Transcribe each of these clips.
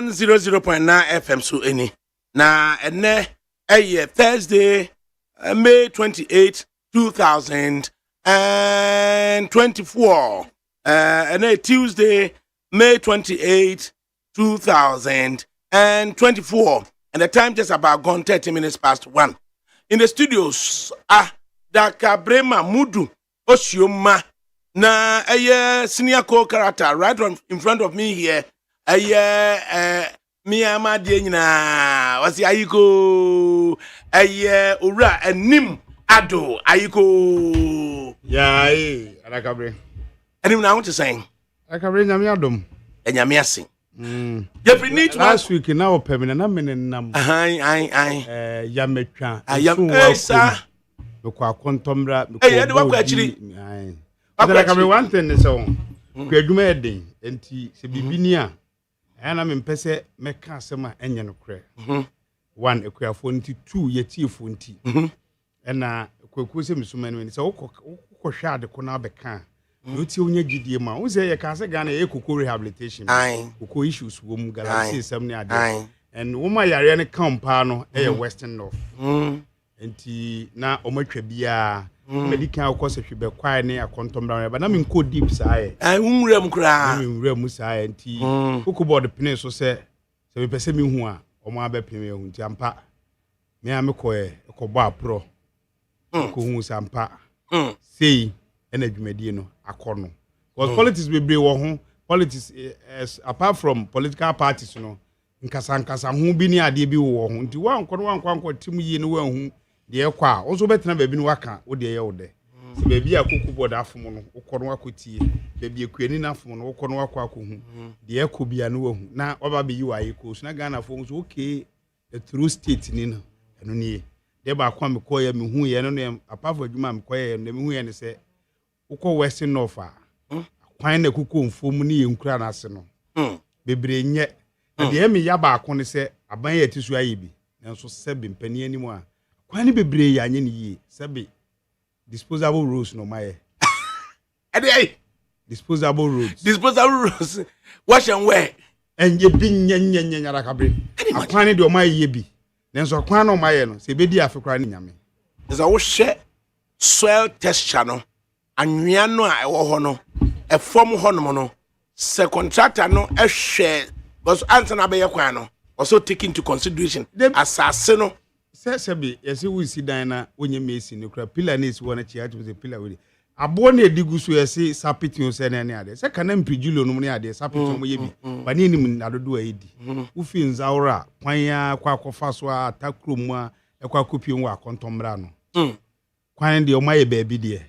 100.9 FM so any. Na ene Thursday, May 28, 2024. And Tuesday, May 28, 2024. And the time just about gone 30 minutes past 1. In the studios, ADAKABRI Mudu Oshioma. Na senior co-character right in front of me here. Me amadi nyina wasi ayiko ura enim ado ayiko ADAKABRI enim na want to saying ADAKABRI nyame adom enyame ase you need last week na opemina na menenam yametwa sa mekwa akontomra de wakwa achiri ADAKABRI one thing is so kwaduma eden enti se bibini a ana mempese meka asema enye no kre one ekuafo nti two yetiefo nti ena kwaku se misuma no ni se wokɔ hwade ko na beka yoti onya gidie ma wo se ye ka se Ghana ye koko rehabilitation koko issues wo mu galaxy sem ne ade and woma yare ne kampa no western north enti na omatwa bia medical course hwebe kwai ne akontomra ba na me nko deep sae wumrem kra wumrem sae enti kokobod pene so se me pese me hu a omo abepeme hu nti ampa me a me koye ekobọ apro ko hu sampa sei ena dwumadie no akono because politics bebre wo ho politics apart from political parties no nkasa hu bi ni ade bi wo ho nti wankọ tim yi no wa hu de kwa ozo betena baabi no waka wo de ye wo de se baabi akoko boda afom no ukọ no akotie baabi akuani na afom no ukọ no akọ akohu de akobia no wahu na oba be yi wa yiko so na Ghana fo so okay the true state ni no eno ni de ba kwa me koye me hu ye no apart from adwuma me koye me hu ye ne se ukọ western north a kwan na kuko mfom ni ye nkura na ase no bebre nye de me ya ba akọ ne se aban ya tisu ayebi nanso sebe mpani animu a kwani bebre ya anye ni yi sebe disposable roads no maye disposable roads wash and wear enye bi nyanya ADAKABRI kwani de o maye bi nenso kwan no maye no se bedi afekra ni nyame is a wo hye soil texture no anwea no a ewo ho no efom ho no no se contractor no ehwe because answer na be ye kwan no also take into consideration asase no Sebi yesi we si dan na onye mesi ne kura pillar na esi wona chia to se pillar we abo na edigu so yesi sapiti se na ne ade se kana mpijulo no ne ade sapiti mo ye bi ba ne nim na dodo aidi ufi nzaura kwan ya kwa akofa so atakrom a ekwa kopie wo akontomra no kwan de o maye baabi de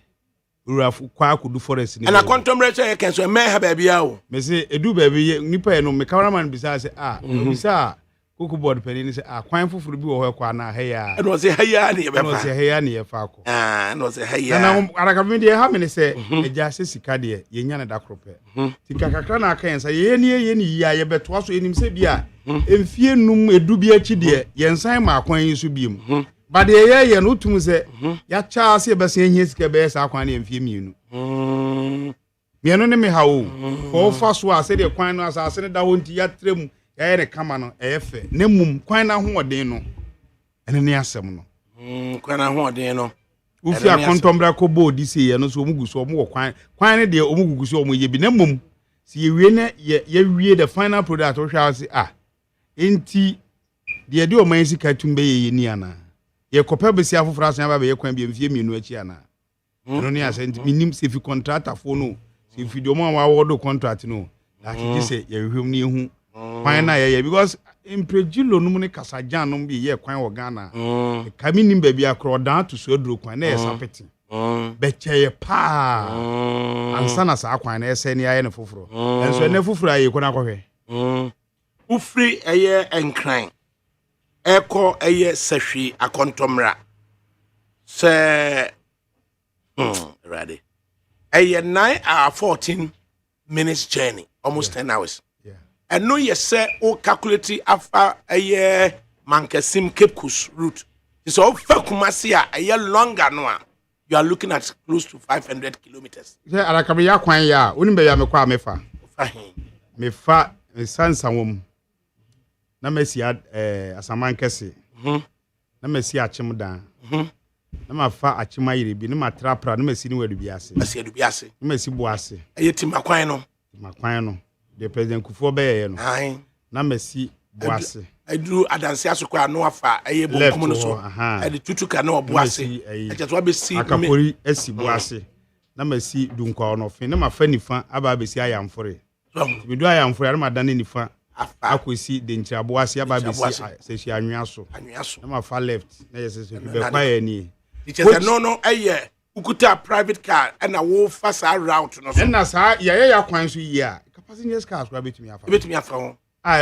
ura kwa akudu forest ni na akontomra che ken so me ha baabi a wo me se edu baabi nipa ye no me cameraman bisa se bisa Kuku board penny ni say kwan fufuru bi wo ho kwa na ha ya no say ha ya ne ye be fa no say ha ya ne ye fa ko no say ha ya na ADAKABRI de ha me ne say eja se sika de ye nya na da krope tika kakra na aka yen say ye ni ya ye beto aso enim se bia emfie num edu bi achi de ye nsan ma kwan yi so biem ba de ye no tum se ya cha se be se ehia sika be sa kwan na emfie mienu mienu ne me ha o ko fa so a se de kwan no asase ne da ho nti ya trem ne kama no efe ne mum kwan na ho odin no ene ne asem no kwan na ho odin no ufi akontombra ko bo di se ye no so omugu so omu kwan ne de omugu so omu ye bi ne mum si ye wie ne ye wie the final product o hwa se enti de de o man sika tumbe ye ni ana ye kopa be si afofra asan ba be ye kwan bi mfie mienu achi ana no ne ase enti minim se fi contractor fo no se fi de o man wa wodo contract no that it say ye hwem ne hu kwan na ye because imprejulo no mu ne kasajan no bi ye kwan wo Ghana kami nim ba bi akro dan to so aduro kwan na ye sapeti be cheye pa ansa na sa kwan na ese ne aye ne foforo enso ne foforo aye ko na kohwe ufri eye enkran eko eye sahwi akontomra se ready eye 9 14 minutes journey almost 10 hours. And no, you say, oh, calculate after a year, Mankasim Cape Coast route. It's all Fakumasia, a year longer, no. You are looking at close to 500 kilometers. Yeah, ADAKABRI ya kwan ya, unimbe ya mekwa mefa. Me fa, me sansa wom. na mesi asaman kese na mesi achim dan na mafa achim ayire bi na matrapra na mesi ni wadu bi ase na mesi bo ase timakwan no the president Kufuor be no na mesi bo ase aduru adanse asokwa no afa bonkum no so ade tutuka na obo ase ejeto abesi akapori asi bo ase na mesi dunkwa no fe na mafa nifa aba besi ayamfore mi do ayamfore na madane nifa akwesi de nchabo ase aba besi se anwea so na mafa left na yesese be kwa ya ni no ukuta private car na wo fa sa route no so na sa ya kwan so yi a passengers cars kwa betumi afa ho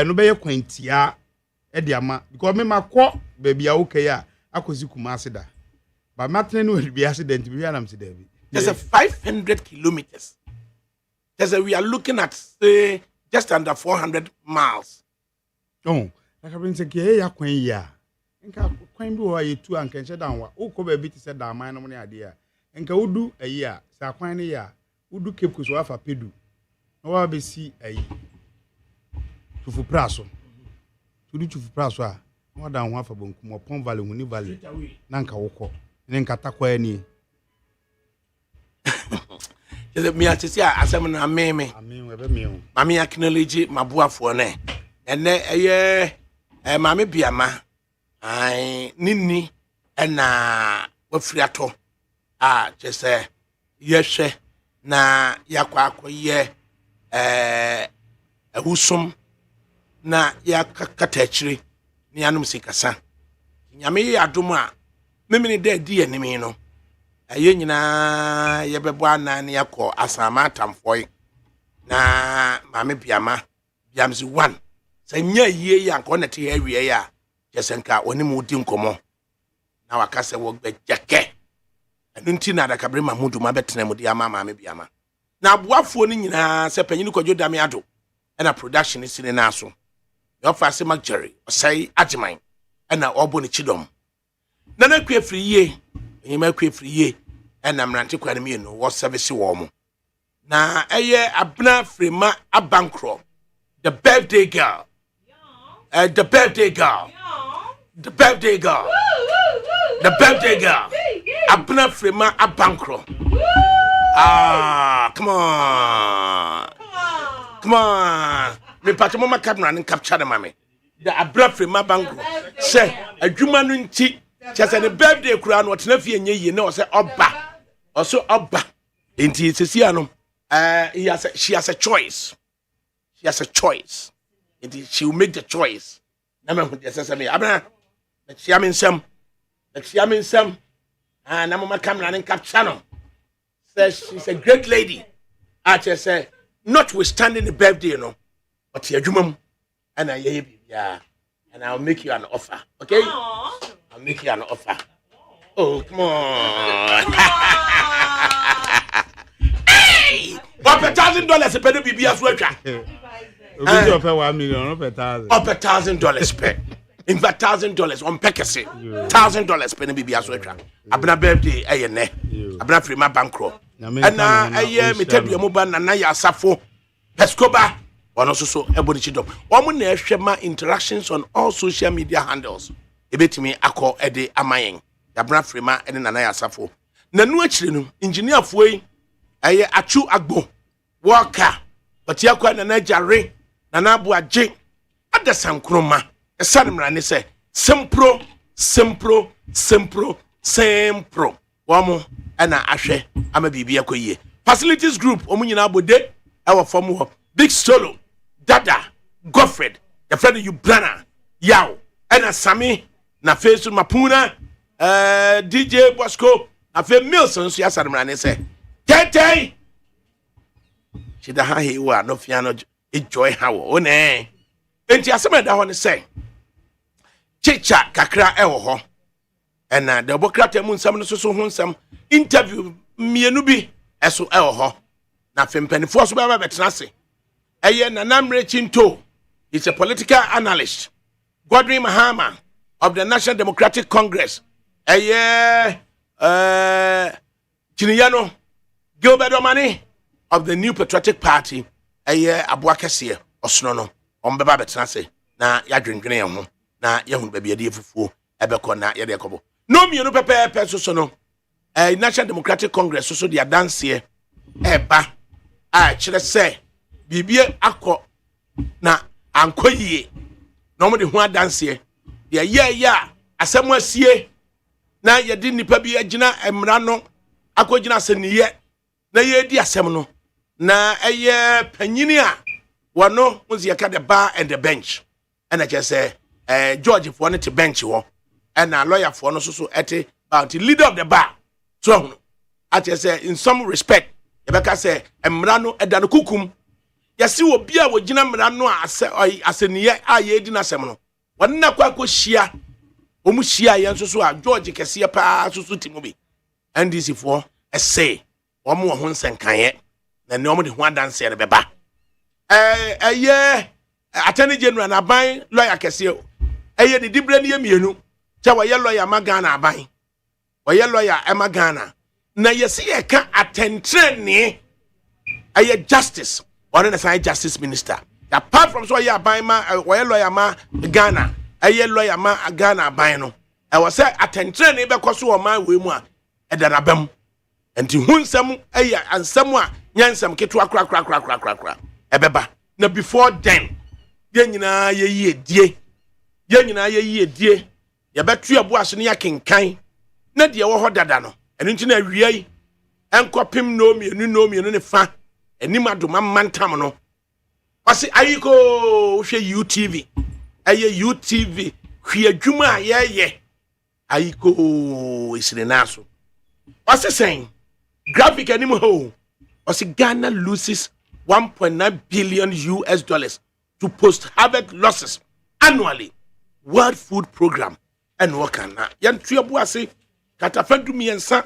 no be ye kwantia e de ama because me makọ baby a okay a akosi Kumasi da ba matene no bi accident bi anam se da bi there's a 500 kilometers we are looking at say just under 400 miles ADAKABRI say ke ya kwan yi a nka kwan bi wo yetu anka nche dan wa ukọ ba bi ti se da man no ne ade a nka wudu ayi a sa kwan ne ya wudu Cape Coast wa fa pedu na wa be si ayi tufu praso chufu praso a wa dan ho afa bonkum opon valley huni valley na nka wokọ ne nka takwa ani yele mi atisi asem na meme we be me o mami acknowledge maboafo ne ene eye mami biama ai nini na wafiri ato chese yehwe na yakwa akoye ahusum na yakakata achire ni anum sikasa nyame ya adom a memene da di animi no aye nyina yebebo ana ne yakọ asama atamfoi na mame biama biamzi 1 sanya yie ya nko na te awie ya jesenka oni mu di nkomo na wakase wo gbejeke anunti na ADAKABRI mamudu mabetena mu di ama mame biama na aboafo ni nyina se panyin kwadwo dame ado na production ni sine na so yo fa se magjerry osai agiman na obo ni chidom na kwe free ye nyima kwe free ye na mrante kwa ne no wo service wo mo na eye abna frima abankro the birthday girl the birthday girl abna frima abankro come on me patmo ma camera and capture them mame the abna frima abankro say adwuma no nti chese ne birthday kura no tena fie nye yi na o say oba enti sesi anom she has a choice enti she will make the choice na me hu sese me abna nsem na mama camera and capture no says she's a great lady just say notwithstanding the birthday but adwuma and and I'll make you an offer, okay? Aww. I'll make you an offer. Oh, come on. Hey! Up $1,000 a penny BBS worker. Up $1 million, up $1,000. Up $1,000 per. In fact, $1,000 on Pekasi. $1,000 penny BBS worker. Abna birthday, ayene. Abna frima bankro. And now, me tell you, Muban and Naya Safo. Pescoba. One also so everybody chidom. One na share interactions on all social media handles. Ebetimi akọ ede amayeng. Yabra frema ene Nanaya Safo. Na nu achire no engineer fuoi aye achu agbo. Worker. But yakwa na jare na abu aje. Ada sankroma. Esanmra ne se sempro. Wamo ana ahwe ama bibia koyie. Facilities group omunyina abode ewo fam ho. Big Solo, Dada, Godfred, the friend you Brana, Yao, and Sami, na face Mapuna, DJ Bosco, na fe Milson, so yasadman say, Tete! She da ha he wa no fiano enjoy how one eh. Enti asema da ho say. Chicha kakra ewo ho. And the Bokrate mun sam no so ho nsam interview mienu bi eso ewo ho. Na fe mpanifo so ba betena se. Eye Nanamre Chinto is a political analyst. Godwin Mahama of the National Democratic Congress. Eye Chiniyano Gilbert Omani of the New Patriotic Party. Eye Abuakese Osnono. Ombeba betanse. na ya dwendwene ye ho na ye hu ba bia de fufuo ebekọ na ye de ekobo no mienu pepepe so no National Democratic Congress so de adanse eba a kire se bibie akọ na ankoyie na mo de ho adanse de ye ya asem asie na ye di nipa bi agina emra no akogina seniye na ye di asem no na eye panyini a wono unzi yaka the bar and the bench and I just say George for no to bench ho and a lawyer for no so ete about the leader of the bar so I just say in some respect yebeka say emra no eda no kukum yesi obi a wogina mra no aseniye a ye di na asem no wonna kwa akohia omu hia ye nso a George kese pa so timobi NDC for say omo ho nsenkan ye na ne omo de ho adanse ye beba attorney general na ban lawyer kese de dibre ne mienu cha wa ye lawyer magana aban wa ye lawyer emagana na yesi ye ka attentre ne justice or na say justice minister apart from so ye aban ma wa ye lawyer ma Ghana lawyer ma Ghana aban no was say attentre ne be koso o man we mu a edana bam enti hunsam ansam a nyansam keto akra ebeba na before then ye nyina ye yie ye betu abo aso ne yakenkan na de wo ho dada no eno nti na wiai enkopim no mienu ne fa enim adoma mantam no wase ayiko hwe UTV UTV hwe adwuma ye ayiko isire naso wase saying graphic anim ho wase Ghana loses 1.9 billion US dollars to post-harvest losses annually. World Food Program and wakana. Yan tuyabu ase katafendu miensa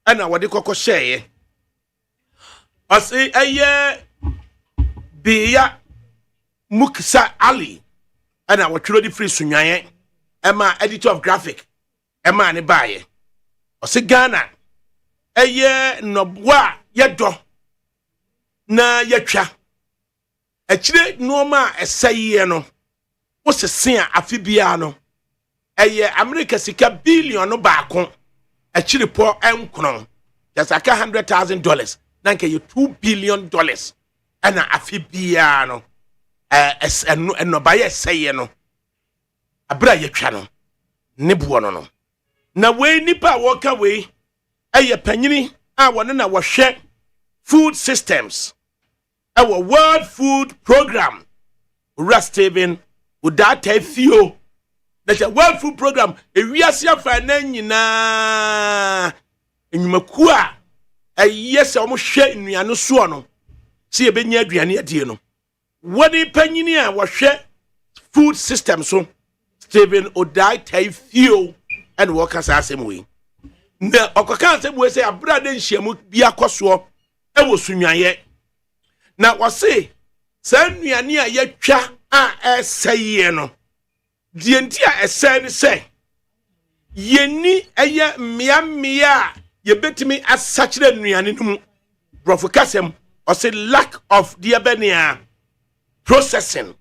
ana wade koko share. Ase biya Muksa Ali ana waturo di free sunyaye ema editor of graphic ema ne baye. Ase Ghana nobwa yedo na yatwa akire noma esaye no wo sese a afibia no America sika billion no baako akire po enkron just aka $100,000 na nke $2 billion ana afibia no no baye esaye no abra yatwa no ne buo no na we nipa woka we panyini a wona na wohwe food systems our World Food Program Steven udata fio the World Food Program ewiase afa na nyina enyumaku a yes omo hwe nnuane so no se ebenya aduane adie no woni panyini a wohwe food system so Steven udata fio and workers asem we na okoka asem we say abra de nhyiamu bia koso ewo sunwaye na wase san nuane a yatwa a esaye no die nti a esen se yeni mmea yebetimi asachire nuane no mu brofo kasem wase lack of diabenia processing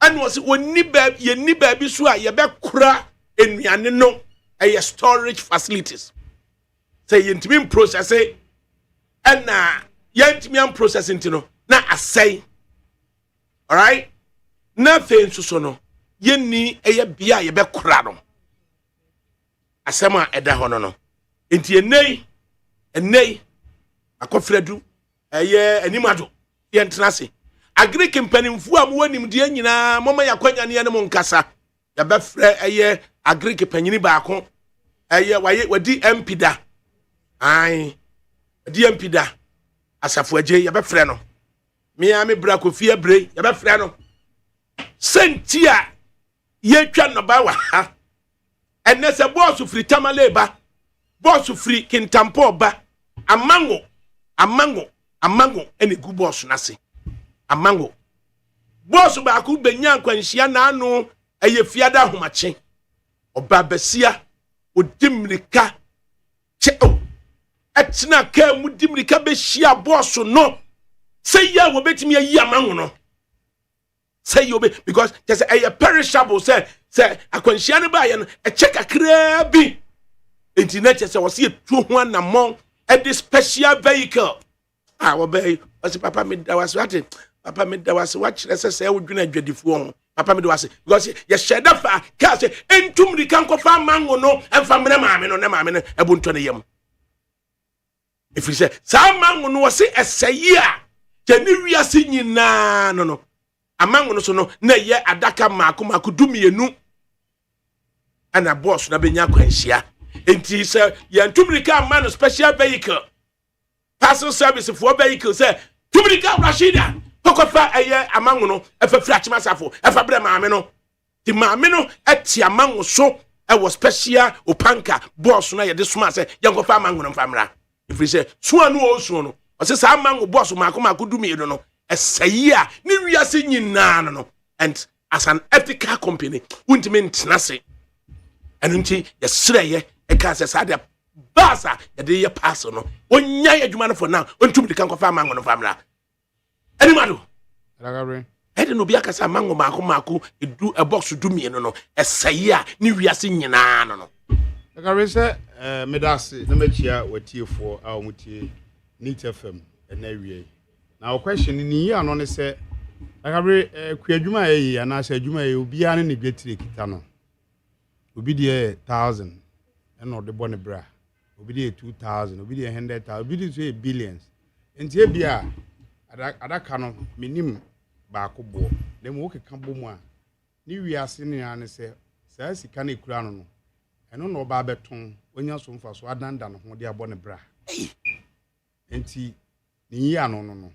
and wase woni ba yeni ba bi so a yebekura enuane no storage facilities say yentimi process and yantimi am processing tino na asay all right nothing so no yenni bia ye be kora no asema eda hono no enti enei akofredu animado yentrase agric mpanimfu am wanim de nyina moma yakwanya ne ne monkasa ya be frɛ agric panyini baako wadi MP da ai wadi MP da asafo agye ya be frɛ no me bra kofi abre ya be frɛ no sentia yetwa no ba wa ha enne se boss firi tamale ba boss firi kintampo ba amango ene gu boss na se amango boss ba ku benya kwanhia na anu fiada homache oba basia odimrika che etina ka mu dimrika be hia boss no se ya wo betimi ayi amango no say you be because just a perishable say akwanhia ne ba ye no e check akra bi internet say was see two one among at this special vehicle we be was papa me da was what papa me da was what say we dwena adwadifo papa me da was because ye sheda fa ka say entum di kan ko fa mango no emfa mene maame no ne maame no ebunto ne yam if we say sa mango no was esayi a tani wiase nyina no amango no so no na ye adaka mako dumienu ana boss na benya kwanhia enti say ye ntumrika man special vehicle parcel service for vehicle say tumrika Rashida kokofa eye amango no efafiri achimasafo efabre maame no ti maame no eti amango so e was special opanka boss na ye de soma say ye kofa amango no famra if we say so no o so no o say sa amango boss mako dumienu no esayi a ni wiase nyina no and as an ethical company untimi ntnase enunti yesreye e ka se sa de basa ye de ye pass no onya adwuma no for now ontum de kan kofa mango no famra animado ADAKABRI ede no bia kasa mango mako edu a box dumie no esayi a ni wiase nyina no ADAKABRI se medase na machia watiefo a omutie Neat FM na wie na o question ni yi ano ne se ADAKABRI kuadwuma yi ana se adwuma yi obi ane ne dwetire kita no obi de 1000 and no de bone bra obi de 2000 obi de 100,000 obi de say billions enti bia adaka no minim ba ko bo dem wo keka bo mu a ni wiase ne ane se sa sika na ekura no no eno no ba beton onya so mfa so adanda no ho de abone bra enti ni yi ano no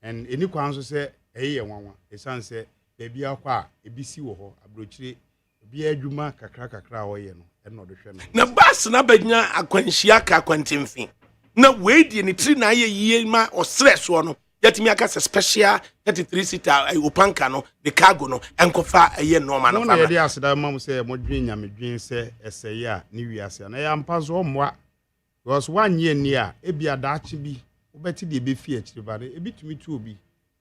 and eni kwan so se eye wanwa esan se bebia akwa ebisi wo ho abrochire obi adwuma kakra wo ye no eno do hwe no na bas na banya akwanhia ka akwantimfi na weidie ni tri na ye yie ma o stress wo no yetimi aka se special 33 seater opanka no the cargo no enkofa eye normal no fa na ye dia aseda mam se modwen nyamedwen se eseye a ni wiase na ya mpa zo mwa because wanye ni a ebia daachi bi obeti de be fi akiri bare ebitumi tu obi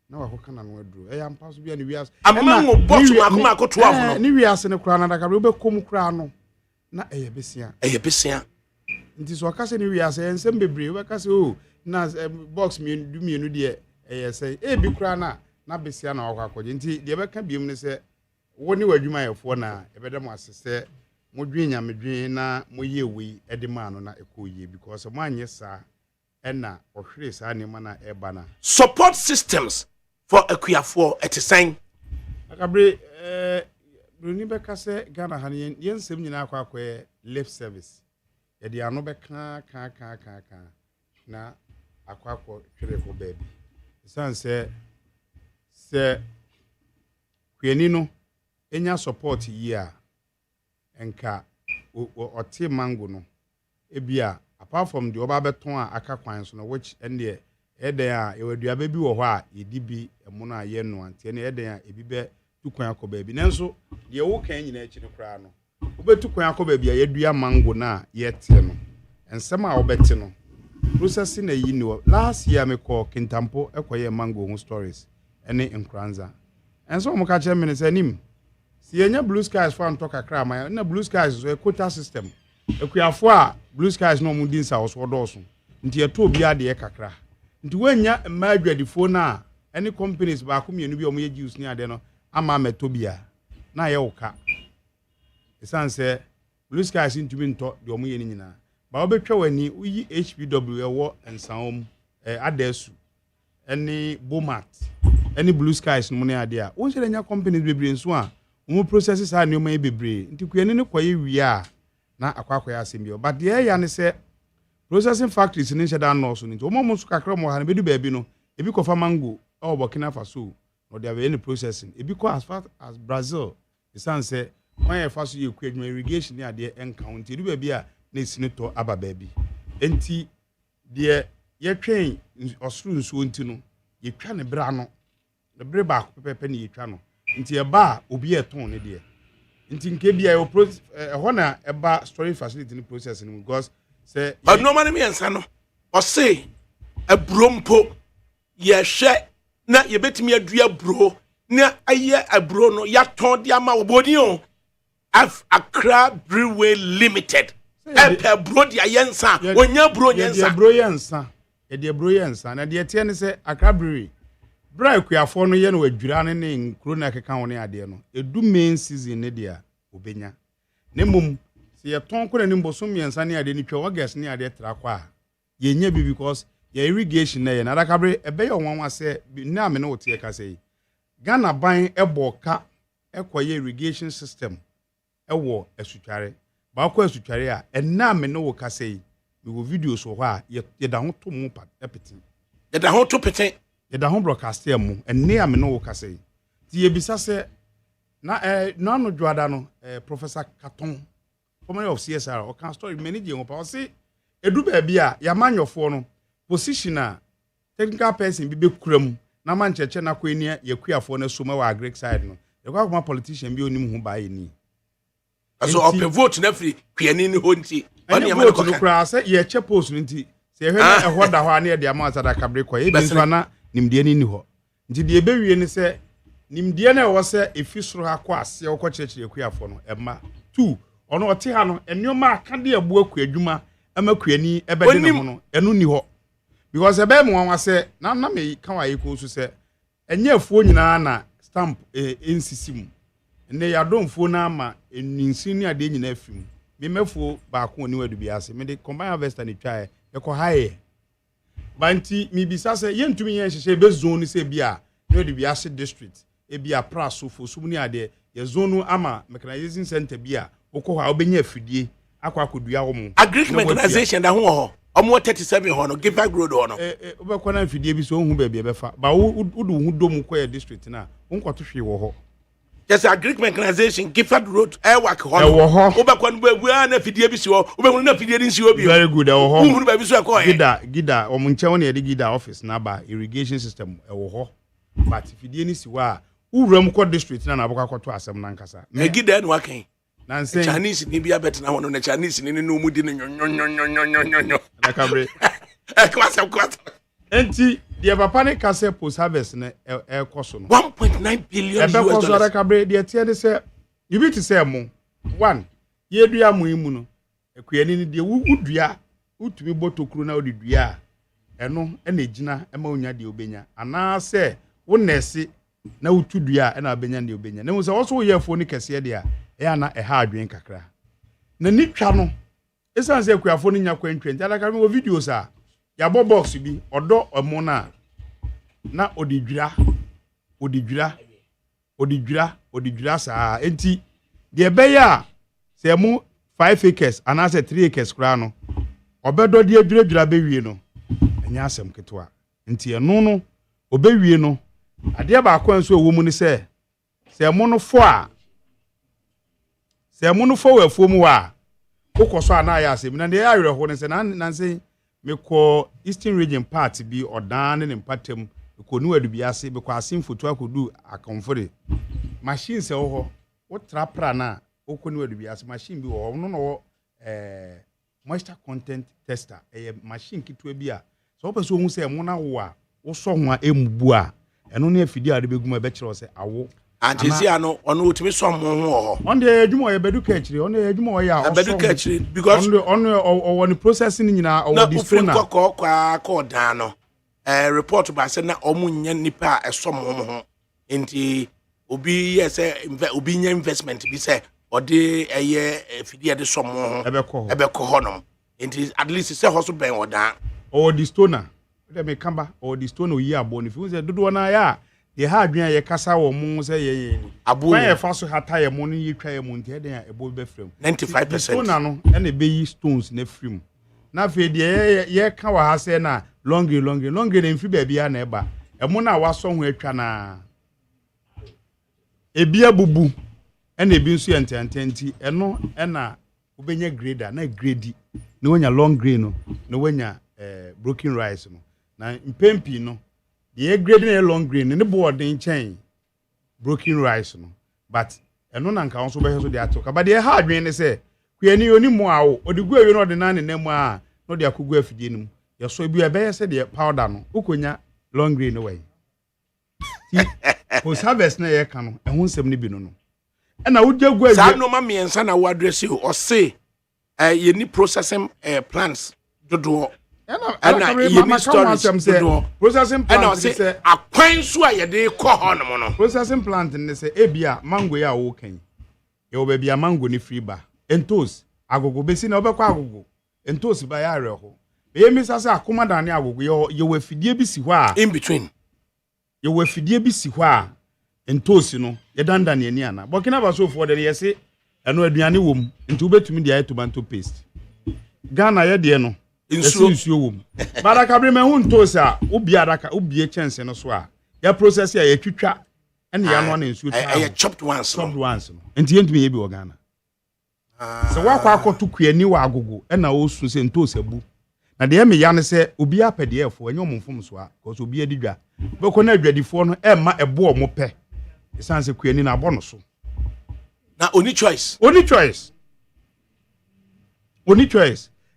na wa kokana no aduro ya mpa so bia ni wiase amango boss mako to afo no ni wiase ne kura na ADAKABRI obekom kura no na eye besia nti so akase ni wiase ensem bebre obekase o na box mi du mienu de say bi kura na besia na wakwakoje nti de beka biem ne se wo ni wadwuma yefo na ebedem asese modwen nyamedwen na moye wi edema no na ekoye because mo anye sa ena ohwere sa ne mana ebana support systems for akuafo etisen ADAKABRI bruni beka se Ghana han yensem nyina akwakoye lip service ye de ano beka ka na akwakọ hwere ko baby sanse se kweni no enya support yi a enka oti mango no ebia apart from the oba beton a aka kwan so no which ende eden a ewadua ba bi wo ho a yedi bi emu na ye no ante ne eden a ebi be tukwan akọ baby nanso de wo kan nyina achi no kra no obetukwan akọ baby a yedua mango na ye tie no ensem a obeti no processing na yi no last year me call Kintampo ekoye mango ho stories ene nkranza enso mo ka che me se nim si enya blue skies for anto kakra ma na blue skies so a quota system ekuafo a blue skies no mu din sa so doso nti eto obi ade kakra nti wanya ma adwadifo na any companies ba ko mienu bi o mo ye juice ni ade no ama metobia na ye woka esanse blue skies ntumi nto de o mo ye ni nyina ba obetwa wani uyi HPW ewo ensaom adesu any bomat any blue skies no ne ade a won nya companies bebre nso a wo processes a ne o man bebre nti kuyani ne kwaye wi a na akwakwaya asembio but the ya ne se processing factories ne sheda no so nti o mo so kakra mo ha ne bedu baabi no ebi kofa mango o Burkina Faso no they have any processing ebi ko as far as Brazil the san say when you faso ye kwadwuma irrigation ne ade encounter edu baabi a na sinito aba baabi enti de ye twen osuru nsuo nti no ye twa ne bra no ne bre ba pepepe ne ye twa no nti e ba obi eton ne de nti nke bia e process ho na e ba storage facility ni process ni because say but normally me ansa no o say e brompo ye hwe na ye betimi adua bro na aye abro no ya ton dia ma obodi o Accra Brewery Limited e bro dia yensa onya bro yensa de bro yensa na de tie ne se Accra Brewery bra kuafo no ye no adwira ne nkro na keka wo ne ade no edu main season ne dia obenya ne mum se ye ton ko ne mbosom yensa ne ade ni twa August ne ade tra kwa ye nya bi because ye irrigation na ye na ADAKABRI ebe ye won wase na me no wote ka sei Ghana ban eboka ekoye irrigation system ewo esutware ba ko esutware a enna me no wo ka sei me wo videos wo a ye da ho to mu pa epeti ye da ho to pete ye da ho broadcast ya mu enne me no wo ka sei ti ye bisa se na na no dwada no Professor Katon former of CSR o kan story manage wo pa o se edu ba bia ya manyofo no position a technical person bi bekuram na mancheche na kwenia yakuafo na soma wa agric side no yakwa politician bi onim hu ba yeni so up vote na free kwiani ni ho nti oni ya vote no kra se ye che post nti se hwe na ehoda ho na de ama ADAKABRI kwa e bi so na nimdie ni ho nti de bewie ni se nimdie na wo se efisoro ha kwa ase wo kwa chirechire yakuafo no ema 2 ono ote ha no enoma aka de abu aku adwuma ama kwiani ebede ne ho no enu ni ho because ebe mo wan say na me kan wa yiko so say enye afuo nyina na stamp nsisi mu ne ya domfuo na ama eninsin ni ade nyina afim me mafuo ba ko ni wadu biase me de combine harvest ni twae e ko haye banti mi bisa say yentumi yen hyehyɛ be zone say bia ne wadu biase district e bia praso fo sum ni ade ye zone ama mechanization center bia wokɔ ha obenya afidie akwa kodua wo mu agric mechanization da ho ho omo 37 ho no give back road ho no obekɔ na afidie bi so hu ba bia befa ba wodu hu dom kɔ district na wonkɔto hwe wo ho just agric mechanization give back road work ho no obekɔ no ba na afidie bi si ho obekɔ na afidie din si ho bi very good wo ho hu ba bi so akɔ gida omo nche wo na ye gida office na ba irrigation system wo ho but afidie ni si wa uwram kɔ district na abokɔ akɔto asɛm na nkasa me gida no akan Nansen Chinese ni bia bet na hono na Chinese ni no mudi ni nyonyonyonyonyonyo ADAKABRI kwasa enti de papa ne kase post harvest na koso no 1.9 billion US dollars ADAKABRI de tie de se yibi ti se mo 1 ye dua mo imu no akuani ni de wudua utumi botokuru na odidua eno na gina ema onya de obenya ana se wo nese na utudua na obenya de obenya na mo se wo so ye afo ni kase de a na ha adwen kakra na nitwa no esan se akuafo no nya kwantwa nti ADAKABRI wo videos a ya bo box bi odo omo na odidwira saa enti de beya se mu 5 acres ana se 3 acres kra no obedo de adwira bewie no anya asem ketwa nti eno no obewie no ade ba akwan so ewo mu ni se mu no fo a se mu no fo wafuo mu wa kokoso ana ya asem na de ayere ho ne se na se me ko Eastern region part bi odan ne mpatam ko nu adu biase be ko asim foto akodu akonfore machine se ho wo trapra na okonu adu biase machine bi wo no moisture content tester machine kitwa bi a so wo pese ohun se mu na wo a wo so ho a embu a eno na afidi a de beguma be kire se awo antisi ano ono otimi so mo ho on the edwuma ye beduka akire on the edwuma ye a beduka akire because on the processing nyina o display na ko dan no report ba se na omunya nipa eso mo ho enti obi ye se obi nya investment bi se ode eye fidie de so mo ho ebekọ ho no enti at least se ho so ben odan o di stoner de me kamba o di stoner yi abo ni fi se dodo na ya ye ha adwen ye kasa wo mu se ye abo ye fa so hata ye mu ni yetwa ye mu nti den a ebo be frem 95% stoner no na be yi stones na frem na fe de ye ka wa ha se na longe na mfi ba bia na eba emu na waso ho atwa na ebia bubu na ebi nso entententi eno na obenya grader na grade na wonya long grain no na wonya broken rice no na mpempi no the grade na long grain ne board den chain broken rice no but eno na nka won so be so de atoka but the hard wen ne say kuani oni mu awo odigu awi no de na ne namu a no de akogu afidie nim ye so bi e be say de powder no ukonya long grain no way post harvest na ye ka no ehun sem ne bi no no e na wo jagu awie sa no ma miensa na wo address you or say ye ni processing plants dodo ana ye storage dodo processing plant say akwan so a ye de kɔ hɔ no no processing plant ne say ebia mango ya wo kan ye wo bia mango ni free ba entos agogo besi na obekɔ agogo entos ba ya reho be mi sase akoma dane agogo ye wo afidie bi si hɔ a in between ye wo afidie bi si hɔ a entos no ye dandane ani ana Burkina Faso fo de ye se eno aduane wom nti wobetumi de aye tomato paste Ghana ye de no insuo wom ADAKABRI me hu ntos a obi adaka obi chense no so a ya process ya twitwa ene ya no na insuo twa chopped ones no nti yentumi ye bi wo Ghana se wakwa akoto kuani wa agogo ena osu se ntos abu na de me ya ne se obi apede efo enye omfom so a because obi adidwa beko na adwadifo no e ma ebo o mo pe esanse kuani na abo no so na only choice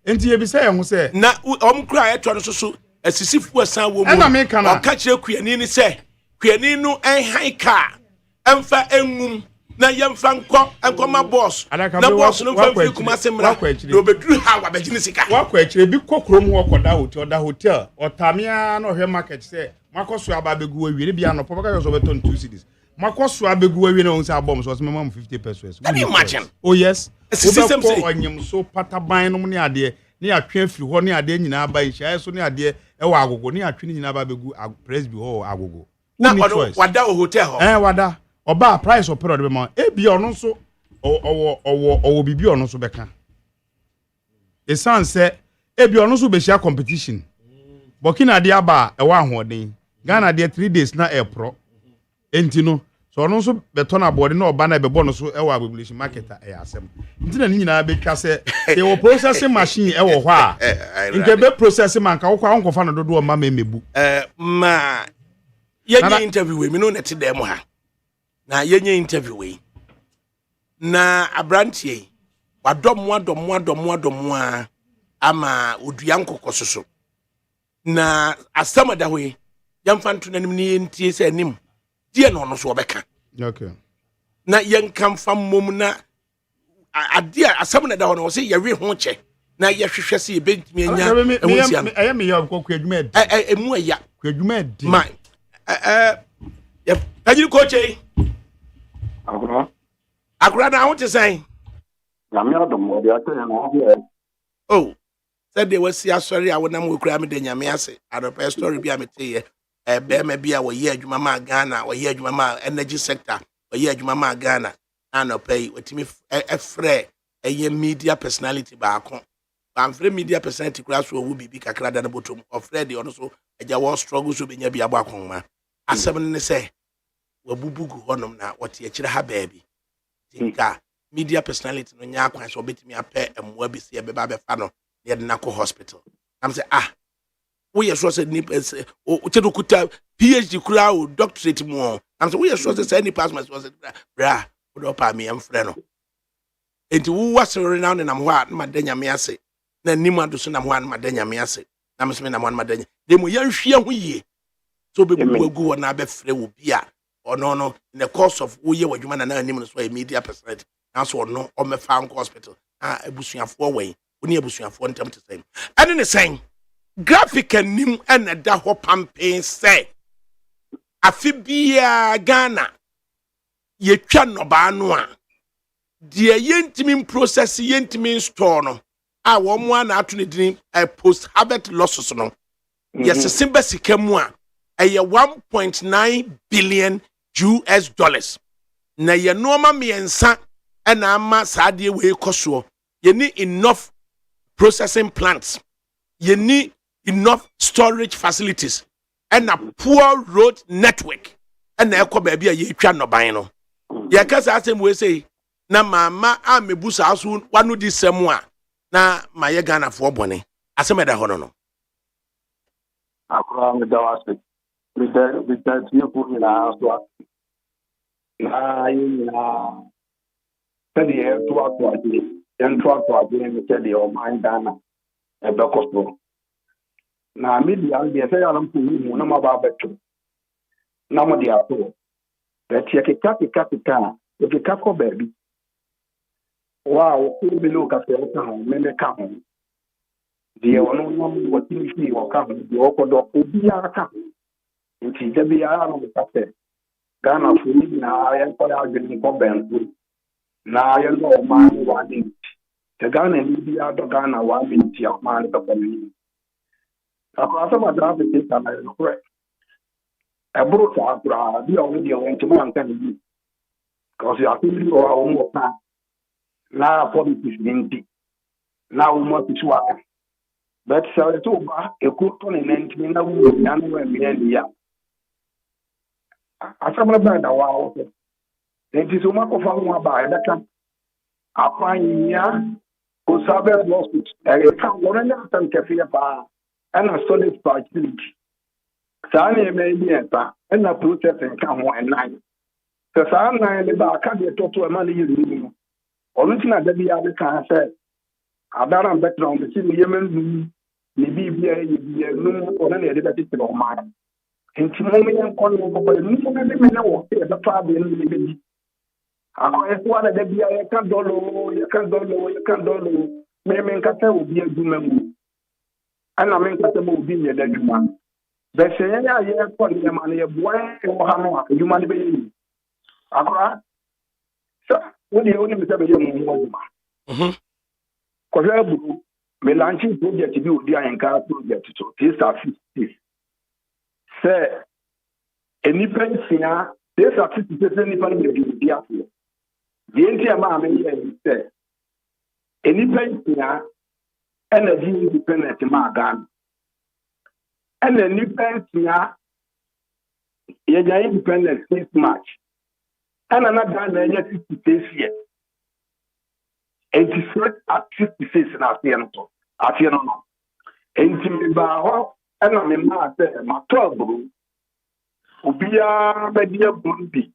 enti ye bi say ehun say na omkura eto no so asisifu asan wo mu ena me kana o ka kire kuani ni say kuani no enhan ka emfa engum na yemfa nkoma boss na boss no fa fi kuma semra do beduru ha wa begini sika wakwa akire bi kokrom ho koda hotel otamia na ohwe market say makoso aba begu awie bi anopo baka so beton 2 cities makoso abegu awie na on say abom so mema 50 pesos can you imagine oh yes system say onyem so pataban no ne ade ne atwe afiri ho ne ade nyina ba ihia so ne ade e wa agogo ne atwe nyina ba begu presby ho agogo na wada hotel ho wada oba price of period be ma ebi ono so owo bibi ono so beka esanse ebi ono so be share competition Burkina de aba e wa ahoden Ghana de 3 days na epro enti no so ono so beto na board na oba na be bo no so e wa agbulation market e asem enti na nyina be twa se e wo processing machine e wo hɔ a nke be processing man ka wo kwa onkofa no dodo ma memebu ma yenye interview we me no net dem ha na yenye interview we na abrantie wadom ama odua nkokɔ soso na asamada hoye yamfa nto nanim ni entie se anim die no no so obeka okay na yenkamfa mom na ade asamada ho no se yewe ho che na yehwehwe se yebentimi anya ehunsia no ayame ya kokɔ adwuma adi emu aya adwuma adi ma ya tajiri koche akura na ho te sai na me adom wo dia tell na ho oh said they was sorry I wonam we kura me de nyame ase adopa story bi amete ye be ma bia wo ye adwuma ma Ghana wo ye adwuma ma energy sector wo ye adwuma ma Ghana anopai wetimi efre eye media personality ba akon amfre media personality kura so wo bibi kakra da na botom ofre de ono so eja wo struggle so benya bia ba akon ma asem ne se wabubugu honom na wote akire ha baabi tinka media personality no nya akwan so betimi apɛ emwa bi se beba be fa no ye de nako hospital am say we are sure say ni o tedo kuta PhD kura o doctorate mu am say we are sure say any pass my so say bra wo do pa me amfrɛ no enti wo wasere na na ho a na madanya me ase na nimado so na ho a na madanya me ase na me na mo na madanya de mo yanhwia ho yie so be bugu wo na be frɛ wo bia no in the course of wo ye wadwuma na anim no so a media personality na so no o me fa hospital ebusuafo wen oni ebusuafo ntem te same ane ne sen graphic anim ene da ho campaign say afibia Ghana ye twa no ba no a de yentimi process yentimi store no a wo mo na ato ne din post harvest losses no yes simba sikamu a 1.9 billion US dollars na ye noma miensa na ama saade we koso ye ni enough processing plants ye ni enough storage facilities and a poor road network and na ekọ ba bia ye twa no ban no ye kasa asem we say na mama amebusa aso wanu di semu a na maye Ghana fo bone asem da hono no akura me da wase with that you put me na so na ina tadi e to adi en to adi me tadi o man Ghana e be kosto na media de say alam ku mu na ma ba beto na mo dia to But you can cat, if you can't go baby. Wow, who below Cafe, maybe come. The only what you see or come, the Okodo, Ubia come. It is the BR on the cafe. Ghana food now, I am for our getting for Ben. Now I know man 1 inch. The Ghana and the other Ghana 1 inch of man the community. Across my job, it is correct. A brook are the only one to man can be. Because you are thinking of our own time. Now for it is empty. Now what is what? But so it's over a good continent, we know we are. I saw my brother. Wow. It is a mark of our by that time. I find here, who served lost it. I can't learn that cafe bar and a solid party. Sani may be and a protest and come 1 night. Because I'm not about can't talk to a money you. Original Debbie Abby can say, I don't better on the city Yemen, maybe be a no or any other particular man. And to me, I'm calling for the men or the father in the baby. I want to be a candolo, you can't do, maybe Cata will be a woman. And I mean, Cata will be a dead man. But say, I hear calling your money a boy or how you might be. Agora, so what do you only be young woman? Because me launching project to do the Anka project to this are 50. Say, any pension, this are 50% any pension be the the entire mammy say, any pension, energy independent magan. And the new pension, you're independent this March. And another 50 days here. And it's not at 56 in our theater. I feel no. And to me, and I'm in my 12 room. Ubia, my dear Burundi.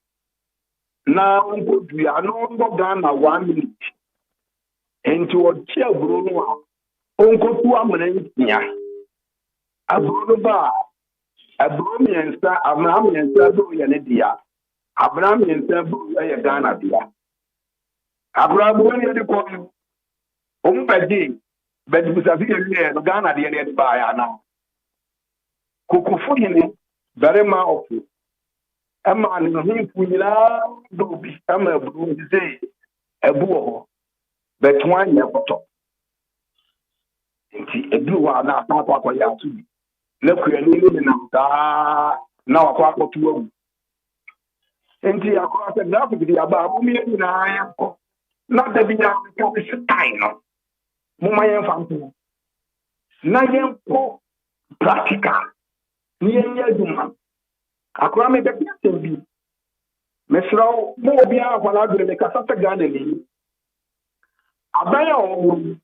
Now, we are no longer 1 minute. And to a chair, Bruno, Uncle to a man, a Bruno bar, a Brumian star, a Mamian Sabu, and a dear. Abraham and Sabu, a Ghana dear. Abraham went to call Umpadi, but it was a very Ghana dear by now. Kukufuni, very mouthful. A man in him, we love to become a blue day, a boo, but 1 year for top. A blue one, not Papa Yatu. Look, we are living now a quarter to and the across the graphic, the above me and I am not the big time. Mumaya Fantu. Nayam po practical. Near Duma. Akrame the Piatin. Mesro, Mobia, while I do the Casata Garden. Abaya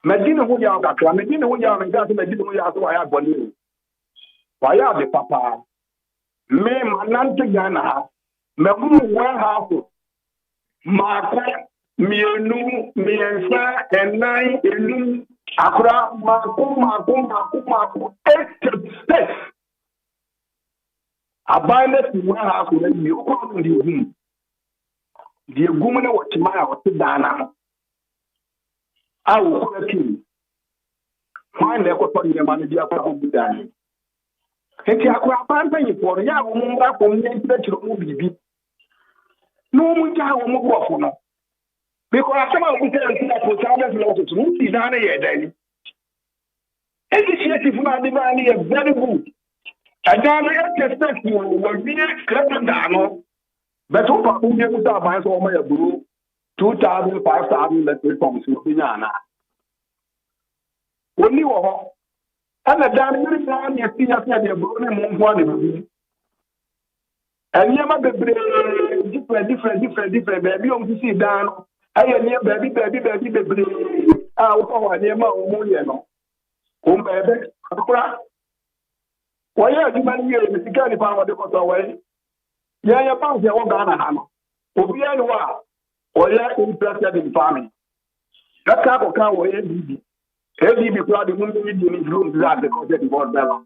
Medina Huya, Medina Huya, and got Medina Huya, so I have one. Why are the papa? Me manante Ghana, me warehouse, Marco, mienu, miensa, and 9, enu, Accra, Marco, 8 steps. A pilot warehouse when you come to the room. The woman was my or Dana. I will call you. Find the opportunity manager of the Dana. And you are paying for ya from the movie. No one can move off. Because someone will tell you that for others losses, who is on a day. Initiative for divine is very good. I don't expect you will be a down. But what who get with our minds over my blue 2,000, 5,000 that will come to Binana. When you are and the diamond down, you see us at the broken one. And you might be different, baby. You see down. I am near baby. I'll call my name out. Home, baby. Why are you man here? Mr. Candy Power of the Cottaway? Yeah, you're bound to your Ghana. Obianwa, or you're interested in farming. That type of car will be. Heavy because the woman in his room that the concept was better.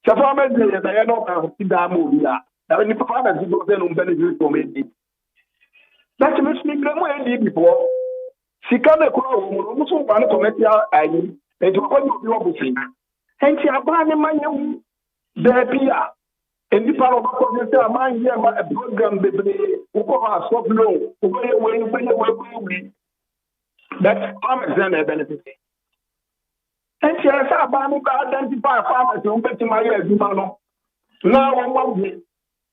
So, for me, I know how to see that movie. I mean, performance is not then benefit from it. That makes me claim what I did before. She can't grow, almost one commercial, and to call you obviously. And she abandoned my young there. And the part of the community, I hear a program, who are so low, when that's farmers and their benefit. And she has identify farmers who bet my ears, now I'm one way.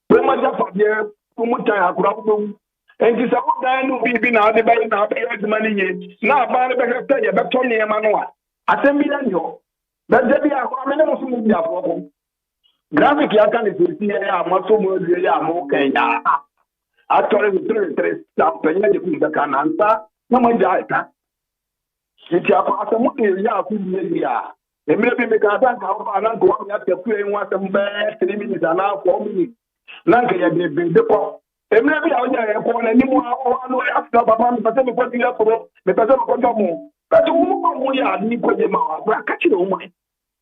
When my job for there, who much I have problem. And she said, what I know be now the bank now pay money. Now, by the back of the back on the Emmanuel. I send me that there be a minimum problem. Graphic yakan is here, MANSO more Kenya. I told him 3 stop paying the can answer. No more diet. It's a possibility. Yeah, the maybe make a bank out and go up to play one some bad 3 minutes and now 4 minutes. Nanka gave the pop. And maybe I'll get a phone anymore. No, after Papa, but I'm putting up for the person of the but we are need them out. Catch it on my.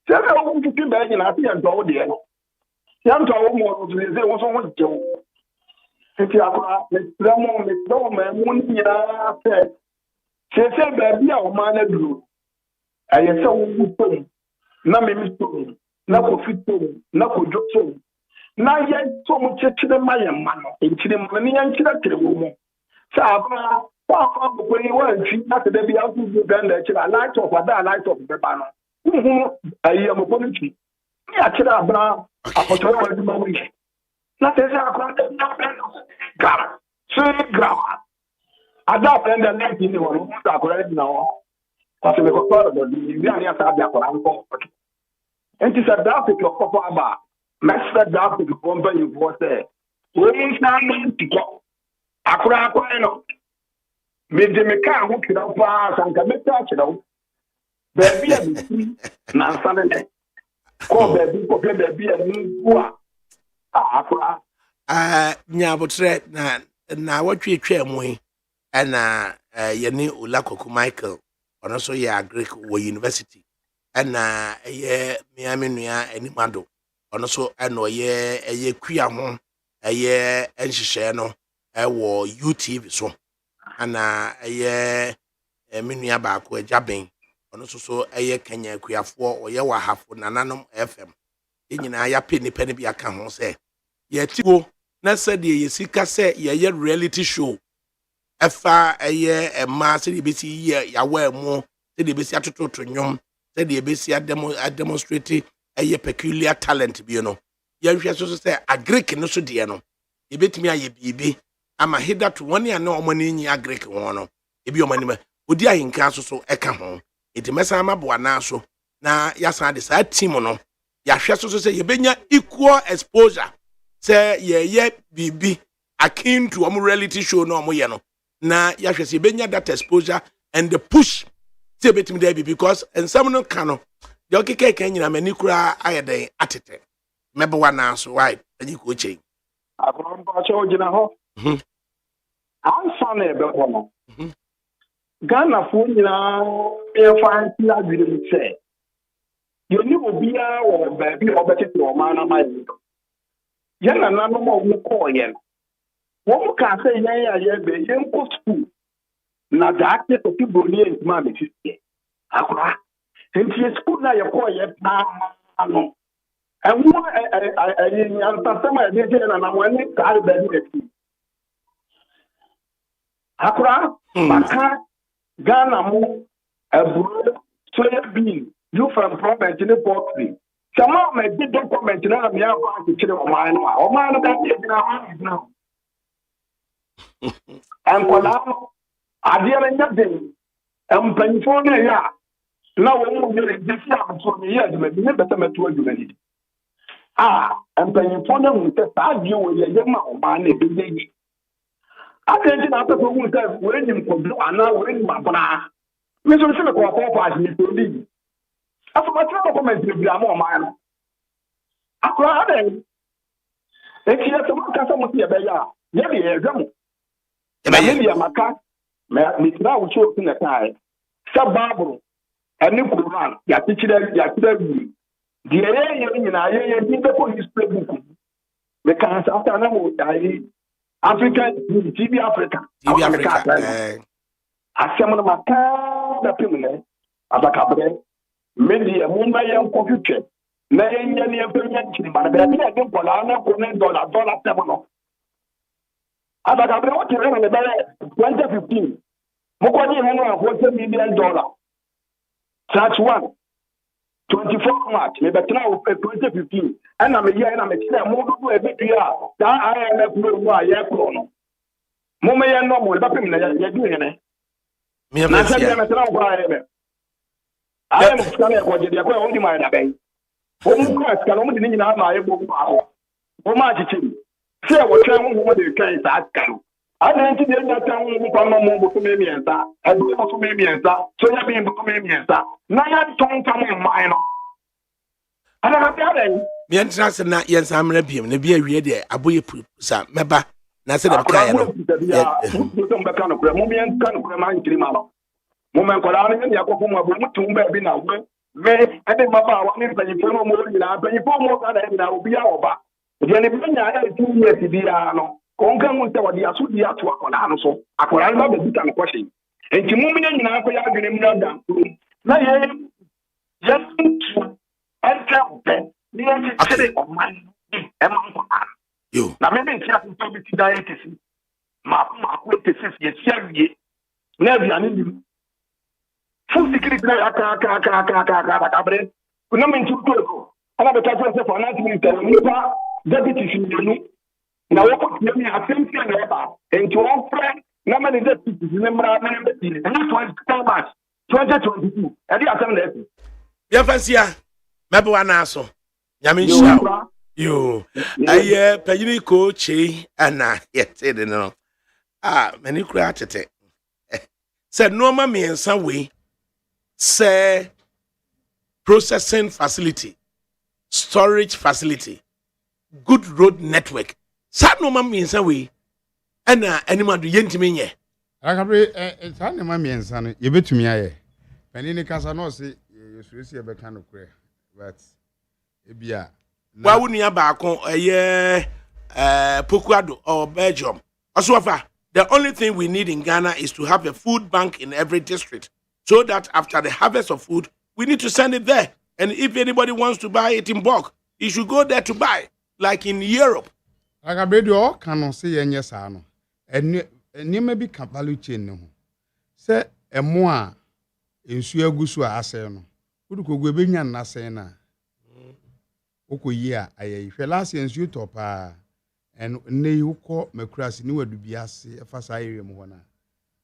Tell me how to keep back in a few and go there. Young to our more to say what's on with Joe. If you are Miss Dorman, 1 year said, she said, baby, our man do. I am so good. No, Miss Stone, no coffee tone, no good joke. Now, yet so much to the Mayan man, and to the money and to the woman. So, when you were, she had to be out to the light of that light of the banner. I am a policy. Yeah, Brown. Okay. Not as I so grammar. I don't end the next in the one who's now. Possibly part of the Indiana Sabia. And it's a doubt of Papa. Master doubt to compare you for there. Women's now to go. Akura Quano. Made the mechanic who can pass and can make touch it out. Baby, Nansan. Call baby, baby, and go. Nyabotre na watwe twamwe na yene Olakoku Michael ono so ya Greek wo university na Miami nua animado ono so no ye kua ho enhihye no wo UTV so na menua ba ko ajaben ono so Kenya kuafo oye wa hafo nananom FM nyina ya pe nipa ne bi aka ho se ye tigo na said ye sika se ye reality show efa ma se de besi ye ya wa mu se de besi atototo nwom se de besi demonstrate peculiar talent bi no ye hwe so se agric no so de no ye betimi aye bibi ama hida to woni ane omani nyi agric won no ebi omani ma odi ahinka so eka ho enti mesa ma bo ana so na yasan de sa team no ya hwe so say ye benya equal exposure say ye bibi akin to reality show no mo ye no na ya hwe say benya that exposure and the push say betim there because and some no can the okeke kan nyina mani kura ayeden atete mebe wana so right ani ko che abron ba cho gina ho ansa na ebe ho no Ghana fo nyina e fa ti adwire mi se yo ni obia wo ba bi obetete o ma na ma yi yana na no mo ko ye wo mu ka se yan ya ye be ye nko school na da ake to tiboni e ma me fie akwa enti school na ye ko ye pa no enwo yan ta sama e de na na mo ni ka be ni e akwa maka Ghana mo aburo soya bean you from province in the poultry. Some of my big document now me have to chile o man that dey now. And kola adia na dem empanifo na ya na wo mu nyere disi aso me ya de me beta meto adwumani. Empanifo na mu te sa die wo ye ma o man na be yi. Atenji na pepo mu te wo enim ko do ana wo enim abona. Me so se me ko pass ni to li. Aso ma tro document ni bia ma o man. Akwa aden. Ekia to ma ka so mo se be ya. Ye be ye zamu. Ebe ye maka me tira wo cho na kai. Sa babro. Ani Quran ya tichira wi. Die ye nyina ye bi be ko history book. the cancer after Africa, TV Africa. TV Africa. Asɛm no maka da pemne ADAKABRI media mumba yɛn kɔhwehwɛ na yɛnyɛ ne yɛpɛnya nkyiri ba baabi na yɛde nkɔlaa na kɔ ne dollar tɛm no ADAKABRI wote ne ne bɛyɛ 2015 mokɔgye ho no $40 million Church 1 24 March mebɛtena 2015 ɛna meyɛ ɛna mekyerɛ mo dodo ɛbɛdua daa IMF no a yɛkorɔ no mommɛyɛ no mo ɛbɛpem na yɛdu hene na sɛ deɛ mɛtena wo koraa yɛ ayɛ no sika no yɛkɔgye deɛ kɔɛ wodi ma yɛ dabɛn wɔmu kora sika no ɔmode ne nyinaa ma yɛbɔ mu baako wɔma akyekyere sɛ wɔtwɛn ho ho de twɛn saa sika no ana nti deɛ nya twɛn ho mpa ma mo bosome mmiɛnsa ɛbɛyɛ bosome mmiɛnsa sonya bi bosome mmiɛnsa na yɛtɔn fa mo mman no ADAKABRI adɛn miɛntena sɛ na yɛnsa mmra biam na bi awie deɛ aboyɛ pu sa mɛba na sɛ da bɛka yɛ no mbɛka no korɛ mo miɛnka no korɛ ma nkyiri ma no momenkɔdaa no yɛne yɛkɔfo mu abɔ motom baabi na me ɛde mmabaawa ne mpanyimfoɔ no ɔmɔ nyinaa mpanyimfoɔ mu ka na nyinaa obia wɔba deɛ ne bɛnya ɛyɛ 2 years biara no kɔnka hu sɛ wɔde asodi ato akɔdaa no so akɔdaa no babɛbita no kɔhye enti momenya nyinaa kɔyɛ adwene mmra dankurom na yɛntu ɛnkyɛ bɛ ne yɛkyekyere ɔman ɛma nkɔdaa na me nti asopɛ bi ti da yɛkesi maako ɛkesi yɛsia wie na aduane nim full security na ADAKABRI kuna menti utoko ana bɛka sɛ finance minister nipa deputy sinenu na wɔkɔ tiami asɛm sia na ɛba enti wɔmfrɛ na ma ne deputy ne mmara na ɛbɛti ɛnyɛ 20 March 2022 ɛde asɛm na ɛsi yɛmfa nsia mɛbɛwa na aso nyame nhyira yo ayɛ panyini ko chei ana yɛte de no mani kura atete sɛ nneɛma mmiɛnsa wei sɛ processing facility storage facility good road network saa nneɛma mmiɛnsa wei ɛna anim ado yɛntumi nyɛ ADAKABRI saa nneɛma mmiɛnsa no yɛbɛtumi ayɛ panini kasa no ɔse yɛsuosi yɛbɛka no korɛ but ebia wa wunia baako Pokuado or Belgium. Also, the only thing we need in Ghana is to have a food bank in every district, so that after the harvest of food, we need to send it there. And if anybody wants to buy it in bulk, he should go there to buy, like in Europe. ADAKABRI all cannot say yes or no. And near be value chain no. Say a more in Suagusu Aseno. Who could go be an Asena? Oko year aye hwe last year nsu topa and ne ukọ makrasi ni wadu biase efasa area mu hona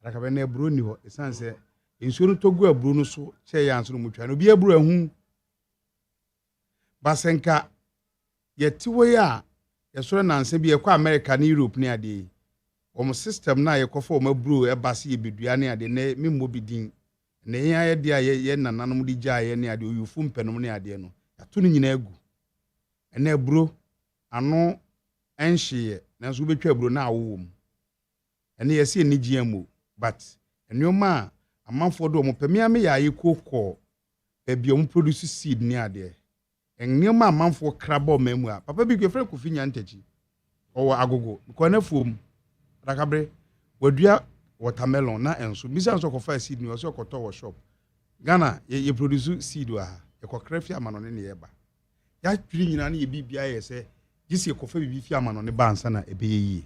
ADAKABRI na eburo ni ho esan se nsu no togu aburo no so che ya nso no mutwa no bi aburo ahu basenka yetiwo ya yesoro nanse bi ekọ America na Europe ni ade om system na yekofo om aburo e base ye bedua ne ade na memmo bidin na ye de ye nananom di gya ye ne ade oyufu mpenom ne ade no ato no nyina agu ene bro ano enhye nanso betwa bro na awowom ene yesi enigiamu but enoma amanfo do mo pemia me ya yekokọ ebiom produce seed ni ade enema amanfo krabo mamu a papa bi kwefre kofinya ntachi owo agogo ko na fom ADAKABRI wadua watermelon na enso bisa nso kofa seed ni oso koto wo shop Ghana ye produce seed wa ye kokra fi amanone ne yeba ya twiri nyina na ye bibia ye se gisi ye kofa bibi fi amanone ba ansa na ebeye yi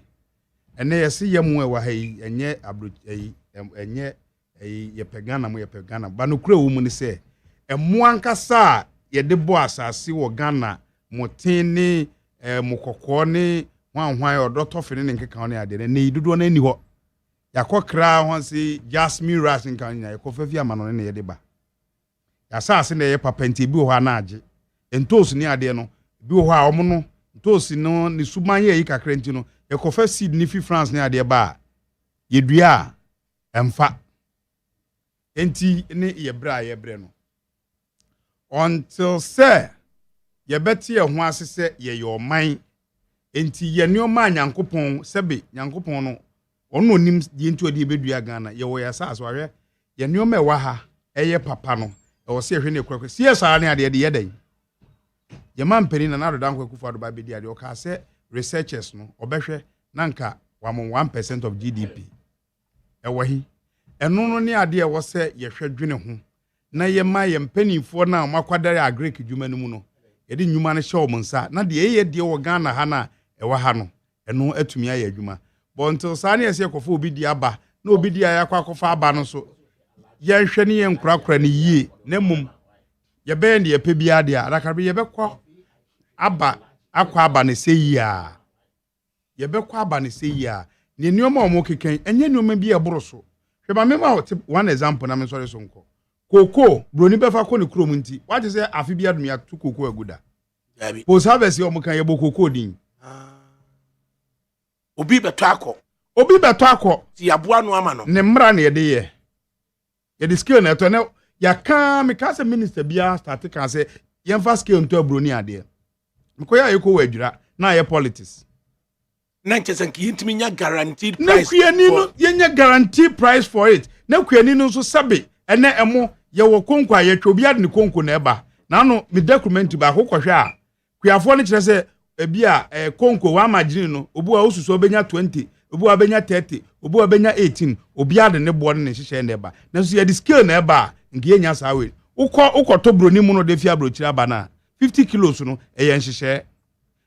ene ye se ye mu e wa ha yi enye abro enye ye pegana mu ye pegana ba no kura wo mu ne se emu ankasa ye de bo asase wo Ghana moten ni mokokọ ni hwan odotofe ne nkeka ne ade ne dodo na ni ho yakokra hon se jasmine rice nkan nya ye kofa fi amanone ne ye de ba ya saase na ye papenti bi ho na age entos ni ade no bi ho a omo no entos no ni suman ye yi kakra nti no ye kofa seed ni fi France ni ade ba ye dua emfa enti ne ye bre no until say ye beti ye ho asese ye oman enti ye neoma nyankopon sebe nyankopon no ono nim die nti odi bedua Ghana ye wo ya saase wahwe ye neoma e wa ha eye papa no e wo se hwe ne kwakwa sie saa ne ade ye den ye mampeni na nado dankwa kufa do ba bedi ade o ka se researchers no obehwe nanka wamon 1% of GDP ewahi eno no ne ade e wo se ye hwedwene ho na ye ma ye mpanimfo na makwadare agric dwuma no mu no ye de nnwuma no hye wo nsa na de ye de wo Ghana ha na ewa ha no eno atumi aye adwuma but until saa ne ye kofo obi di aba na obi di aya kwakofa aba no so ye hwe ne ye nkurakura ne yie na mum ye be ne ye pe bia de ADAKABRI ye be kwa aba akwa aba ne seyia ye be kwa aba ne seyia ne nneoma omo keken enye nneoma bi e boro so hwe ba me ma one example na me sorry so nko koko broni be fa ko ne krom nti what is afi bia dum ya to koko aguda yabi post harvest omo kan ye bo koko din obi beto akọ ti yaboa no ama no ne mra na ye de ye de skill na to na ya kan me ka se minister bia start kan se ye fa skill nto broni ade mkoya ye ko wadwira na ye politics na nchesanki yintimi nya guaranteed price na kuyani no ye nya guaranteed price for it na kuyani no so sabe ene emo ye wo konko ayetwo bia de ne konko na eba na no me document ba kokwohwe a kuyafo ne kire se ebi a konko wa magini no obu a osusu obenya 20 obu a benya 30 obu a benya 18 obi ade ne bo ne hyehyɛ na eba na so ye di scale na eba nke ye nya sawe ukọ broni mu no de fi abrochira ba na 50 kilos no ye nhyehyɛ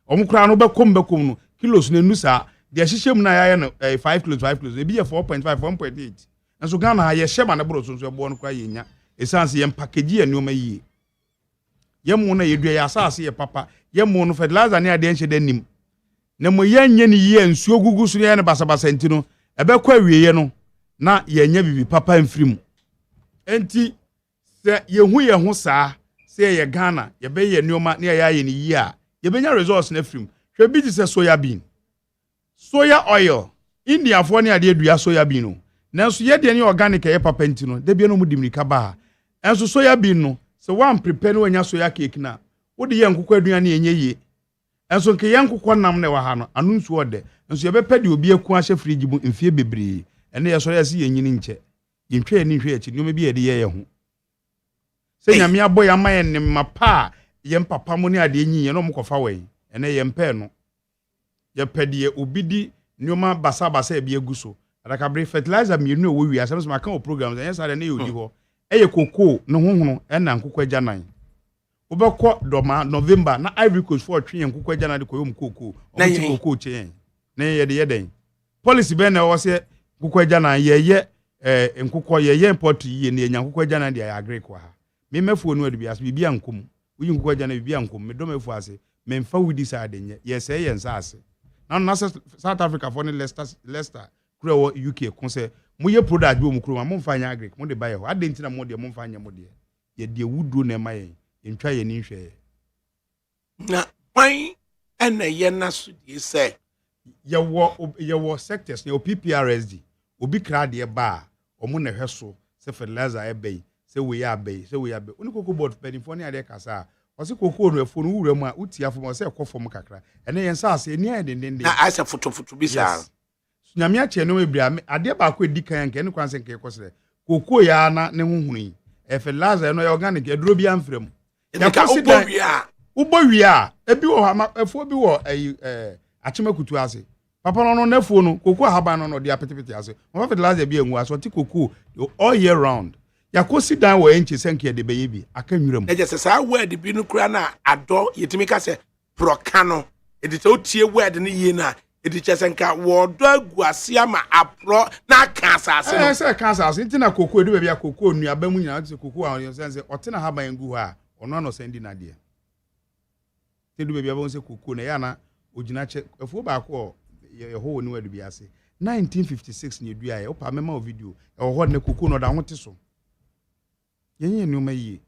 omukura no bekom no kilos na nusa de hyehyɛ mu na ya no 5 kilos ebi ye 4.5 1.8 nso Ghana ye hyɛ ma na bro so ebo no kura ye nya esanse ye package ye nneoma yie ye mu na ye dua ya asase ye papa ye mu no fertilizer ne ade nhye danim na mo ye nye ne yie nsuo gugu so ye ne basabasa nti no ebekwa wieye no na ye nya bibi papa mfirim enti se ye hu ye ho saa se ye Ghana ye be ye nneoma ne ye aye ne yie a ye benya resource na firim hwe bi ti se soya oil India fo ne ade dua soya bean no nanso ye de ne organic ye papa nti no de bia no mu dimrika ba enso soya bean no se wan prepare no anya soya cake na wo de ye nkokọ aduane enye ye enso nke ye nkokọ nam ne wa ha no anu nsu ode enso ye be pede obi aku ahye fridge bu mfie bebre ene ye so ye se ye nyini nche ye ntwe ni hwe achi no me bi ye de ye ho se nyame aboy amaye ne mapa ye mpapa mo ne ade enyi ye no mkofa we ene ye mpe no ye pede obi di nyoma basa e bi aguso ADAKABRI fertilizer mienu e wo wi asem so maka o programs enya sa de ne yodi ho eye koko no honhono ena nkokọ agyanan obekọ doma November na Ivory Coast for twen nkokọ agyanan de koyom koko o ti koko chen na ye de yeden policy be na wo se nkokọ agyanan ye nkokọ ye import ye ne nya nkokọ agyanan de ya agri kwa ha me mefuo no adu bi ase bibia nkom uyi nkokọ agyanan bibia nkom me do mefu ase me mfa wudi sa de nye ye se ye nsa ase na South Africa for ne Leicester kura wo UK ko se mo ye product bi o mu kuro mo mfa nya agric mo de buy ho adentina mo de mo mfa nya mo de ye de wudu na ma ye ntwa ye ni hwe na pai ena ye na so de se ye wo sectors ne o PPRSD obi kra de ba o mo na hwe so se fertilizer e bay se we ya bay oni koko board penifo ne ade kasa o se koko no efo no wura mu a utia fo mo se ekofo mo kakra ene ye nsa ase eni aye den na asa foto bi sa nyame ache no ebria ade ba ko edikan nke ne kwanse nke kosere koko ya na ne huhuni fertilizer no ya organic eduro bi amfrem ya ka ubo wi a ebi wo ha efo bi wo achemakutu ase papa no nefo no koko ahaba no de apetepete ase mo fertilizer bi enwu aso ti koko all year round ya kosi dan wo enche senke de beye bi aka nwuram eje se sa word bi no kura na ado yetimi ka se prokano edite otie word ne yie na ediche senka wodo aguase ama apro na kansa ase no se kansa ase ntina koko edu bia koko nu aba mu nyina se koko a on sense otena haba engu ha ono no sendi na de edu bia ba on se koko na ya na ogina che afu ba ko ye ho ni wadu bia ase 1956 ni edu aye opa mema o video e ho ne koko no da ho te so yenye numa yi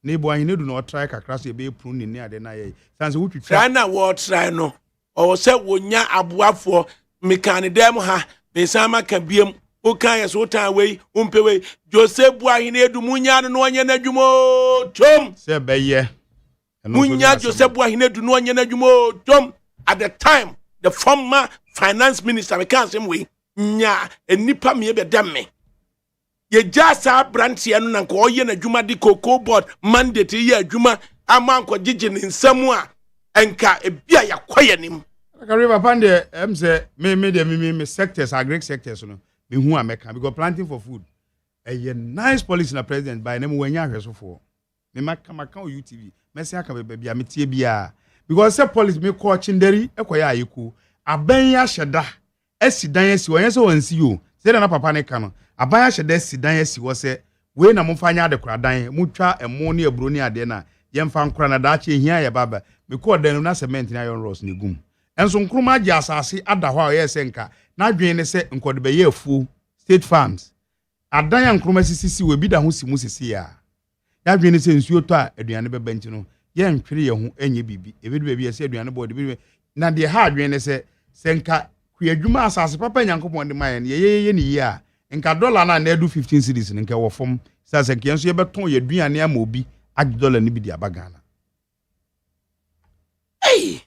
na ibo anyi nedu no try kakra so e be prune ni ade na ye sanse wo twitwa try na wo try no o se wonya aboafo mekane dem ha mesama ka biem o kan ye so tan we umpewe Joseph Buahine edumunya no onye na dwumo tom se be ye munya Joseph Buahine edu no onye na dwumo tom at the time the former finance minister me kan sem we nya enipa me be dem me ye jasa branche no na ko oye na dwuma di cocoa board mandate ye adwuma ama anko gigi ni nsam a enka ebia yakoye nim Akabri pande say me sectors agric sectors no me hu ameka because planting for food a nice policy na president by name wanya hweso for me maka UTV me say aka bia me tie bia because say policy me call chinderi ekoya ayeku aban ya hyeda asidan asi won say won si o say na papa ne ka no aban ya hyeda asidan asi wo say we na momfanya adekoradan mutwa emo ne aburo ne ade na yemfa nkora na daache hia ya baba me call dan na cement na iron rods ne gum enso nkruma agi asase ada ho a ye se nka na dwen ne se nkode be ye afu state farms adan ya nkruma sisisi we bi da ho simu sisi ya dwen ne se nsuo to a aduane be banti no ye ntwere ye ho enye bibi ebedu be bi ye se aduane bo de bi na de ha dwen ne se nka kuadwuma asase papa nyankopon de maye ye ne yi a nka dollar na edu 15 cedis nka wo fom sase nka enso ye beton ye aduane ama obi ag dollar ni bi di abagana hey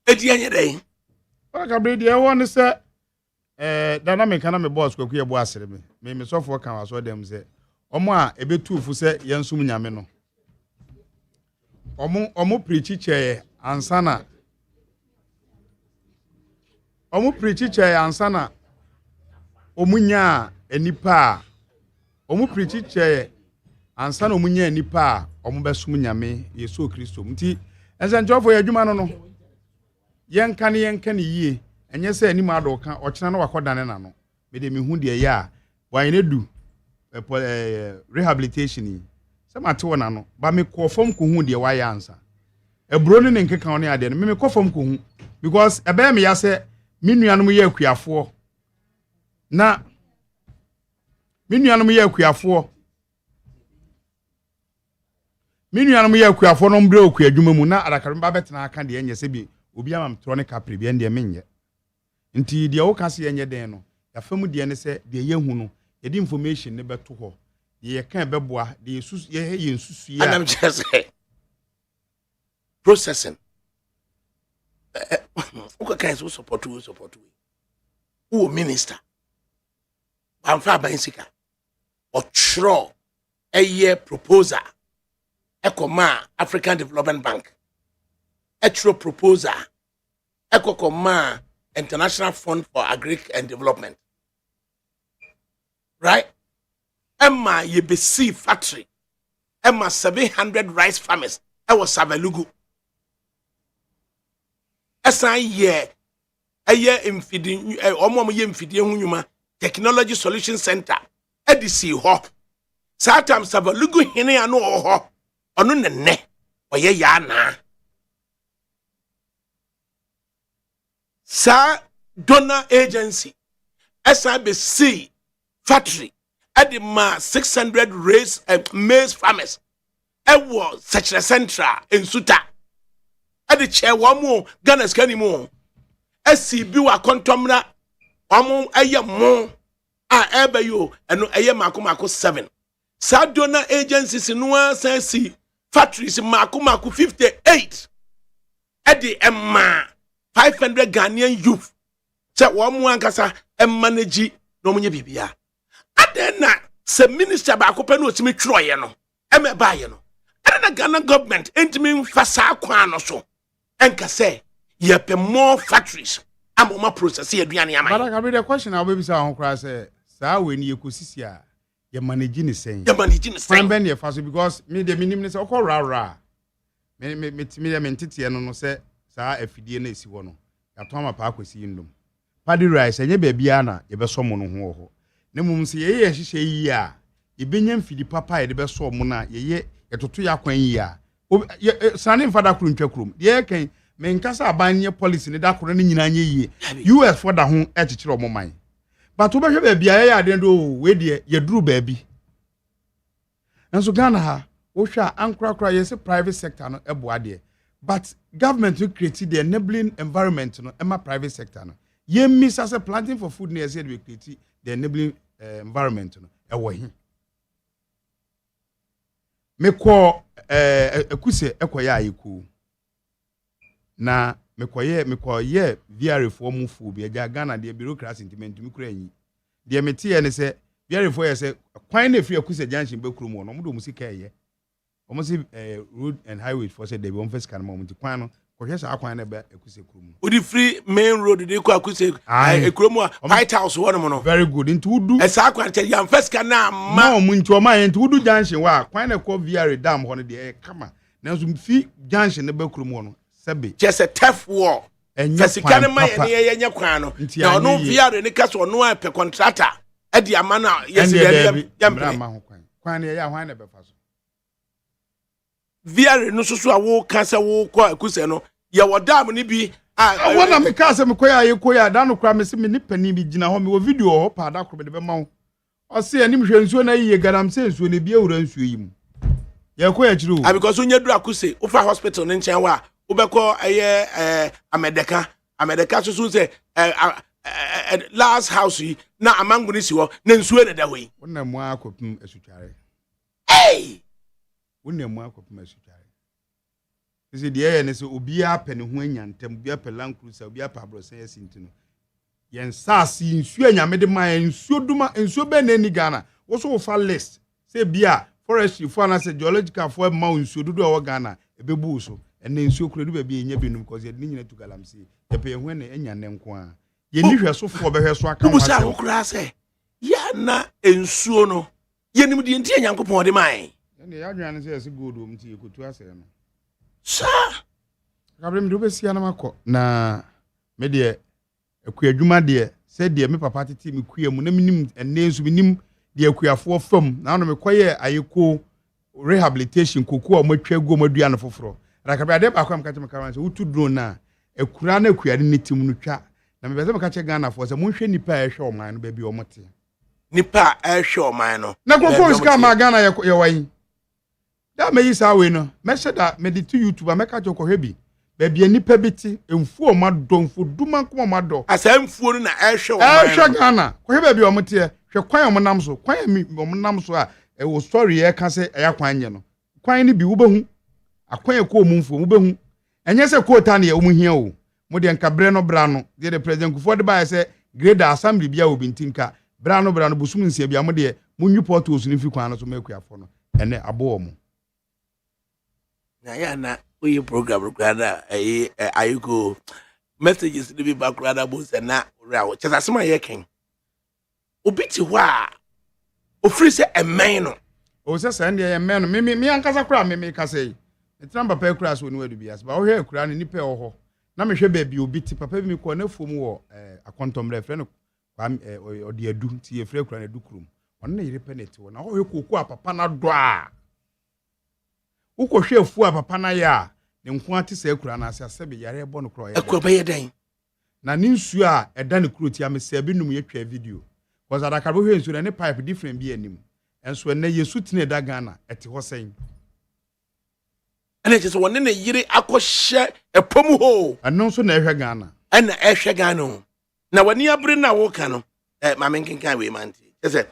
edi anye dey Akabri de won say dynamic na me boss kwaku ye bo asere me sofo kan waso dem say omo a ebetufu say yensum nyame no omo preach che ansana omunya enipa omo preach che ansana omunya enipa omo besum nyame Yesu Kristo nti ense njofo ya dwuma no yenka ne yie enye se ani ma do ka ochena na wakodane na no me de me hu de ya wan ne du rehabilitation se mate wona no ba me ko fom ko hu de wa ya ansa eburo ne nkeka one ade no me ko fom ko hu because ebe me ya se minuanom ye akuafo na minuanom ye akuafo no mbre okuadwuma mu na adakaramba betena aka de enye se bi obi amam tronic capri bi ende menye nti de wo kase enye den no ya famu de ne se de ye hu no ye di information ne beto ho ye kan beboa de yesus ye nsusu ya anam just processing uka kan so support we minister amfa bansika otro eye proposal ekoma African Development Bank etro proposal ekokoma International Fund for Agric and Development, right? Emma yebesi factory Emma 700 rice farmers was Savelugu esan ye eye infidin omo ye infidin hunyuma Technology Solution Center edisi ho satam Savelugu hene ya no ho ono nene oye ya na sa donor agency SIBC factory at the 600 race maize farmers was such a central in Suta at the chair one more Ghana's canimo SCB wa contomna one a more ebe yo and a makumako 7 sa donor agencies in one sense factories in makumako 58 at the Emma 500 Ghanaian youth. Say one more ankasa manage no munye bibia. Adena se minister ba ko penu otimi twoye no. Eme ba ye no. Adena Ghana government entimi fasa kwan no so. Enka say ye pe more factories amoma process aduane amai. But I the question I be say hon kra say sa we ni ekosisi a ye manage ni sen. Ye manage ni sen. Ben ye faso because me de minim ni say okọ ra. Me ntete no say sa afidie na esi wo no ya to ama pa akwesi ndom paddy rice enye ba bia na ye beso mo no ho ne mum se ye hihye yi a ye benya mfidi papa ye de beso mo na ye toto ya kwan yi a sane mfada kuru ntwa kurum ye kan me nkasa abanye policy ne da koro ne nyina nye yi US for da ho ekekere omo man but wo behwe ba bia ye ade do we de ye duru ba bi enso Ghana ha wo hwa ankrakra ye se private sector no ebo ade. But government will create the enabling environment no ema private sector no ye miss as a planting for food near said we create the enabling environment no ewo hi me ko ekuse ekoya ayiku na me ko ye VR for mu fu bi ja Ghana the bureaucracy intimate mi kura yi de me tie ne se VR for ye se kwan na free ekuse junction be kuro mu no mo do musika ye almost road and highway for say they won't first can moment kwan no ko sa akwan na ba Akuse kurom odi free main road dey ko Akuse ekurom White House one no very good into udu esa akwan tell yam first can na ma no mu nti o ma into udu junction wa kwan na ko VR dam ho no de kama na so fi junction na ba kurom no sebe just a tough war first can ma ye nya kwan no na no VR ni kaso no a pe contractor e di ama na yes yam ma ho kwan na ya hwan na be fa so VR no so a wo ka se wo ko Akuse no ye wodam ni bi wona me ka se me koya ye koya da no kra me se me ni pani bi gina ho me wo video ho pa da kro me de be ma wo o se anim hwe nsuo na yiye garam se nsuo ne bi ewura nsuo yi mu ye koya kiri o because onye duru Akuse wo fa hospital ne nchen wa wo be ko amedeka so se last house yi na amangu ni si wo na nsuo ne da ho yi wona mu akopim asutware wona mu akopim asutware ese de ye ne se obi apɛ ne ho anyantem obi apɛ lankrusa obi apɛ abrosan asintino yen sasi nsuo anyame de ma nsuo duma nsuo be na ni Ghana wo so fa list se bia forestry fo na se geological fo ma nsuo dudu o Ghana ebebu so ene nsuo kura du ba bi enya binum cause ye ni nyina tu galamsi ye pe ho ne enya ne nko a ye ni hwe so fo be hwe so aka wa se wo kura se ya na nsuo no ye nim de ntie Nyankopɔn de mai ene ya dwan se ese gold om ti ekotu ase no sa Gabriel do be sia na makɔ na me de akuadwuma de se de me papa tete me kua mu na minim enne nso minim de akuafo fam na no me kɔye ayeko rehabilitation koku a matwa go madua no foforo rakabe ade ba kwam kache me kawan se utu drone na akura na akuade ne tim no twa na me beze me kache Ghana fo se monhwe nipa a ehwe oman no ba bi omote nipa a ehwe oman no na kokko ska ma Ghana ye wayi da me yi sa we no me sheda me di to YouTube me kache ko hwebi ba bi nipa biti emfu o madɔ mfu duma ko madɔ asamfuo no na ehwe oman ehwe Ghana ko hwe ba bi omote hwe kwan omonam so kwan mi omonam so a e wo story ye ka se eya kwan nye no kwan ni bi wo behu akwan e ko omumfu wo behu enye se ko ta na ye omuhia o mo de nkabre no bra no de president Kufo de ba se grade assembly bia obi ntinka bra no busum nsia bia mo de munyu porto osu ni fi kwan no so makuafo no ene abo mo na ya na we program grada ayiko messages ni bi background bo se na rawo chesa sema ye ken obi ti ho a ofiri se emen no o se se ndie emen no me ankasa kura me ka sei etra papa kura so ni wadu bias ba o hwe kura ni nipa o ho na me hwe ba bi obi ti papa bi mi ko na fom wo akontomre frɛ no odi adu ti ye frɛ kura na adu krum on na yire penalty wo na o hwe koku a papa na do a uko hwe afu a papa na ya ne nko ate se kura na ase asebe yare ebo no kura ya akwa ba ye dan na ni nsu a eda ne kuro ti amese bi num ye twa video cause ADAKABRI hwe nsu na ne pipe different bi anim enso na yesu tine da Ghana ete ho sen ana je so wonne na yire akɔhye epom ho ano so na ehwe Ghana ana ehwe Ghana na wani abre na wo ka no ma menkenkan we manti je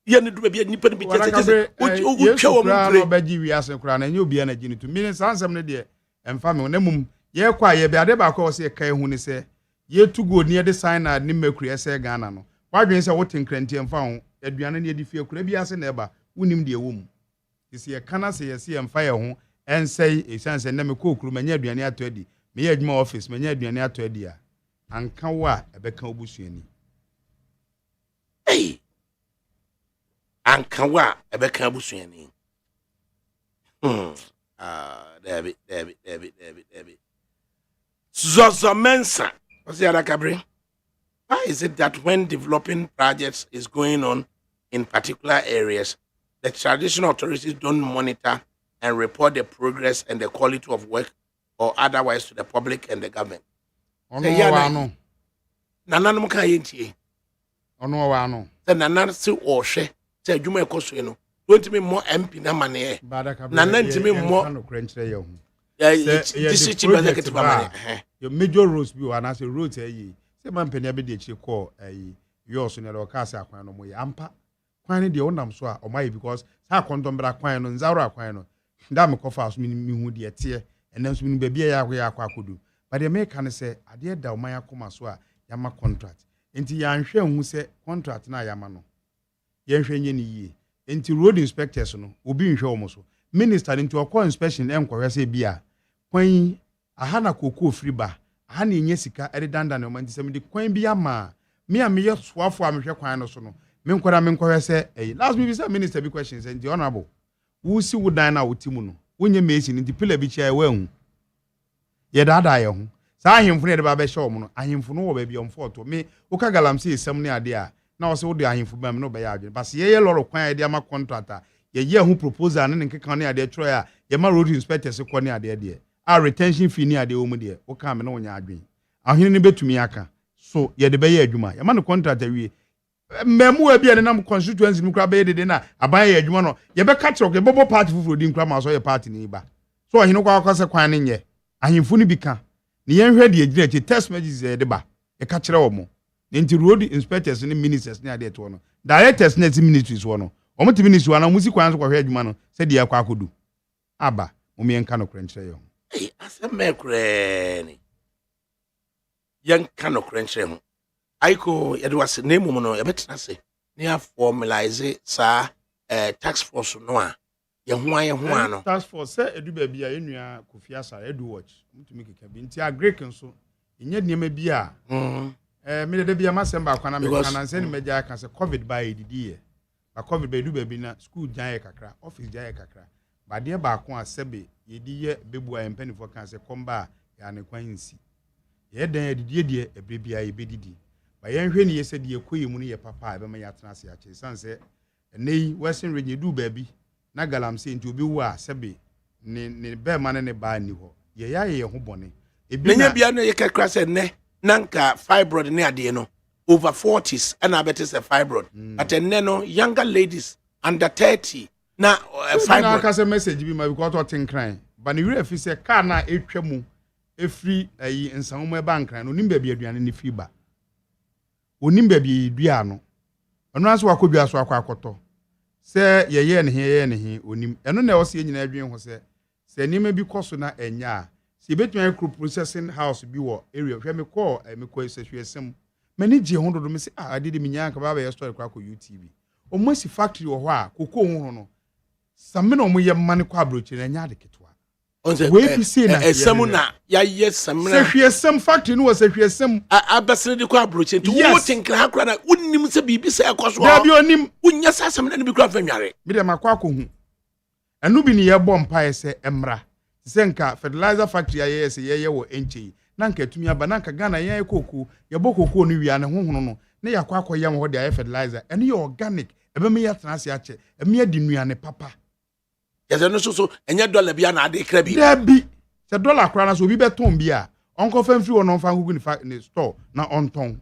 ye ne du ba bi nipa ne bi je o twa wo mu pre ba gi wi ase kura na nye obi na gi ne to mi ne sansem ne de emfa me na mum ye kwa ye bi ade ba kwa se kai hu ne se ye tu go ne de sign na ne makuri ese Ghana no wadwen se wote nkrantie emfa ho aduane ne de fie kura bi ase na eba unim de ewo mu isi ye kana se ye se emfa ye ho ensei esanse na me kokuru manya aduane ato adi me ye adwuma office manya aduane ato adi a anka wa ebeka obusuani anka wa ebeka obusuani David Zozo Mensa what's the ADAKABRI? Why is it that when developing projects is going on in particular areas, the traditional authorities don't monitor and report the progress and the quality of work or otherwise to the public and the government? Ono Nananum ka yentie. Ono wa no. Se nanan se o hwe, se adwuma ekoso no. Don't me more MP na mane. Nanan ntimi more no krenchre ye ho. This chief executive man. Your major roads bi wana se roads ayi. Se man penia be de chi call ayi. Yours no le ka se akwan no mo ye ampa. Kwan ne de onam so a o mai because sa kondombra kwan no nzaro akwan no. Nda me kofa so mi hu de tie. Enam so mi bia ya akodu. But the make can say ade da o man akoma so a yama contract. Enti ya nhwe hu se contract na yama no. Ye nhwe nye ni yie. Enti road inspectors no obi nhwe omo so. minister into a call inspection enkwere say bia kwan aha na koko free ba aha na enye sika edanda na man disem de kwan bia ma me ameye soafo amhwe kwan no so no me nkwere say last me say minister be questions and the honorable wo si wo dan na wo timu no wonye mesi ni pillar bi chia wa hu ye dada ye ho sa ahemfo ne de ba be hye omo no ahemfo no wo ba bi omfoto me wo ka galamse esem ne ade a na wo se wo de ahemfo ba me no be ya adwe bas ye loro kwan de ama contractor ye hu proposal ne nkeka ne ade tro ya ye ma road inspectors ko ne ade de a retention fee ne ade wo mu de wo ka me no nya adwe ahene ne betumi aka so ye de be ya adwuma ye ma no contractor wie memu abi ene nam constituency mu kra be de na aban ye adwuma no ye be ka kire bobo party fufuro di nkra ma so ye party ni ba so ahene kwa akose kwan ne nye ahemfo ni bi ka ne yen hwɛ de agina ti test messages de ba e ka kire wo mo nti road inspectors ni ministers ni ade to no directors na ti ministries wo no o mo ti ministry na musi kwan so kwa hwɛ adwuma no se de akwa akodu aba o me nka no krenkyere yo asem me kure ni yen ka no krenkyere ho aiko yede wase na emu no ye betena se ne ya formalize sa tax force no a ye ho ano task force say edu ba bia enua Kofi Asare edu watch mutumi keka bi nti agrek nso enye niam bia me de bia masemba akwana me kana nse ni meja aka se covid ba edidi ye ba covid ba edu ba bi na school jan ye kakra office jan ye kakra ba de ba akon asebe yedi ye bebu a empanifo kan se komba ya ne kwan nsi ye dan edidi de ebre bia ye bedidi ba ye hwe ni ye se de ekoyi mu ne ye papa be ma ya tena se ya che sanse nei western region edu ba bi na galamse nti obi wo a sebe ne be ma ne ba ni ho ye ya ye ho bone ebi na bia no ye kakra se ne nanka fibroid ne ade no over 40s and abete se fibroid at enne no younger ladies under 30 na fibroid na ka se message bi ma because to tin kran ba ne wura fi se car na etwa mu efri ayi nsanwo e ba nkran no nimba bi aduane ne fi ba onimba bi dua no ono aso akodua so akoto se ye ne he onim eno na wose nyina adwen ho se nima bi koso na enya se betuma micro processing house bi wo area hwe me ko esehwesem mani je ho dodo me se adede minya ka ba ba store kwa ko UTV o mo si factory wo ho a koko ho no samme no mo ye mane kwa abrochi na nya de ketwa we bi se na esem na ya ye samra sehwesem factory no wo sehwesem abesere de kwa abrochi nti wo tinkra hakra na unnim se bibi se ekoso ya bi onim unya sasem na bi kwa fanware mi de makwa ko hu enu bi ni ye bom pae se emra se nka fertilizer factory aye se ye wo enchei na nka tumi aba na nka Ghana ye koku ye bokoko no wia ne honhono no ne yakwa akoyam ho de aye fertilizer enu ye organic ebe me ya transi ache eme adi nuane papa yeze no so enye dollar bia na ade kra bi da bi se dollar kra na so obi beton bia onko famfiri wo no fa hugu ni store na onton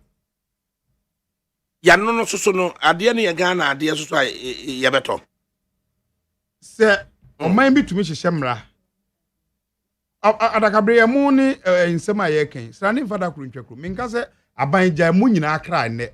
ya no so no ade ne ye Ghana ade so ye beton se oman bi tumi hyehye mra adakabri emu ni nsema ye ken srani fada kuru ntwakuru minka se aban gya mu nyina akra ne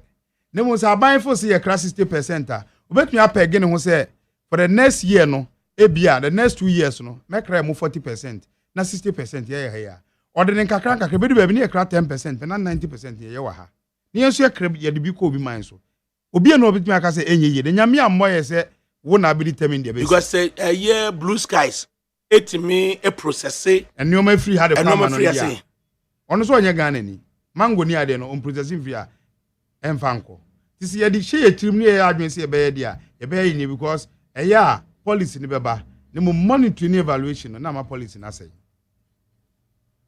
mo se aban fo se ye kra 60% a obetumi apege ne ho se for the next year no ebia the next 2 years no mekra mu 40% na 60% ye ya ordering kakra bedu ba bi ne kra 10% na 90% ye wa ha ne yenso ye kra ye de bi ko obi man so obi e no obetumi aka se enye ye de nyame ammo ye se wo na be determine the base because a year blue skies etimi e process and no ma free had the farmer no ya ono so onye Ghana ni mango ni ade no on processing free a emfanko tisi ye di hye tirim ni ye adwen se ye be ye dia ye be ye ni because eya policy ni beba ni mo monitoring evaluation no na ma policy na say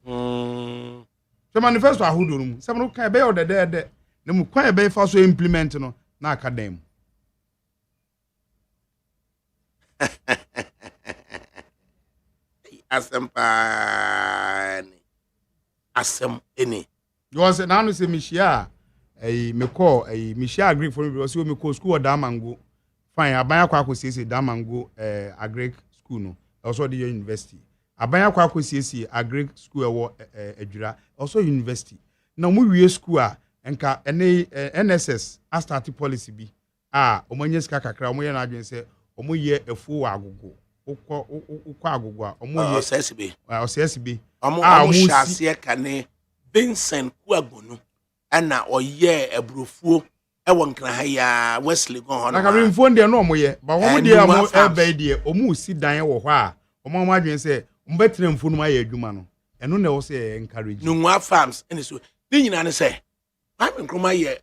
so manifesto ahudo no se mo kan be ye de ni mo kwan be fa so implement no na academy asem eni you say na no say mishia me call mishia agree for me so me call school da mango fine aban akwa akosiesie da mango agree school no also the university aban akwa akosiesie agree school ewo adwura also university na mu wie school a enka NSS a start policy bi omanye ska kakra omoye na adwen se omoye efu wa agogo ukwa agogo a omoye osesb omo shase kane Vincent Kuagbonu ana oye ebrofuo won kra ha ya Wesley go ho. ADAKABRI mfo ndie no moye ba wo de am ebe die omu si dan wo ho a omo mo adwen se mbetena mfo no aye adwuma no eno na wo se encourage Nungwa farms and so ni nyina ne say I'm nkroma ye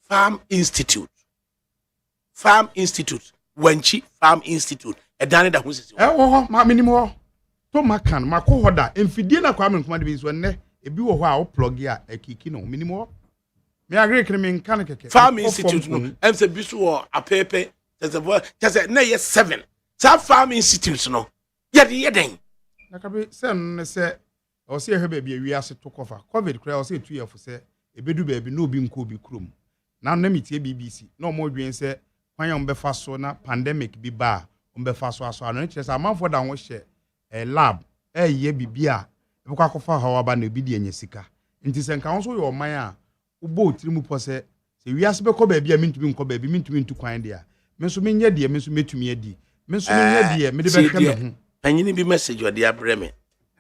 Farm Institute Wenchi Farm Institute edane da ho sisi wo ho ma minim ho to makan makọ da emfidie na kwa nkroma de bi so ne ebi wo ho a wo plug ya ekiki no minim ho me agree kire me nkan keke Farm Institute no em se bi so wo apepe tese na ye 7 sa Farm Institute no ye den ADAKABRI sen ne se o se ehwe ba bi awi ase to kofa covid kra o se 2 year fo se ebedu ba bi na obi nko obi krom na na mitie BBC na omo dwen se kwan ya mbefa so na pandemic bi ba mbefa so aso ano kire se amanfo da ho hye lab ye bibia ebekwa akofa hawa ba na obi di enya sika nti se nka won yo man a ubo tiri mu po se wiase be ko ba bia mintumi nko ba bi mintumi ntu kwan dia me so menye de me so metumi adi me so menye de me de be hwe me hu anyini bi message odi abrɛ me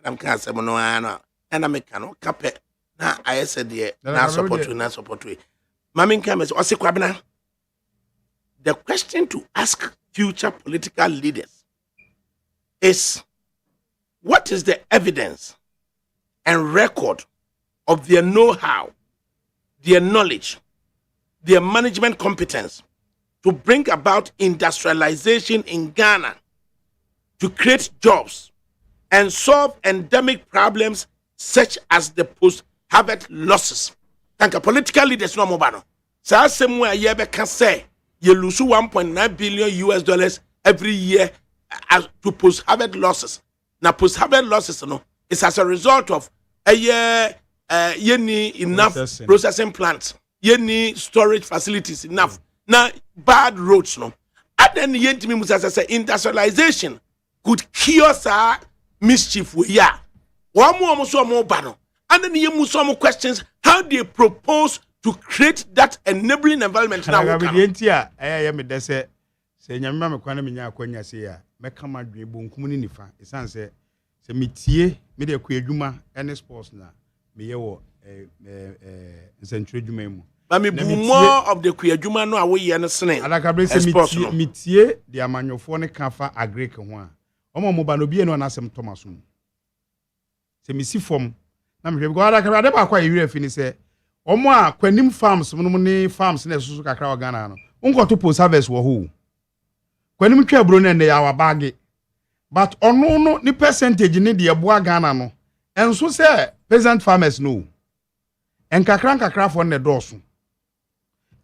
am ka asɛm no ana na me ka no kapɛ na ayese de na support we mami nka me ose kwabena. The question to ask future political leaders is, what is the evidence and record of their know-how, their knowledge, their management competence to bring about industrialization in Ghana, to create jobs and solve endemic problems such as the post-harvest losses? Thank you. Political leaders no more. So somewhere you can say you lose 1.9 billion US dollars every year to post-harvest losses. Now post-harvest losses no, it's as a result of a year you need enough processing plants, you need storage facilities enough. Now bad roads no. And then you need to say industrialization could cure sa mischief we ya. One more bano. And then you must some questions how they propose to create that enabling environment now. ADAKABRI aya me de se nyamma me kwana me nya akwanya se ya me kama dwe bonkum ni nifa esan se metie me de akwadwuma ene sports na me ye wo nsentwe dwuma mu but me bu more of the kwadwuma no awo ye no sene ADAKABRI se metie de amanyofo ne kafa agric ho a omo ba no bie no na asem Thomas mu se misi fom na me hwe go ADAKABRI ade ba kwa yire fini se omo a kwanim farms mo ne farms na susu kakra wa Ghana no unko post harvest wo ho kwanim twa bro na ya wa bag but ono no ni percentage ni de eboa Ghana no enso se peasant farmers no enkakra fo ne doso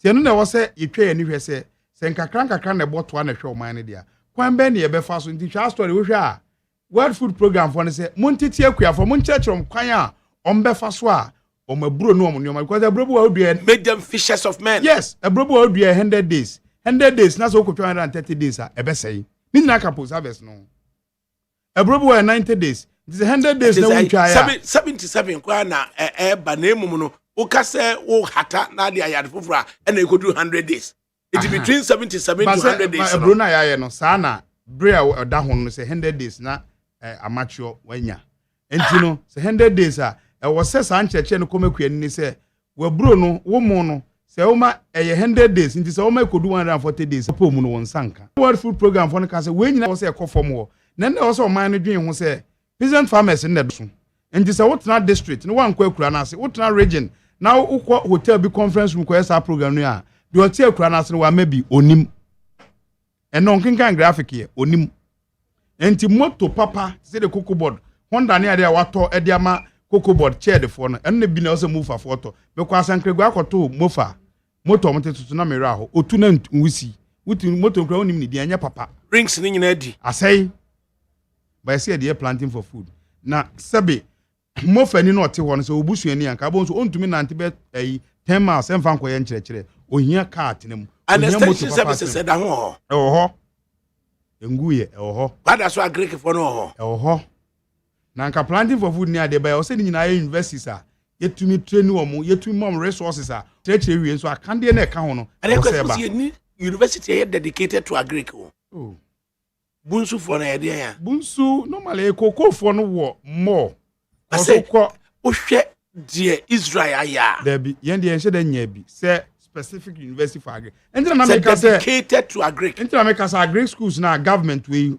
tie no na wo se yetwa ya ni hwe se enkakra na boto na hwe o man ne dia kwan be ne ye be fa so nti hwa story wo hwe a World Food Program for se montiti akua for monchechrom kwan a ombe fa so a omaburo no omnyoma because abrobu wa odua make them fishers of men. Yes, abrobu wa odua 100 days. 100 days na so ko 230 days a ebesai. Ni na ka post harvest no. Abrobu wa 90 days. It is 100 days na we try. 77 kwa na ba na emum no. O ka se wo hata na de ayade fofura e na e ko do 100 days. It is between 77 to 100 days. Abro na ya no sa na bre a da ho no se 100 days na amateur wanya. Enti no se 100 days a e wo se sa ncheche no komekua ni se we bro no wo mo no se wo ma 100 days nti se wo ma ko do 140 days po mu no won sanka. World Food Program for no ka se we nyina wo se e kofom wo na na wo se o man no dwen ho se peasant farmers in the nti se wo tena district no wan kwa akura na se wo tena region na wo hotel bi conference room ko esa program no a de o tie akura na se wa ma bi onim eno nkenkan graphic ye onim enti moto papa se de cocoa board Honda ne ade a wato e de ama cocoa board chair de for no enne bi na o se move for photo be kwa sankregu akoto mofa moto motetutu na mere aho otu na nwusi wuti moto nkra onim ni de anya papa rings ni nyina di asai by say they are planting for food na sebe mofa ni no te ho no se obusuani anka bo so ontumi nante be 10 miles emfa nkoye nkyerɛkyerɛ ohia car tenam and extension services said ho ho enguye ho bada so agric for no ho na nka planting for food ni ade by o se ni nyina universities a yetumi train wo yetumi mom resources a kyerɛkyerɛ wie so akande na ɛka ho no ni university are dedicated to agric oh bunsu for na ede ya bunsu normally cocoa for no wo more also ko ohwe die Israel ya there be yen de enhye da nya bi se specific university for agri. And then America dedicated to agri. And then America say agri schools now government we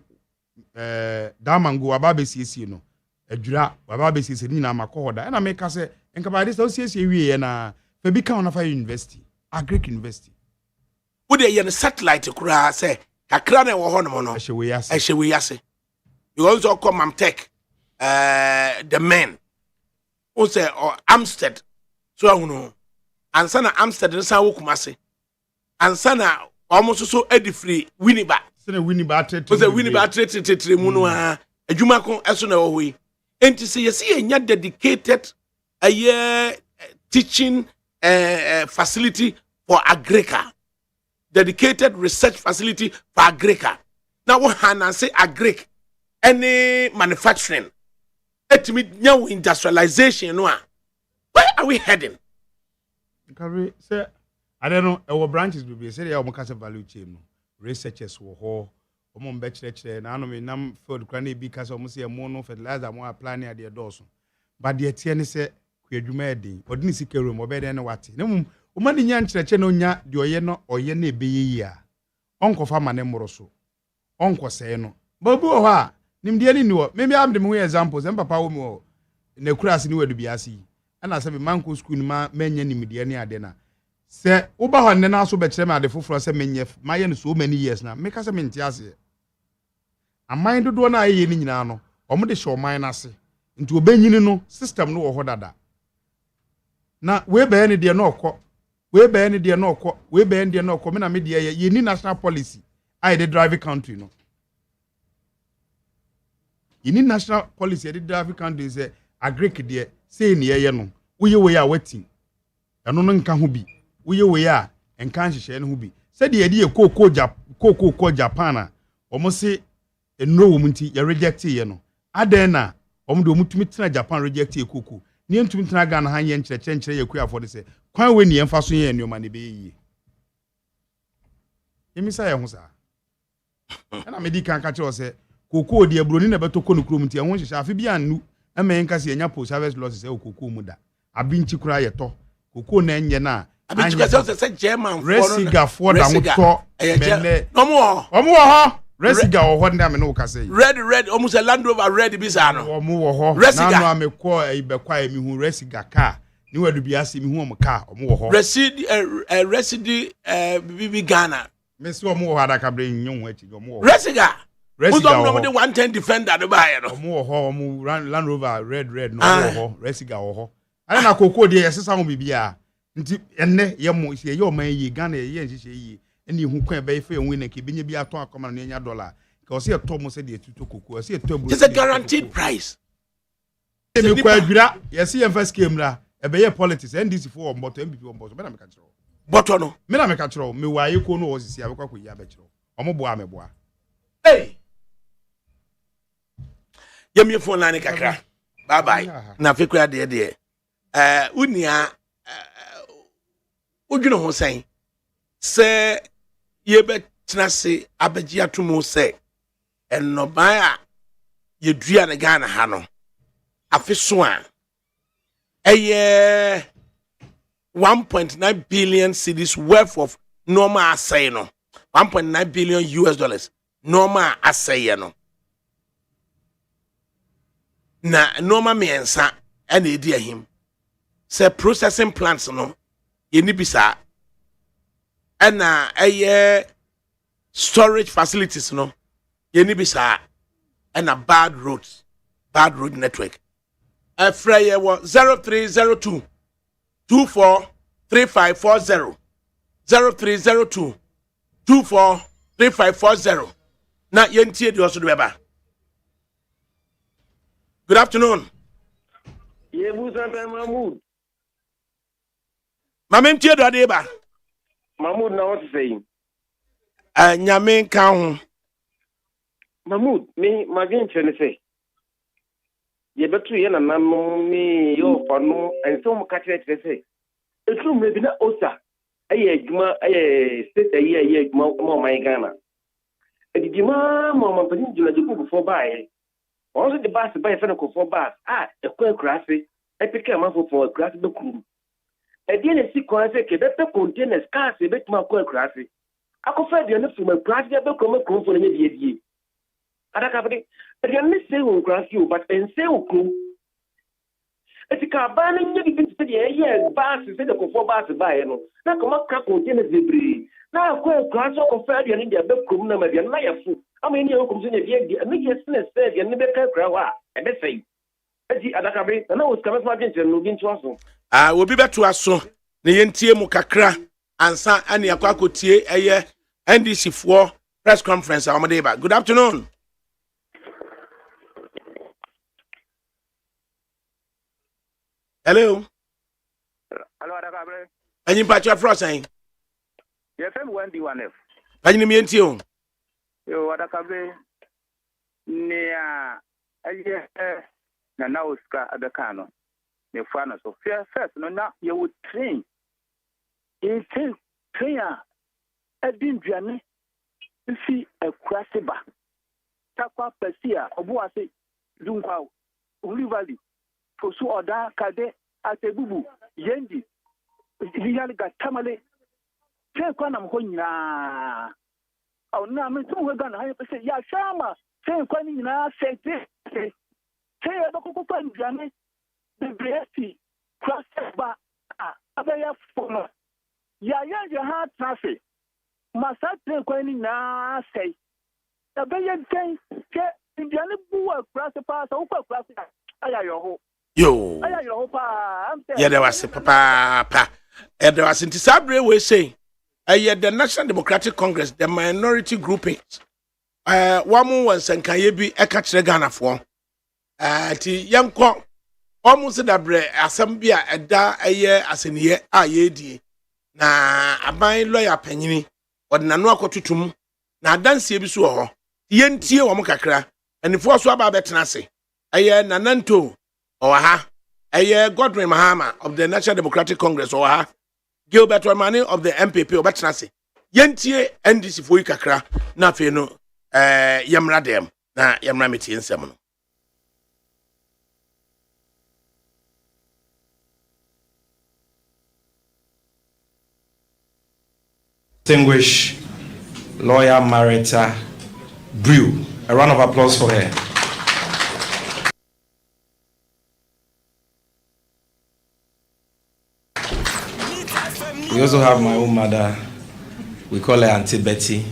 damango ababe CC no. Edura ababe CC ni na makohoda. And America say enka ba this CC we na fe bi kan na fa university, agri university. Wo de ye satellite kura say kakra na wo ho no no. Ehwe we yase. You also come Mamtech the men. Who say or Amstead. So I know. Ansana Amstead and Sawo Kumase. Ansana almost so Eddie Free Winniba. Sene Winniba trade. Was a Winniba trade Munua. A Jumako Asuna away. And to say you see a dedicated a year teaching facility for Agrica. Dedicated research facility for Agrica. Now what Hana say Agric any manufacturing. Now industrialization, no. Where are we heading? Because say, I don't know. Our branches will be say they are more value chain. Researchers were ho. Omo mbechire na ano me nam field kran because almost a mono fertilizer more planning at their doors. But the tiene say kwadwuma edin. Odini sike room obede na wate. Na umani nya nkyerɛkyɛ no nya de oye no oye na ebeyi a. Onko fa mane moroso. Onko sɛ no. Babu ho a nimdeɛ ni niwo maybe am dem examples em papa wo me na kurase ni wadu biase ana sɛ me manko school ni ma menya nimdeɛ ni ade na sɛ wo ba hɔ ne na so bɛkyerɛ me ade foforo sɛ menye ma ye no so many years na meka sɛ mente ase aman dodo na aye ni nyina no ɔmo de hyɛ ɔman na ase nti obɛnyini no system no wɔ hɔ dada na we bɛɛ ne deɛ na ɔkɔ we bɛɛ ne deɛ na ɔkɔ we bɛɛ ne deɛ na ɔkɔ me na me deɛ ye ni national policy I the drive country no. In national policy, the driving country is agri there. Say near yeno. We are waiting. And no can who be. We are and can't share who be. Said the idea Coco Japana. Almost say a no woman tea reject yeno. Adena. Do mutumitra Japan reject a cuckoo. Near to Tragan high and change your queer for the say. Quite when you emphasize and your money be. Emisaya Hosa. And I may catch us say. Koko de broni na beto ko no krom ntia ho hyehyɛ afi bia anu ema yenka se enya post harvest losses e koko mu da abinchi kura yeto koko na enye na abinchi ka se German for resiga for da moto benne no mo ho resiga wo ho nda me no ka say red almost a Land Rover red bi sa no omo wo ho na no amekọ ibekwa mi hu resiga car ni wadu bia se mi hu omo car omo wo ho residi bibi Ghana me se omo wo ADAKABRI nyon ho achi omo wo resiga Resiga no the 110 defender the buy no. Omo ho omo Land Rover red no ho Resiga ho. Ana na koko de yesesa ho bibia. Nti enne ye mo ye oman yi Ghana ye nhihye yi. Ene hu kwan be fa enwe na ke benye bi ato akoma na nya dollar. Ka o se to mo se de tutu koko. O se to bro. It's a guaranteed price. Me kwa adwira ye se ye first game ra e be ye politics NDC for mboto MPP mboto me na me ka kiro. Boto no. Me na me ka kiro me wa ye ko no o sisi abekwa ko yi abekiro. Omo boa me boa. Hey. Yemi phone line kakra. Bye bye. Na fikura de unia udwene ho san. Se ye betena se abeji atomo se enoban a ye dua ne Ghana ha no. Afeso a 1.9 billion cedis worth of normal assay no. 1.9 billion US dollars normal assay no. Na normal miensa and edi ahim say processing plants no ye ni bisa and na storage facilities no ye ni bisa and a bad road network afraye 0302 243540 0302 243540 na yentie di oso do beba. Good afternoon. Mahmoud. Mamem tie do adeba. Mahmoud, now what to say? Nyame kan ho. Mahmoud, me magin chene say. Ye betu ye na nanu me yo fanu and so mo catch it say. Etu me bi na osa. Aye adwuma aye state aye adwuma mo man Ghana. Edijima mo man pani jula jiku before buy. Also the bus by for bus. The quail grassy, I pick a man for grass the crew. Again, a sequence, a better containers, cars, a bit more quick classy. I prefer the enough from a class, a bit common for any year. ADAKABRI, I can miss say on class you, but and say, it's a car banning you to the bus is a for bus by no. Now come up crack containers debris. Now, class of fair and India, big criminal, and my food. How many you come in a year, and make your snake said, and never can cry. And they say, ADAKABRI, and I was coming from Argentina, moving to us. We'll be back to us so. Nientie Mukakra, and San Annie Aquacotier, a year, NDC4 press conference. Good afternoon. Hello. Hello, ADAKABRI. And you patch your frosting. Yes, I'm 1D1F. And you mean you? Yo, ADAKABRI. Near a year, now Adakano. The finance of first, no, now you would train. In train, a dinjane, you see a crasiba. Takwa Persia, Obuasi, Dunqua, Ulivali, Fosu Oda, Kade, Atebubu, Yendi, Yaliga Tamale, Tekwanam Hoina. Oh, no, I'm two we're gonna have to say, Yashama, Tekwanina, say this. Say a local Jane, the Bresi, Crasiba, Abaya Foma. Ya hard traffic. Masa Tekwanina say. The Bayan say, Indiana Bua Crasipa, so Crasipa. Yo, yeah, there was a papa. And there was in Tisabre, we say, the National Democratic Congress, the minority groupings. One more was and Kayebi, a catch the Ghana for. Young cock almost a bre, Assembia, a da a year as in year, na a buying lawyer penny, or Nanoako tutum, na dance Yebisu, Yentia or Mokakra, and if was Waba Betnasi. Aye Nananto or ha aye Godwin Mahama of the National Democratic Congress or ha Gilbert Romani of the MPP or Batnasi Yentie NDC for kakra na fe no yamra dem na yamra meti ensem no. Distinguished lawyer Marita Brew, a round of applause for her. We also have my own mother. We call her Auntie Betty,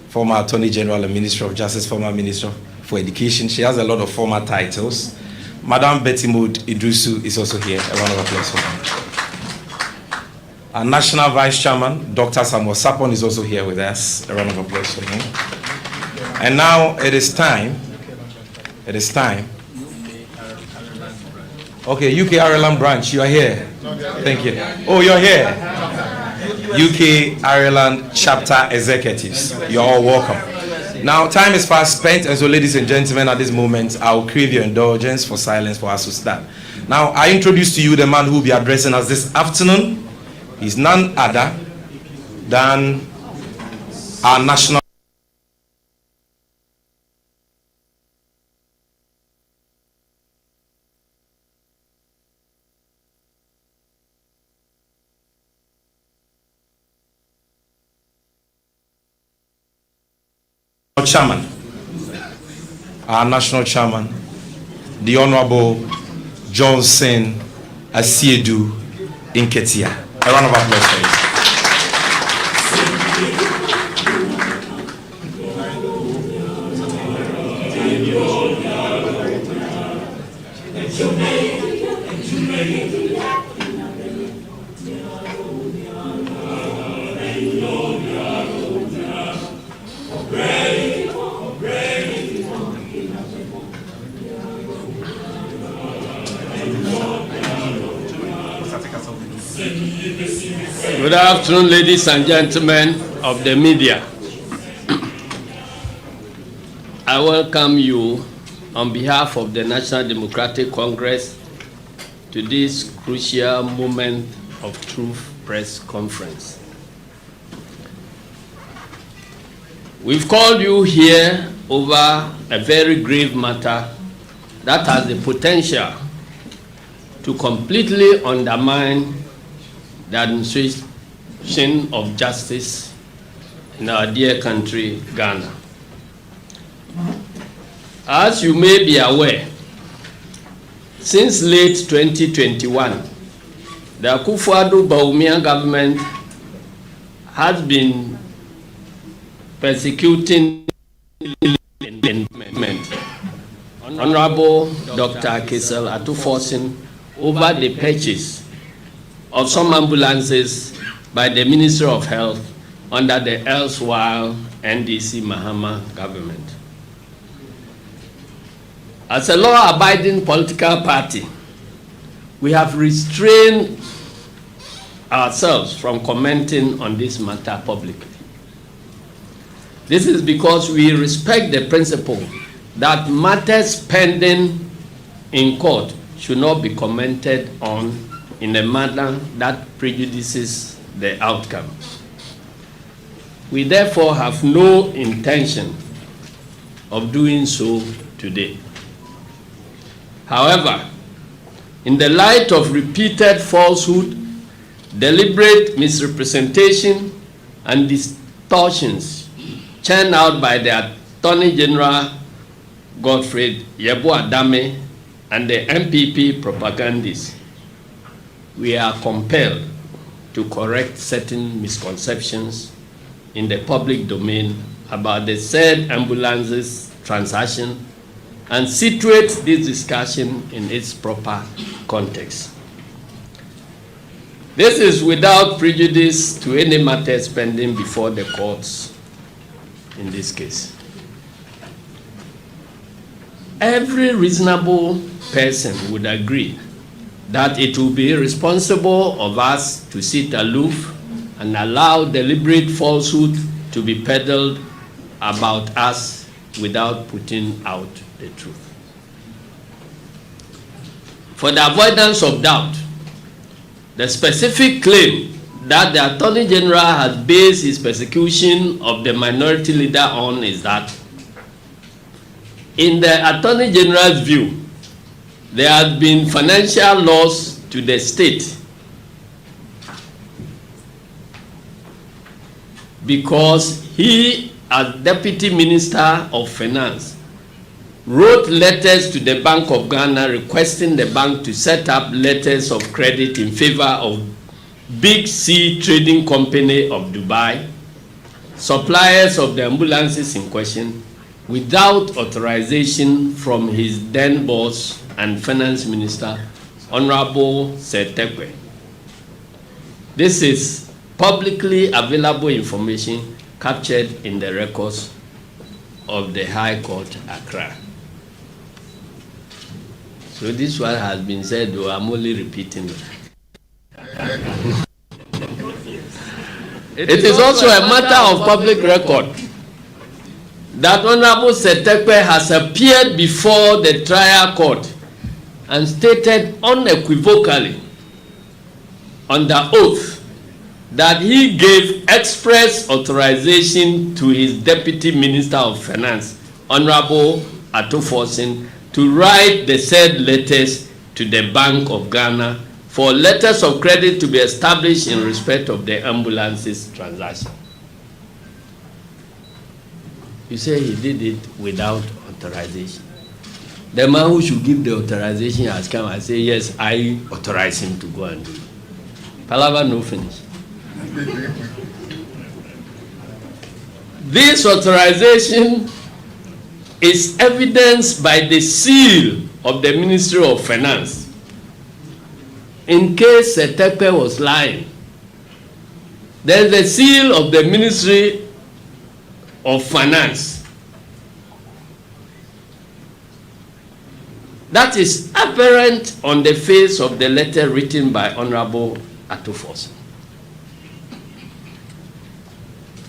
former Attorney General and Minister of Justice, former Minister for Education. She has a lot of former titles. Madam Betty Mood Idrusu is also here. A round of applause for her. Our National Vice Chairman, Dr. Samuel Sapon, is also here with us. A round of applause for him. And now it is time. It is time. Okay, UK Ireland branch, you are here. Thank you. Oh, you're here. UK Ireland chapter executives, you're all welcome. Now, time is fast spent, and so, ladies and gentlemen, at this moment, I'll crave your indulgence for silence for us to start. Now, I introduce to you the man who will be addressing us this afternoon. He's none other than our national chairman, our national chairman, the Honorable Johnson Asiedu Inketia. A round of applause for you. Good afternoon, ladies and gentlemen of the media. I welcome you on behalf of the National Democratic Congress to this crucial moment of truth press conference. We've called you here over a very grave matter that has the potential to completely undermine the administration of justice in our dear country, Ghana. As you may be aware, since late 2021, the Akufo-Addo government has been persecuting Honorable Dr. Kisel Atuforsen over the purchase of some ambulances by the Ministry of Health under the erstwhile NDC Mahama government. As a law-abiding political party, we have restrained ourselves from commenting on this matter publicly. This is because we respect the principle that matters pending in court should not be commented on in a manner that prejudices the outcome. We therefore have no intention of doing so today. However, in the light of repeated falsehood, deliberate misrepresentation, and distortions churned out by the Attorney General Godfrey Yeboah-Dame and the MPP propagandists, we are compelled to correct certain misconceptions in the public domain about the said ambulances transaction and situate this discussion in its proper context. This is without prejudice to any matters pending before the courts in this case. Every reasonable person would agree that it will be irresponsible of us to sit aloof and allow deliberate falsehood to be peddled about us without putting out the truth. For the avoidance of doubt, the specific claim that the Attorney General has based his persecution of the minority leader on is that, in the Attorney General's view, there has been financial loss to the state because he, as Deputy Minister of Finance, wrote letters to the Bank of Ghana requesting the bank to set up letters of credit in favor of Big C Trading Company of Dubai, suppliers of the ambulances in question, without authorization from his then boss and Finance Minister, Honorable Setekwe. This is publicly available information captured in the records of the High Court, Accra. So this one has been said, though I'm only repeating it. It is also a matter of public record that Honorable Setekwe has appeared before the trial court and stated unequivocally under oath that he gave express authorization to his Deputy Minister of Finance, Honorable Atuforsen, to write the said letters to the Bank of Ghana for letters of credit to be established in respect of the ambulances transaction. You say he did it without authorization. The man who should give the authorization has come and say, yes, I authorize him to go and do it. Palava no finish. This authorization is evidenced by the seal of the Ministry of Finance. In case Setekwe was lying, there's the seal of the Ministry of Finance. That is apparent on the face of the letter written by Honorable Atuforsen.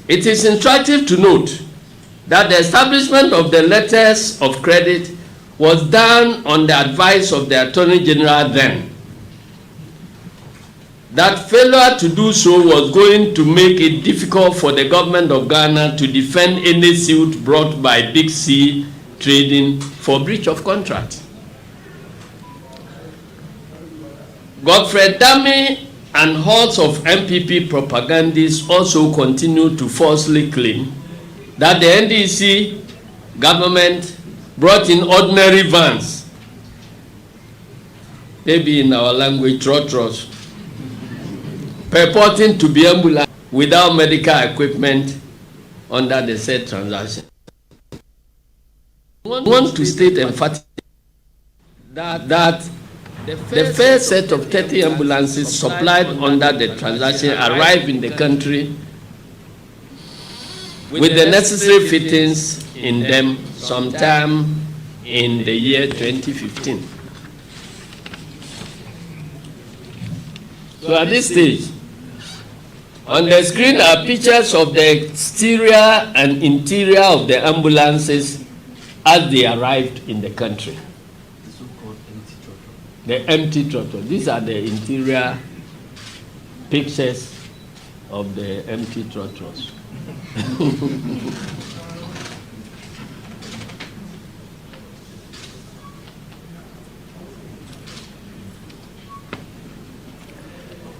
It is instructive to note that the establishment of the letters of credit was done on the advice of the Attorney General then. That failure to do so was going to make it difficult for the government of Ghana to defend any suit brought by Big C Trading for breach of contract. Godfrey Dame and hordes of MPP propagandists also continue to falsely claim that the NDC government brought in ordinary vans, maybe in our language, trotros, purporting to be ambulance without medical equipment under the said transaction. I want to state emphatically that the first set of 30 ambulances supplied under the transaction arrived in the country with the necessary fittings in them sometime in the year 2015. So at this stage, on the screen are pictures of the exterior and interior of the ambulances as they arrived in the country. The empty trotro. These are the interior pictures of the empty trotros.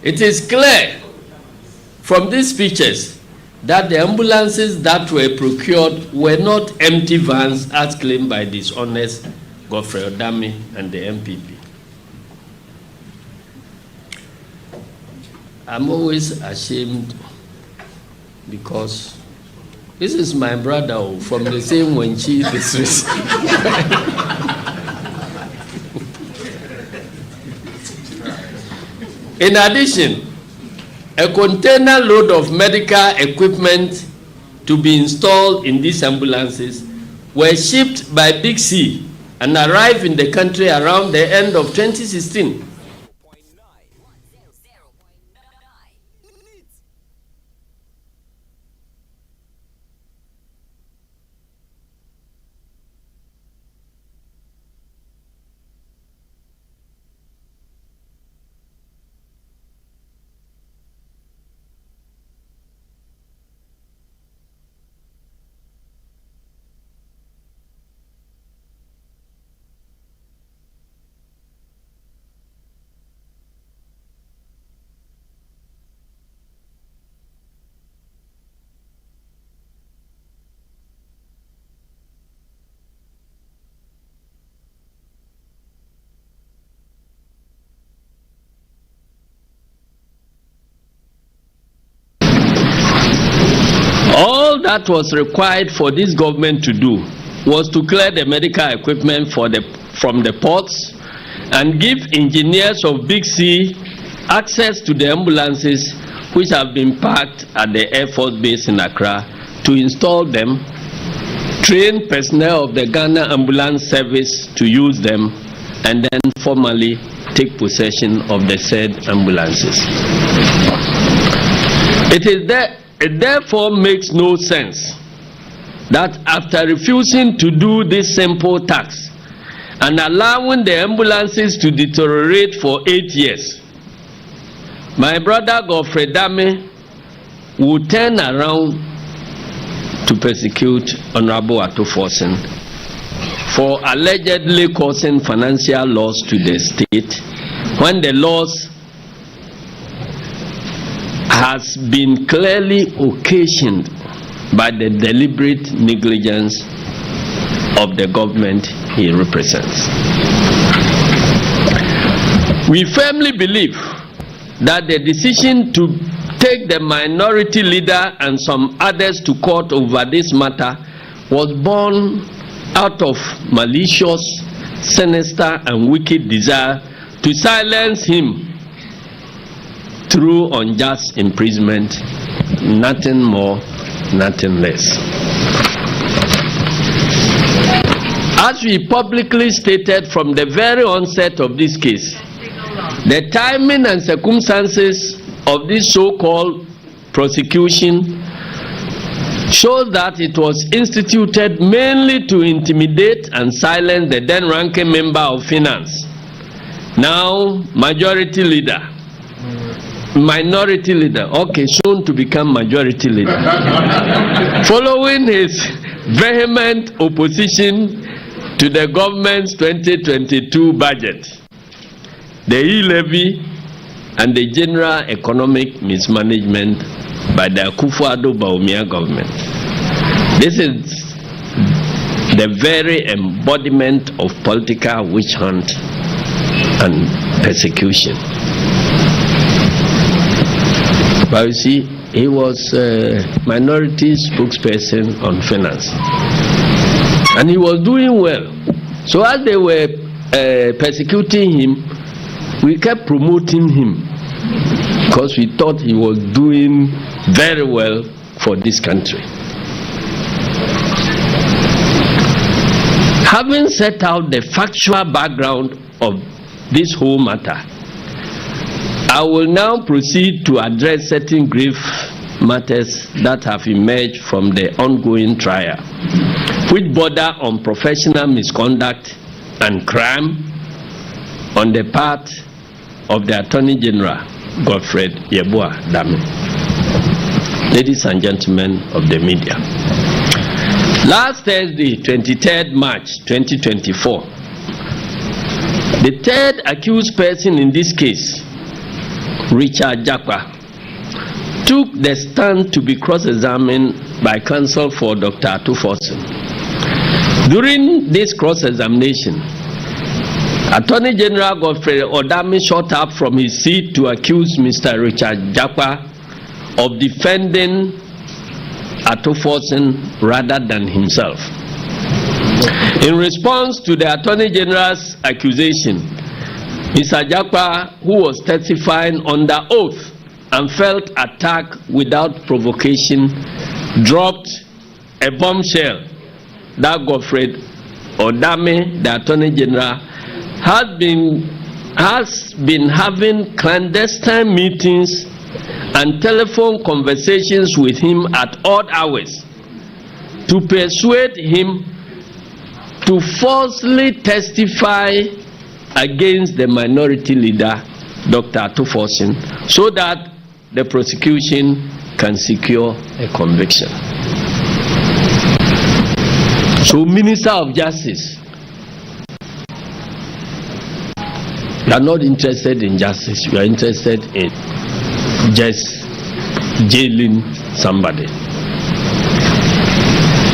It is clear from these pictures that the ambulances that were procured were not empty vans as claimed by dishonest Godfrey Odami and the MPP. I'm always ashamed because this is my brother from the same Wenchi district. In addition, a container load of medical equipment to be installed in these ambulances were shipped by Big C and arrived in the country around the end of 2016. All that was required for this government to do was to clear the medical equipment from the ports and give engineers of Big C access to the ambulances which have been parked at the Air Force Base in Accra to install them, train personnel of the Ghana Ambulance Service to use them, and then formally take possession of the said ambulances. It therefore makes no sense that after refusing to do this simple task and allowing the ambulances to deteriorate for 8 years, my brother Godfrey Dame will turn around to persecute Honorable Ato Forsen for allegedly causing financial loss to the state when the loss has been clearly occasioned by the deliberate negligence of the government he represents. We firmly believe that the decision to take the minority leader and some others to court over this matter was born out of malicious, sinister, and wicked desire to silence him through unjust imprisonment, nothing more, nothing less. As we publicly stated from the very onset of this case, the timing and circumstances of this so-called prosecution shows that it was instituted mainly to intimidate and silence the then ranking member of finance, now minority leader, soon to become majority leader, following his vehement opposition to the government's 2022 budget, the e-levy, and the general economic mismanagement by the Akufo-Addo Bawumia government. This is the very embodiment of political witch hunt and persecution. But you see, he was a minority spokesperson on finance, and he was doing well. So as they were persecuting him, we kept promoting him because we thought he was doing very well for this country. Having set out the factual background of this whole matter, I will now proceed to address certain grave matters that have emerged from the ongoing trial, which border on professional misconduct and crime on the part of the Attorney General, Godfred Yeboah Dame. Ladies and gentlemen of the media, last Thursday, 23rd March 2024, the third accused person in this case, Richard Jakpa, took the stand to be cross-examined by counsel for Dr. Atuforsen. During this cross-examination, Attorney General Godfrey Odame shot up from his seat to accuse Mr. Richard Jakpa of defending Atuforsen rather than himself. In response to the Attorney General's accusation, Mr. Jakpa, who was testifying under oath and felt attacked without provocation, dropped a bombshell that Godfred Odame, the Attorney General, has been having clandestine meetings and telephone conversations with him at odd hours to persuade him to falsely testify against the minority leader, Dr. Atuforsen, so that the prosecution can secure a conviction. So, Minister of Justice, you are not interested in justice, you are interested in just jailing somebody.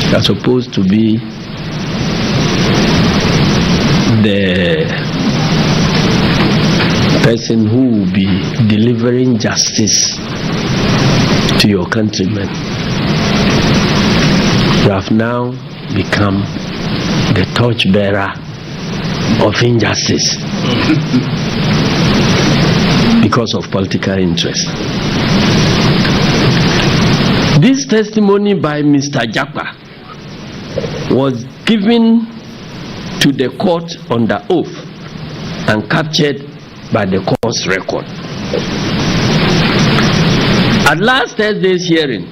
You are supposed to be the person who will be delivering justice to your countrymen. You have now become the torchbearer of injustice because of political interest. This testimony by Mr. Jakpa was given to the court under oath and captured by the court's record. At last Thursday's hearing,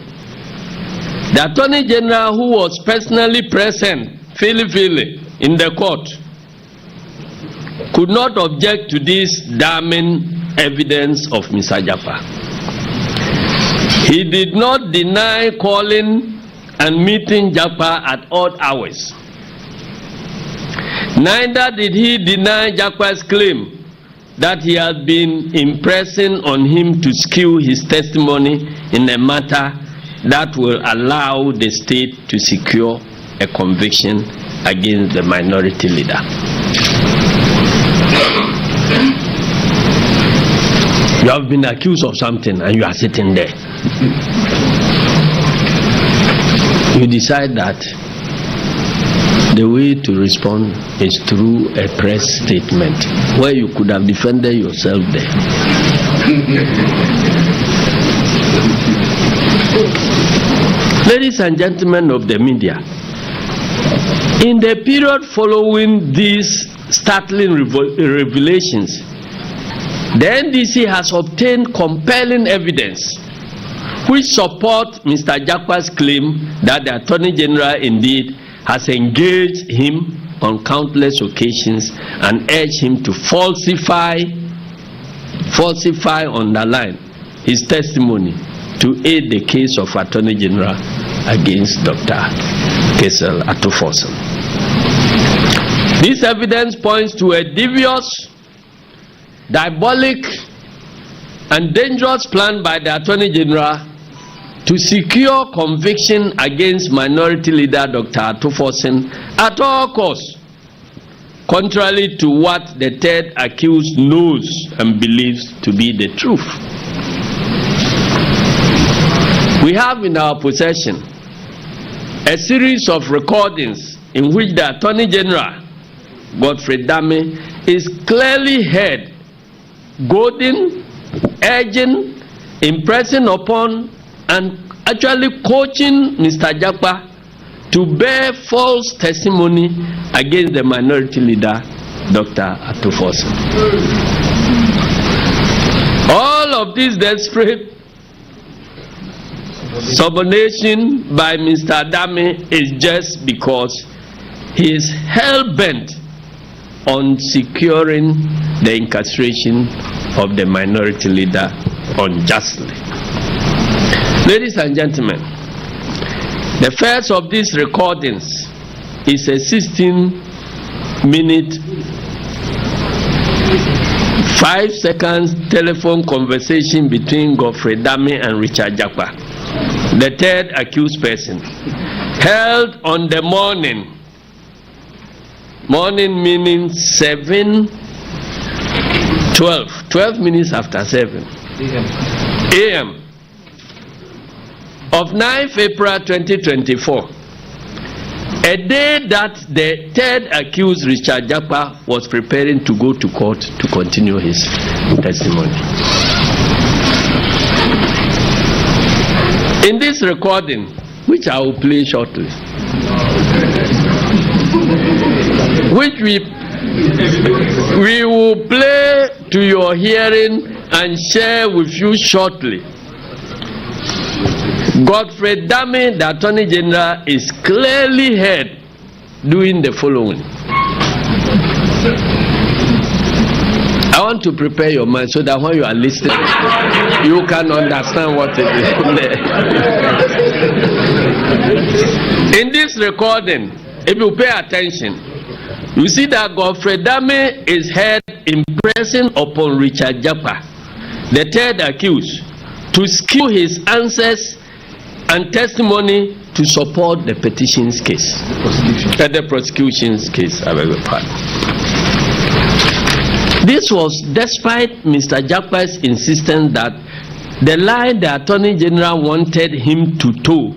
the Attorney General, who was personally present, in the court, could not object to this damning evidence of Mr. Jakpa. He did not deny calling and meeting Jakpa at odd hours. Neither did he deny Jakpa's claim that he had been impressing on him to skew his testimony in a matter that will allow the state to secure a conviction against the minority leader. You have been accused of something and you are sitting there. You decide that the way to respond is through a press statement where you could have defended yourself there. Ladies and gentlemen of the media, in the period following these startling revelations, the NDC has obtained compelling evidence which support Mr. Jakpa's claim that the Attorney General indeed has engaged him on countless occasions and urged him to falsify, underline his testimony to aid the case of Attorney General against Dr. Kesel Atuforsen. This evidence points to a devious, diabolic, and dangerous plan by the Attorney General to secure conviction against Minority Leader Dr. Atuforsen at all costs, contrary to what the third accused knows and believes to be the truth. We have in our possession a series of recordings in which the Attorney General, Godfrey Dame, is clearly heard goading, urging, impressing upon, and actually coaching Mr. Jakpa to bear false testimony against the Minority Leader, Dr. Atuforsen. All of this desperate subordination by Mr. Dame is just because he is hell-bent on securing the incarceration of the Minority Leader unjustly. Ladies and gentlemen, the first of these recordings is a 16-minute, 5-second telephone conversation between Godfrey Dame and Richard Jakpa, the third accused person, held on the morning meaning 12 minutes after 7 a.m. of 9th April 2024, a day that the third accused, Richard Jakpa, was preparing to go to court to continue his testimony. In this recording, which I will play shortly, which we will play to your hearing and share with you shortly, Godfrey Dame, the Attorney General, is clearly heard doing the following. I want to prepare your mind so that when you are listening, you can understand what it is. In this recording, if you pay attention, you see that Godfrey Dame is heard impressing upon Richard Jakpa, the third accused, to skew his answers and testimony to support the petition's case. The prosecution's case, I beg your pardon. This was despite Mr. Jakpa's insistence that the line the Attorney General wanted him to toe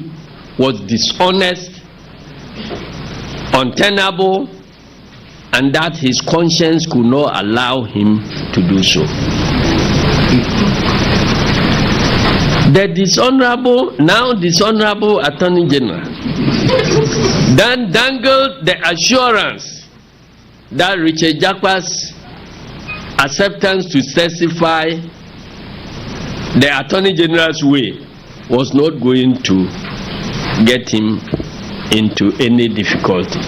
was dishonest, untenable, and that his conscience could not allow him to do so. The now dishonorable Attorney General then dangled the assurance that Richard Jakpa's acceptance to testify the Attorney General's way was not going to get him into any difficulty.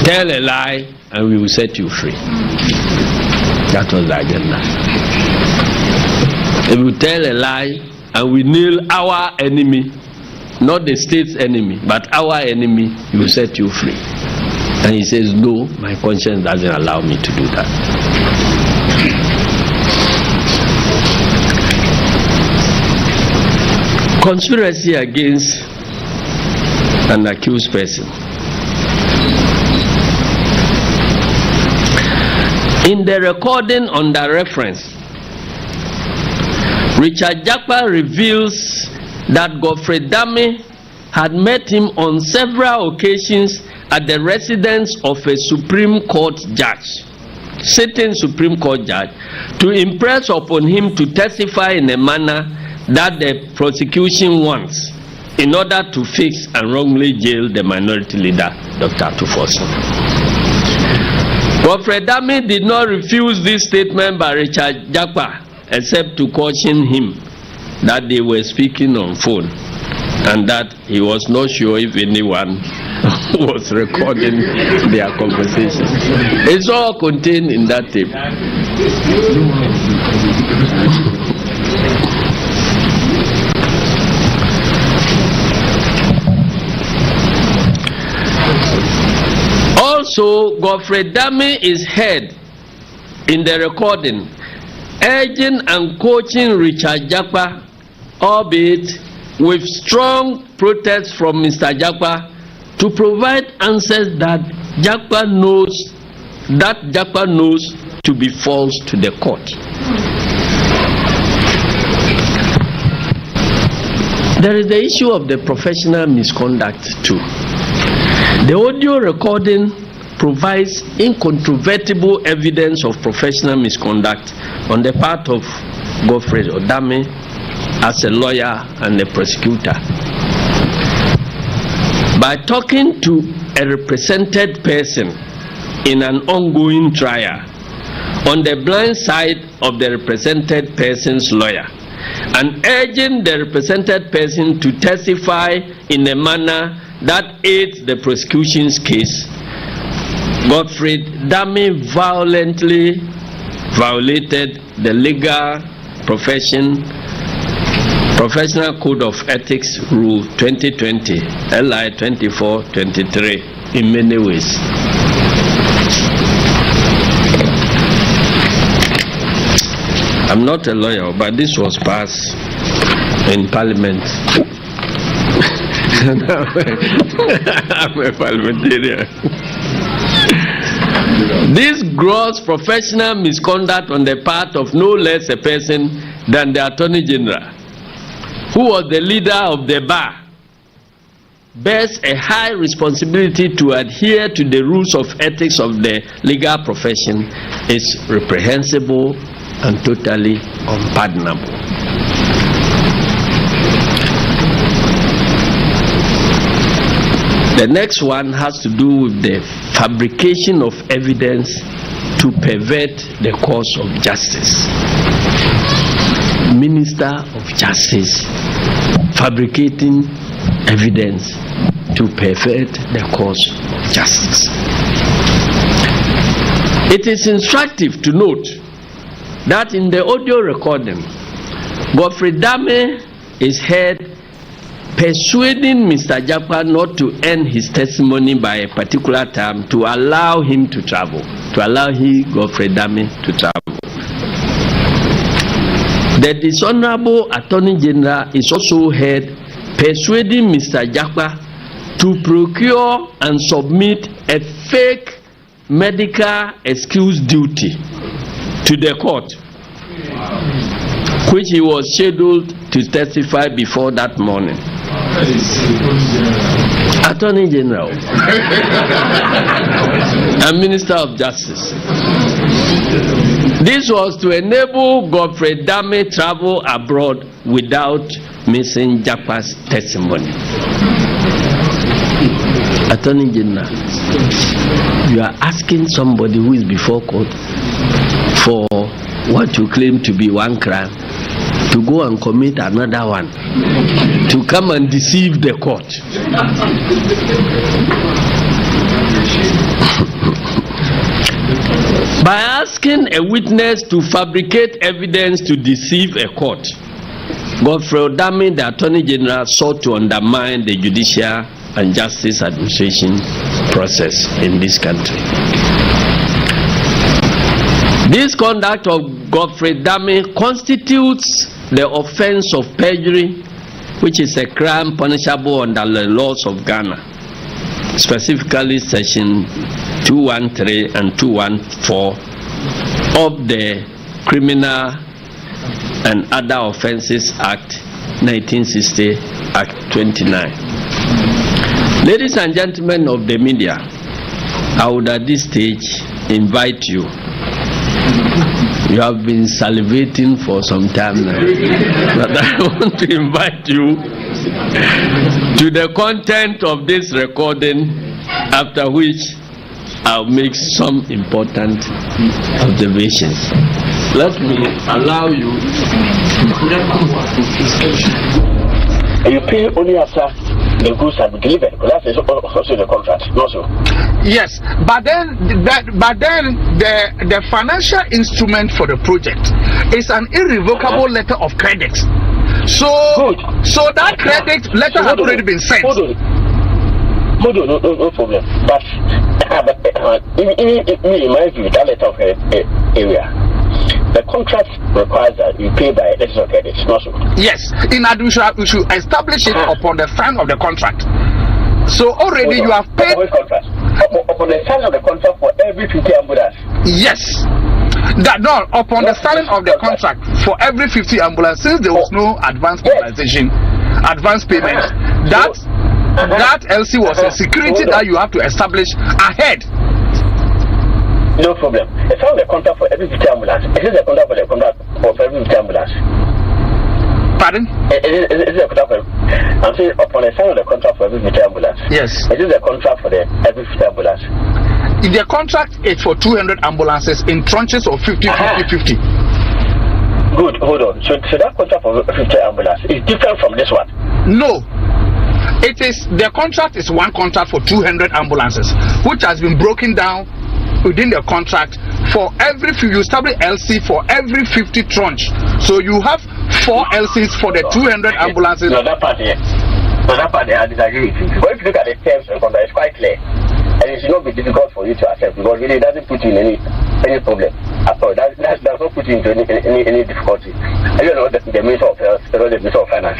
Tell a lie and we will set you free. That was the agenda. If you tell a lie and we nail our enemy, not the state's enemy, but our enemy, we will set you free. And he says, no, my conscience doesn't allow me to do that. Conspiracy against an accused person. In the recording under reference, Richard Jakpa reveals that Godfrey Dame had met him on several occasions at the residence of a Supreme Court judge, sitting Supreme Court judge, to impress upon him to testify in a manner that the prosecution wants in order to fix and wrongly jail the Minority Leader, Dr. Atuforsen. Godfrey Dame did not refuse this statement by Richard Jakpa, except to caution him that they were speaking on phone and that he was not sure if anyone was recording their conversation. It's all contained in that tape. Also, Godfrey Dame is heard in the recording urging and coaching Richard Jakpa, albeit with strong protest from Mr. Jakpa, to provide answers that Jakpa knows to be false to the court. There is the issue of the professional misconduct too. The audio recording provides incontrovertible evidence of professional misconduct on the part of Godfrey Odame as a lawyer and a prosecutor. By talking to a represented person in an ongoing trial on the blind side of the represented person's lawyer and urging the represented person to testify in a manner that aids the prosecution's case, Godfrey Dame violently violated the legal Professional Code of Ethics Rule 2020, LI 2423, in many ways. I'm not a lawyer, but this was passed in Parliament. I'm a parliamentarian. This gross professional misconduct on the part of no less a person than the Attorney General, who was the leader of the bar, bears a high responsibility to adhere to the rules of ethics of the legal profession, is reprehensible and totally unpardonable. The next one has to do with the fabrication of evidence to pervert the course of justice. Minister of Justice fabricating evidence to pervert the course of justice. It is instructive to note that in the audio recording, Godfrey Dame is heard persuading Mr. Jakpa not to end his testimony by a particular time to allow him to travel, Godfrey Dame, to travel. The dishonorable Attorney General is also heard persuading Mr. Jakpa to procure and submit a fake medical excuse duty to the court, which he was scheduled to testify before that morning. Attorney General and Minister of Justice. This was to enable Godfrey Dame travel abroad without missing Jakpa's testimony. Attorney General, you are asking somebody who is before court for what you claim to be one crime to go and commit another one, to come and deceive the court. By asking a witness to fabricate evidence to deceive a court, Godfrey Odame, the Attorney General, sought to undermine the judicial and justice administration process in this country. This conduct of Godfrey Dame constitutes the offense of perjury, which is a crime punishable under the laws of Ghana, specifically section 213 and 214 of the Criminal and Other Offences Act 1960, Act 29. Ladies and gentlemen of the media, I would at this stage invite you. You have been salivating for some time now, but I want to invite you to the content of this recording, after which I'll make some important observations. Let me allow you. You pay only after the goods have been delivered, because that's also the contract, also. Yes, but then the financial instrument for the project is an irrevocable letter of credit. So that credit letter has already been sent. Hold on, no problem. But in my view, that letter of area, the contract requires that you pay by letters of credit, not so. Yes. In addition, we should establish it upon the sign of the contract. So already you have paid. Upon the signing of the contract for every 50 ambulance. Yes. Upon the signing of the contract for every 50 ambulance, since there was no advance mobilization, advance payment, that LC was a security that you have to establish ahead. No problem. It's on the contract for every 50 ambulance. Is it the contract for the contract for every 50 ambulance? Pardon? Is it the contract for? I'm saying upon the signing of the contract for every 50 ambulance. Yes. Is it the contract for the every 50 ambulance? The contract is for 200 ambulances in tranches of 50, 50, 50. Good. Hold on. So that contract for 50 ambulance is different from this one? No. It is, the contract is one contract for 200 ambulances, which has been broken down within the contract for every you establish LC for every 50 tranche. So you have 4 LCs for the 200 ambulances. No, that part here. So that part I disagree with you. But if you look at the terms and contract, it's quite clear. And it should not be difficult for you to accept because really it doesn't put you in any problem at all. That does not put you into any difficulty. I don't know the Minister of Health, the Minister of Finance.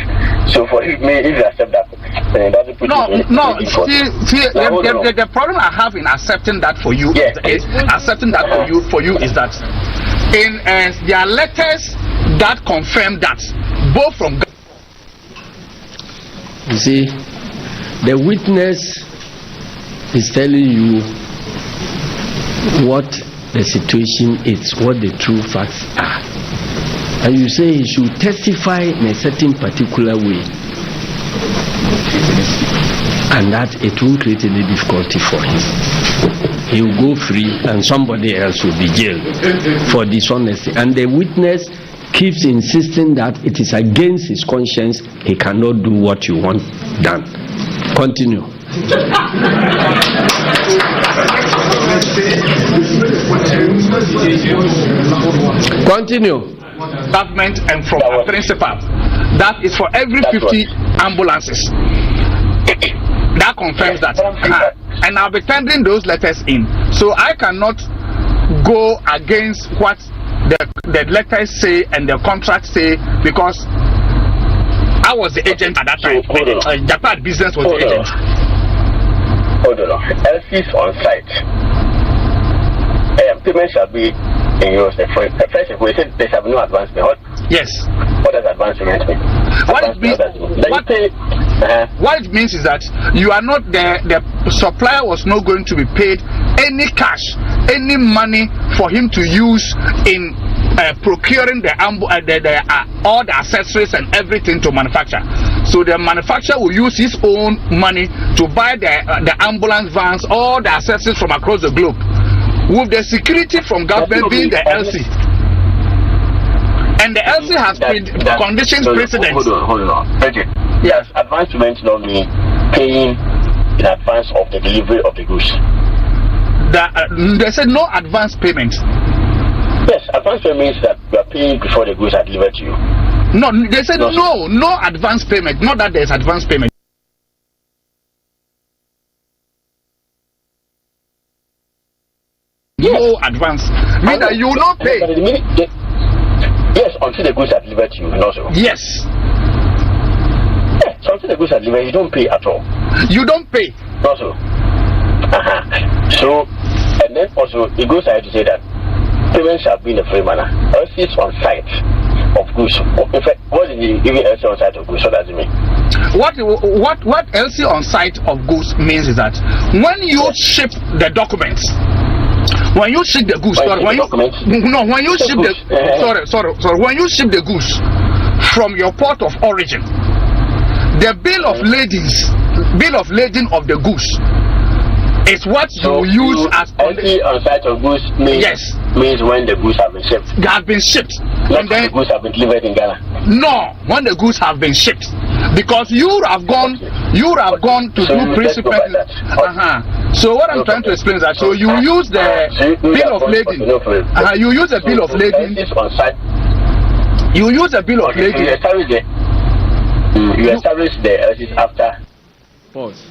So for me, if you accept that, then it doesn't put you in any difficulty. The problem I have in accepting that for you is accepting that for you is that in there are letters that confirm that both from. You see, the witness is telling you what the situation is, what the true facts are, and you say he should testify in a certain particular way, and that it won't create any difficulty for him. He will go free and somebody else will be jailed for dishonesty, and the witness keeps insisting that it is against his conscience, he cannot do what you want done. Continue. Continue. Government and from a principal. That is for every 50 ambulances. That confirms that. And I'll be sending those letters in. So I cannot go against what the letters say and the contract say because I was the agent at that time. Japan Business was the agent. Hold on. LCs on site. Payment shall be in euros. First, if we say there shall be no advance payment. Yes. What does advance payment mean? What it means is that you are not the supplier was not going to be paid any cash, any money for him to use in procuring all the accessories and everything to manufacture. So the manufacturer will use his own money to buy the ambulance vans, all the accessories from across the globe, with the security from government being the LC. And the LC has conditions precedent. Hold on. Okay. Yes, advance payment not mean paying in advance of the delivery of the goods. They said no advance payment. Yes, advance payment means that you are paying before the goods are delivered to you. No, they said no advance payment. Not that there's advance payment. Yes. No advance. Mean that you will not pay. Yes, until the goods are delivered to you, also. Yes. Yes, so until the goods are delivered, you don't pay at all. You don't pay. Also. So, and then also, it goes ahead to say that payment shall be in a free manner. LC is on site of goods. In fact, what is even LC on site of goods? What does it mean? What LC on site of goods means is that when you ship the documents, when you ship the goods, when you ship the goods from your port of origin, the bill of lading of the goods is what you use as LC on site of goods means when the goods have been shipped. They have been shipped. And then the goods have been delivered in Ghana. No, when the goods have been shipped, because you have gone to do principal. So what I'm trying to explain is that so you use the bill of lading. You use the bill of lading. You use the bill of lading. You establish the LCs after. Pause.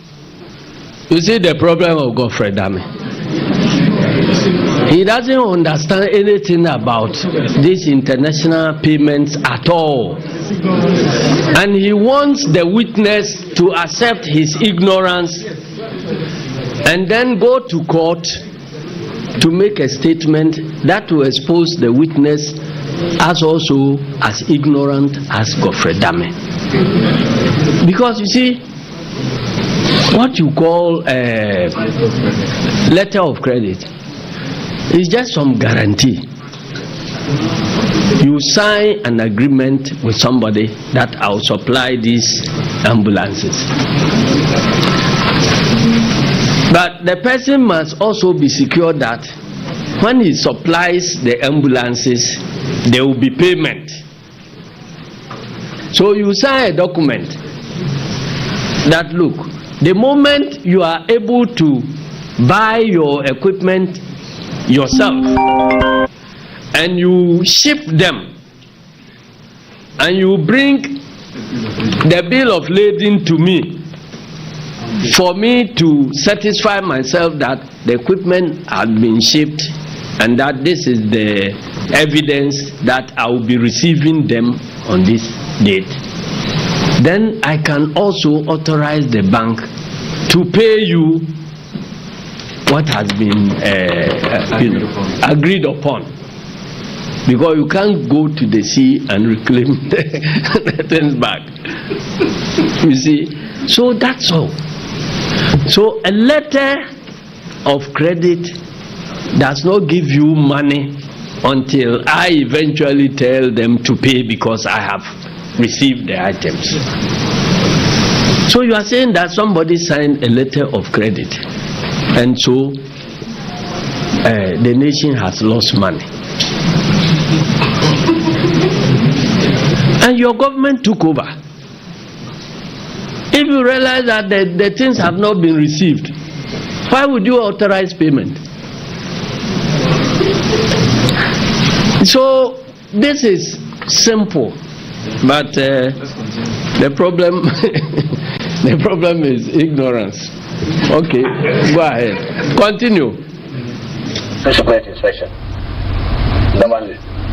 You see the problem of Godfrey Dame. He doesn't understand anything about these international payments at all. And he wants the witness to accept his ignorance and then go to court to make a statement that will expose the witness as also as ignorant as Godfrey Dame. Because you see, what you call a letter of credit is just some guarantee. You sign an agreement with somebody that I'll supply these ambulances. But the person must also be secure that when he supplies the ambulances, there will be payment. So you sign a document that, look, the moment you are able to buy your equipment yourself and you ship them and you bring the bill of lading to me for me to satisfy myself that the equipment had been shipped and that this is the evidence that I will be receiving them on this date, then I can also authorize the bank to pay you what has been agreed upon. Because you can't go to the sea and reclaim the things back. You see? So that's all. So a letter of credit does not give you money until I eventually tell them to pay because I have received the items. So you are saying that somebody signed a letter of credit and so the nation has lost money. And your government took over. If you realize that the things have not been received, why would you authorize payment? So this is simple, but the problem the problem is ignorance. Okay, go ahead. Continue. Fisherman inspection.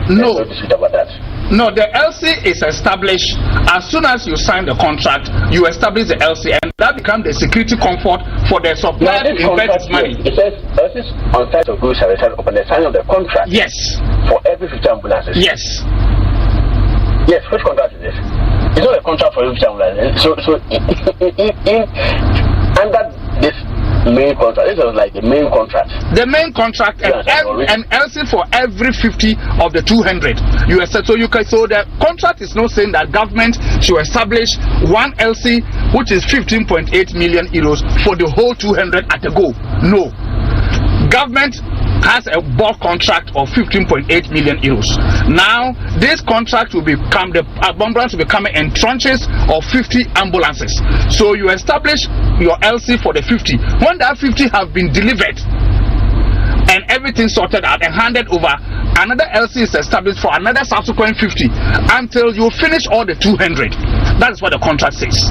No. About that. No, the LC is established as soon as you sign the contract. You establish the LC, and that becomes the security comfort for the supplier to invest its money. It says LCs on site of goods are returned upon the signing of the contract. Yes. For every 50 ambulances. Yes. Yes. Which contract is this? It's not a contract for every 50 ambulances. So under this main contract, this was like the main contract. The main contract and LC for every 50 of the 200. You said so. So the contract is not saying that government should establish one LC which is 15.8 million euros for the whole 200 at a go. No, government has a bulk contract of 15.8 million euros. Now this contract will become the ambulance will become in tranches of 50 ambulances. So you establish your LC for the 50. When that 50 have been delivered and everything sorted out and handed over, another LC is established for another subsequent 50 until you finish all the 200. That is what the contract says.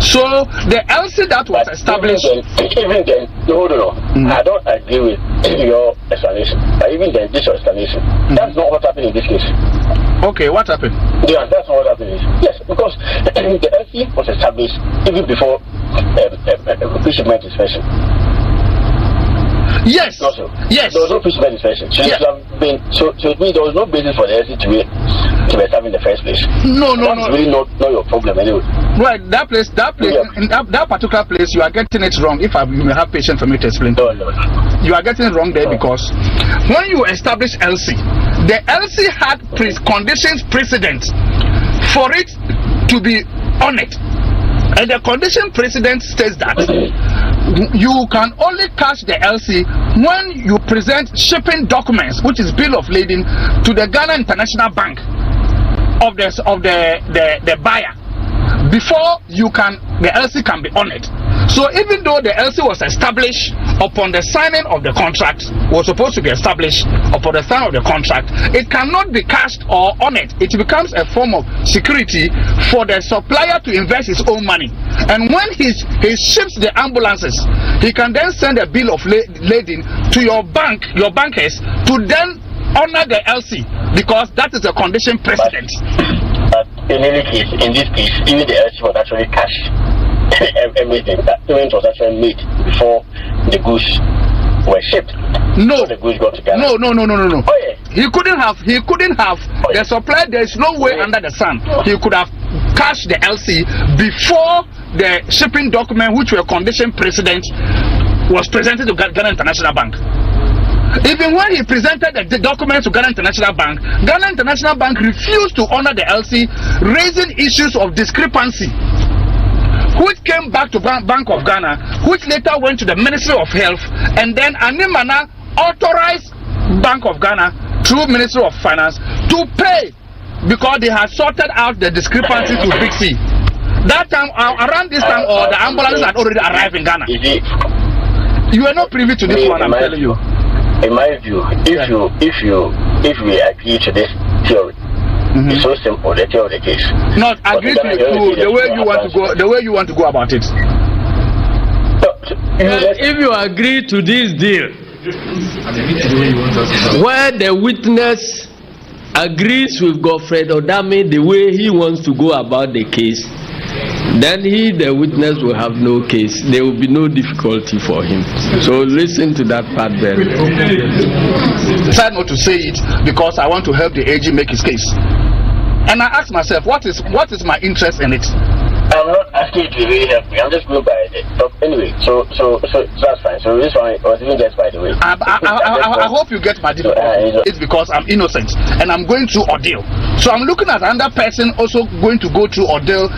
So the LC that was established. Even then, hold on. I don't agree with your explanation. But even then, this explanation, that's not what happened in this case. Okay, what happened? Yeah, that's not what happened. Yes, because the LC was established even before fisherman inspection. Yes. Also, yes. There was no fisherman inspection. So, yes. So it means there was no basis for the LC to be established in the first place. No. That's really not your problem anyway. Right, that place, yeah. In that particular place, you are getting it wrong. If you may have patience for me to explain. No. You are getting it wrong there because when you establish LC, the LC had conditions precedent for it to be on it. And the condition precedent states that you can only cash the LC when you present shipping documents, which is bill of lading, to the Ghana International Bank of the buyer before the LC can be on it. So even though the LC was established upon the signing of the contract, was supposed to be established upon the signing of the contract, it cannot be cashed or honored. It becomes a form of security for the supplier to invest his own money. And when he ships the ambulances, he can then send a bill of lading to your bank, your bankers, to then honor the LC, because that is a condition precedent. But in any case, in this case, even the LC was actually cashed. Everything that payment was actually made before the goods were shipped. No, the goods got together. No. Oh, yeah. He couldn't have the supply. There is no way under the sun he could have cashed the LC before the shipping document, which were condition precedent, was presented to Ghana International Bank. Even when he presented the document to Ghana International Bank refused to honor the LC, raising issues of discrepancy, which came back to Bank of Ghana, which later went to the Ministry of Health, and then Animana authorized Bank of Ghana through Ministry of Finance to pay, because they had sorted out the discrepancy to Big C. That time, around this time, the ambulances had already arrived in Ghana. You are not privy to this one, I'm telling you. In my view, if we agree to this theory, it's so simple, the theory of the case. Not agree to the way you want to go, the way you want to go about it. If you agree to this deal, where the witness agrees with Godfred Odame the way he wants to go about the case, then the witness will have no case. There will be no difficulty for him. So listen to that part there. I decided not to say it because I want to help the AG make his case. And I asked myself, what is my interest in it? I'm not asking you to really help me. I'm just going by it. Anyway, so that's fine. So this one was even just by the way. I hope you get my difficulty. It's because I'm innocent and I'm going through ordeal. So I'm looking at another person also going to go through ordeal,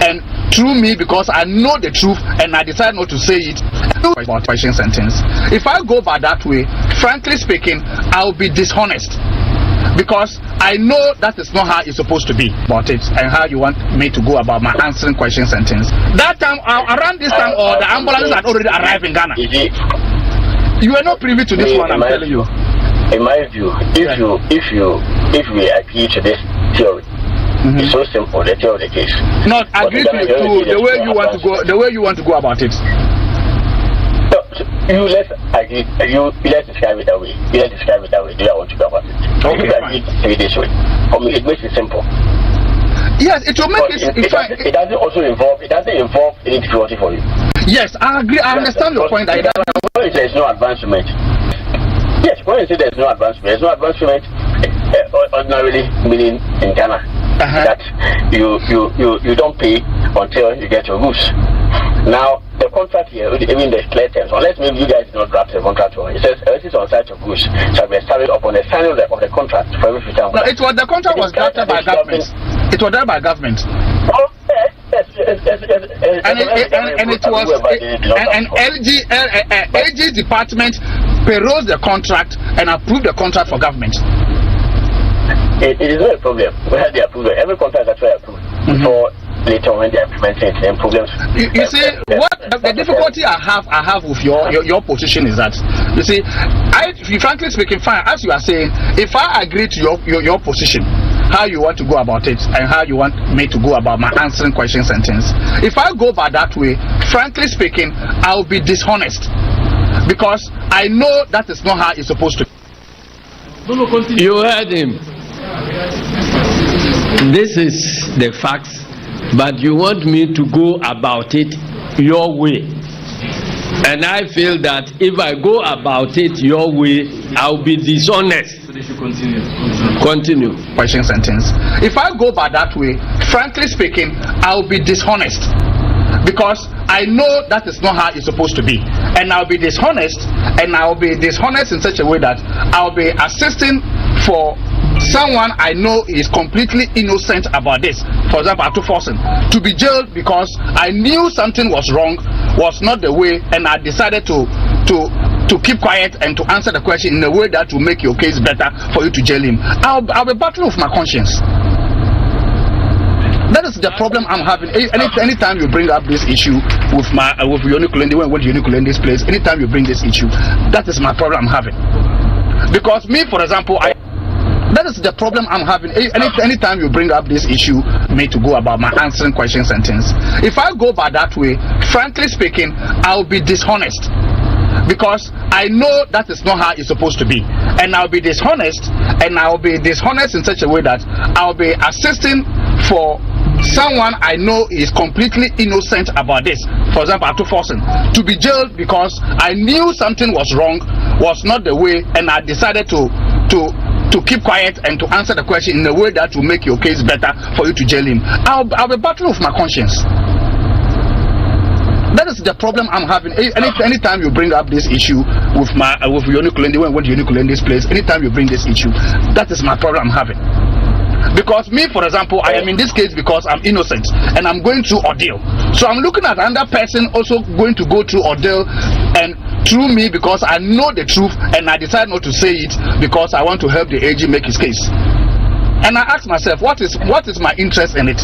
and through me, because I know the truth and I decide not to say it. About question sentence. If I go by that way, frankly speaking, I'll be dishonest, because I know that is not how it's supposed to be about it and how you want me to go about my answering question sentence. That time, around this time, the ambulances had already arrived in Ghana. You are not privy to this one, I'm telling you. In my view, if we agree to this theory, it's so simple, the theory of the case. Not agree to the way you want to go, the way you want to go about it. Let's agree. Let's describe it that way. Let's describe it that way. Do you want to go about it? Okay, agree this way. For me, it makes it simple. Yes, it will make it. It doesn't also involve. It doesn't involve any difficulty for you. Yes, I agree. I understand your point. When there is no advancement. Yes, when you say there is no advancement, there is no advancement. Ordinarily meaning in Ghana that you don't pay until you get your goods. Now the contract here, even the clear terms, unless maybe you guys did not draft the contract one, it says everything on site of goods shall be established upon the signing of the contract for every future. No, it was the contract was drafted by government. It was done by government. Oh, yes. And it was an AG department perused the contract and approved the contract for government. It is not a problem where they approve it. Every contract is actually approved before later when they implement it, then problems. You see, what the difficulty I have with your position is that, you see, frankly speaking, fine, as you are saying, if I agree to your position, how you want to go about it and how you want me to go about my answering question sentence, if I go by that way, frankly speaking, I'll be dishonest, because I know that is not how it's supposed to be. You heard him. This is the facts, but you want me to go about it your way. And I feel that if I go about it your way, I'll be dishonest. So they should continue. Question sentence. If I go by that way, frankly speaking, I'll be dishonest, because I know that is not how it's supposed to be. And I'll be dishonest, in such a way that I'll be assisting for someone I know is completely innocent about this. For example, Atufosin, to be jailed because I knew something was wrong, was not the way, and I decided to keep quiet and to answer the question in a way that will make your case better for you to jail him. I'll be battling with my conscience. That That is the problem I'm having. Anytime you bring up this issue with Unikulende, when Unikulende's place, anytime you bring this issue, that is my problem I'm having. Because me, for example, that is the problem I'm having. Anytime you bring up this issue, me to go about my answering questions and things. If I go by that way, frankly speaking, I'll be dishonest. Because I know that is not how it's supposed to be. And I'll be dishonest, in such a way that I'll be assisting for someone I know is completely innocent about this. For example, Atu Forsen, to be jailed because I knew something was wrong, was not the way, and I decided to keep quiet and to answer the question in a way that will make your case better for you to jail him. I'll be battling with my conscience. That is the problem I'm having. Anytime you bring up this issue with Unikulende, when Unikulende's place, anytime you bring this issue, that is my problem I'm having. Because me, for example, I am in this case because I'm innocent and I'm going through ordeal. So I'm looking at another person also going to go through ordeal and through me because I know the truth and I decide not to say it because I want to help the AG make his case. And I ask myself, what is my interest in it?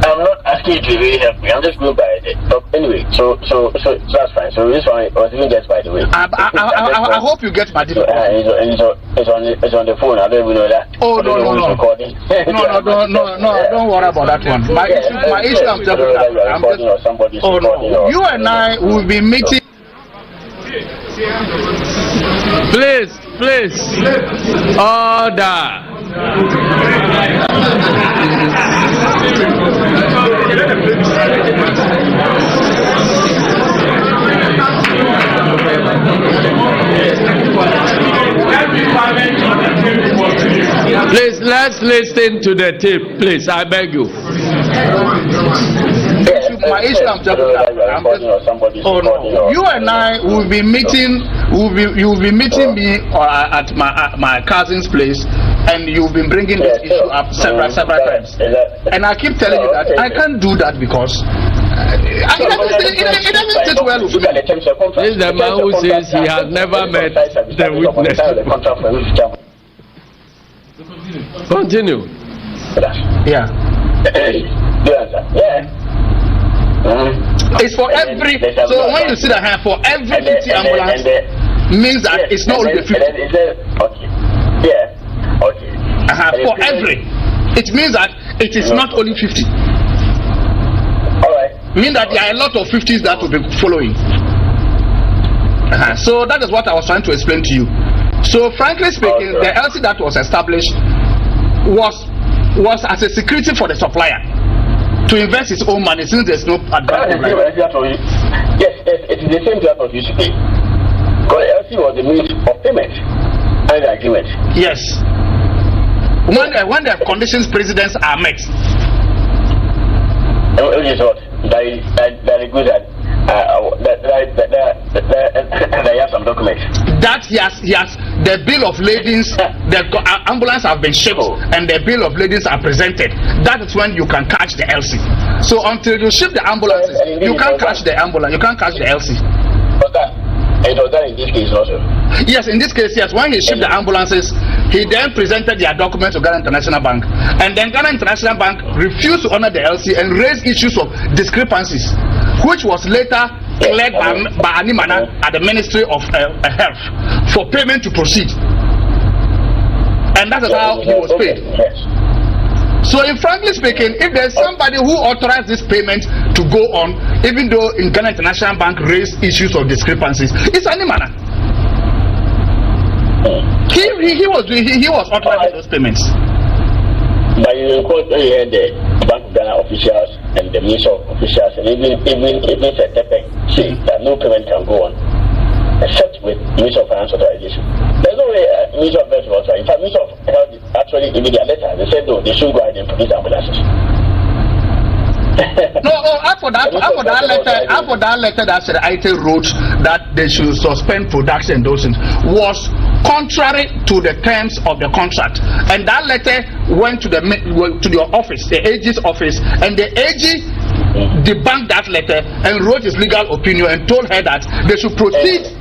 I'm not asking you to really help me. I'm just going by it. But anyway, so that's fine. So this one was even just by the way. I hope you get my difficulty. It's on the phone. I don't even know that. Oh no. No, don't worry about that one. My issue I'm just you and I will be meeting. Please. Order. Please, let's listen to the tape, please. I beg you. My issue I'm just you and I will be meeting. You will be meeting me at my cousin's place, and you've been bringing this issue up several times. And I keep telling you that I can't do that because it doesn't sit well with me. This is the man who says he has never met the witness. Continue. Yeah. It's for every. So when you see the hand for every 50 ambulance, means that it's not only the 50. For every, it means that it is not only 50. Means that there are a lot of 50s that will be following. So that is what I was trying to explain to you. So frankly speaking, the LC that was established was as a security for the supplier to invest his own money since there's no advantage. Yes, it is the same type of issue. Because LC was the means of payment and the agreement. Yes. When the conditions precedents are met. It is what? That is good that I have some documents. That he has the bill of ladings, the ambulance have been shipped and the bill of ladings are presented. That is when you can catch the LC. So until you ship the ambulances, you can't catch the ambulance, you can't catch the LC. But it was done in this case also. Yes, in this case, yes. When he shipped the ambulances, he then presented their documents to Ghana International Bank, and then Ghana International Bank refused to honor the LC and raised issues of discrepancies, which was later cleared by Animana at the Ministry of Health for payment to proceed, and that is how he was paid. So, frankly speaking, if there's somebody who authorized this payment to go on, even though in Ghana International Bank raised issues of discrepancies, it's Animana. He was authorizing those payments. But you had the Bank of Ghana officials and the Ministry of officials, and even Tepe say that no payment can go on except with Ministry of Finance authorization. There's no way Ministry of Health will authorize. In fact, Ministry of Health actually even their letter, they said no, they should go ahead and produce ambulances. After that letter that said ITEL wrote that they should suspend production and those things was contrary to the terms of the contract, and that letter went to your office, the AG's office, and the AG debunked that letter and wrote his legal opinion and told her that they should proceed.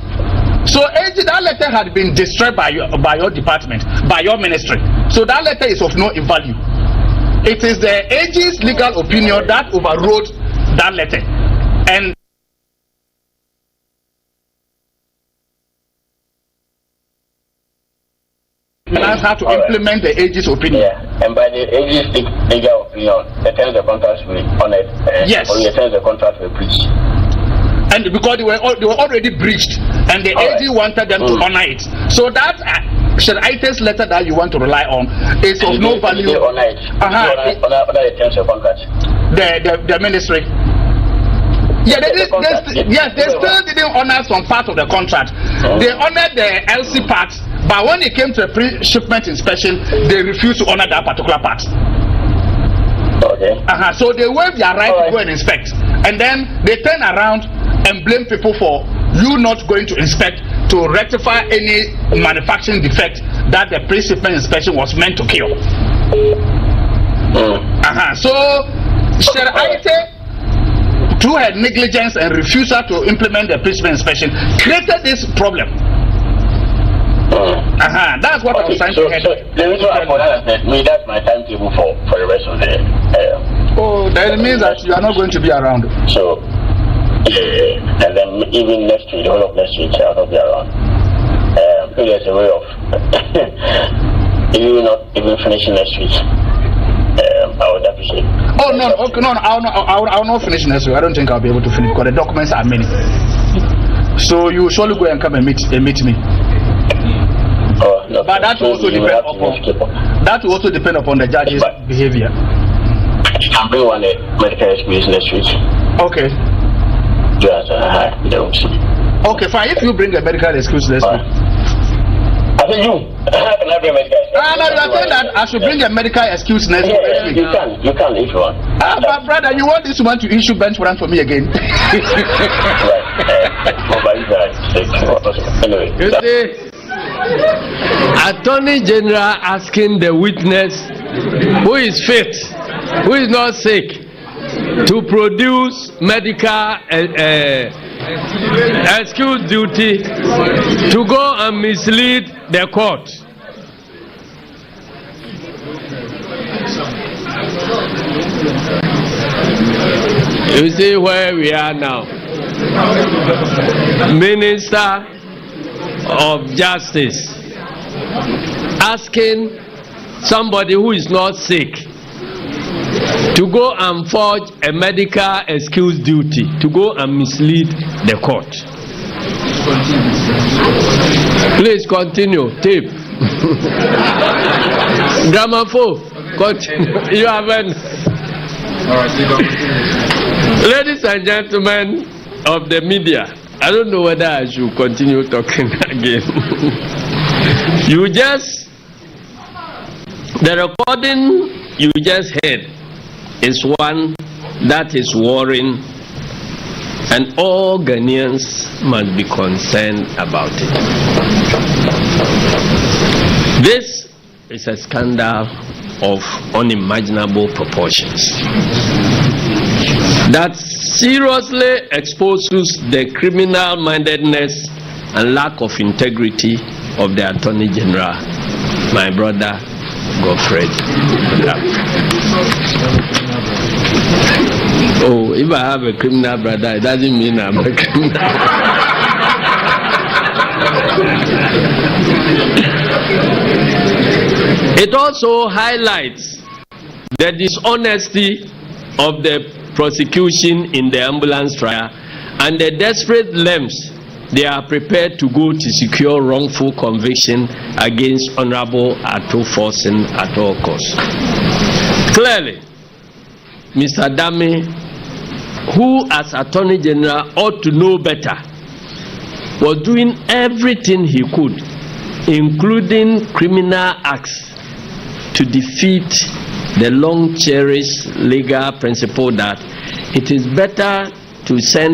So AG, that letter had been destroyed by your department, by your ministry. So that letter is of no value. it is the AG's legal opinion that overrode that letter. And finance have to implement the AG's opinion. Yeah, and by the AG's legal opinion, the terms of contract will be honored. Yes. Or the terms of contract will breached. And because they were already breached, and the AG wanted them to honor it. So that Shari'a's letter that you want to rely on is of no value. They honor it. Honor the terms of contract. The ministry. Yeah, they still didn't honor some part of the contract. They honored the LC part, but when it came to a pre-shipment inspection, they refused to honor that particular part. Okay. So they waive their right to go and inspect, and then they turn around and blame people for you not going to inspect to rectify any manufacturing defect that the pre-shipment inspection was meant to kill. So Shari'ate, through her negligence and refusal to implement the pre-shipment inspection, created this problem. That's what I was trying to get. So the reason for that is that that's my timetable for the rest of the that means that you are not going to be around. So and then even next week, the whole of next week, I'll not be around. So there's a way of even not even finishing next week. I would appreciate. Oh no, okay, no, I'll not finish next week. I don't think I'll be able to finish because the documents are many. So you will surely go and come and meet me. Oh, no, but that will also depend upon the judge's behavior. I'll bring one medical experience next week. Okay. Okay, fine. If you bring a medical excuse next week. I think you. Can I bring a medical excuse? No, you are saying that I should bring a medical excuse next week. You can if you want. But brother, you want this woman to issue bench warrant for me again? Anyway. You see, Attorney General asking the witness who is fit, who is not sick, to produce medical excuse duty to go and mislead the court. You see where we are now. Minister of Justice asking somebody who is not sick to go and forge a medical excuse duty to go and mislead the court. Please continue. Tape. Gramophone. Continue. You haven't. Ladies and gentlemen of the media, I don't know whether I should continue talking again. The recording you just heard is one that is worrying, and all Ghanaians must be concerned about it. This is a scandal of unimaginable proportions that seriously exposes the criminal mindedness and lack of integrity of the Attorney General, my brother Godfred. Oh, if I have a criminal brother, it doesn't mean I'm a criminal. It also highlights the dishonesty of the prosecution in the ambulance trial and the desperate lengths they are prepared to go to secure wrongful conviction against Honorable Ato Forsen at all costs. Clearly, Mr. Dame, who as Attorney General ought to know better, was doing everything he could, including criminal acts, to defeat the long-cherished legal principle that it is better to set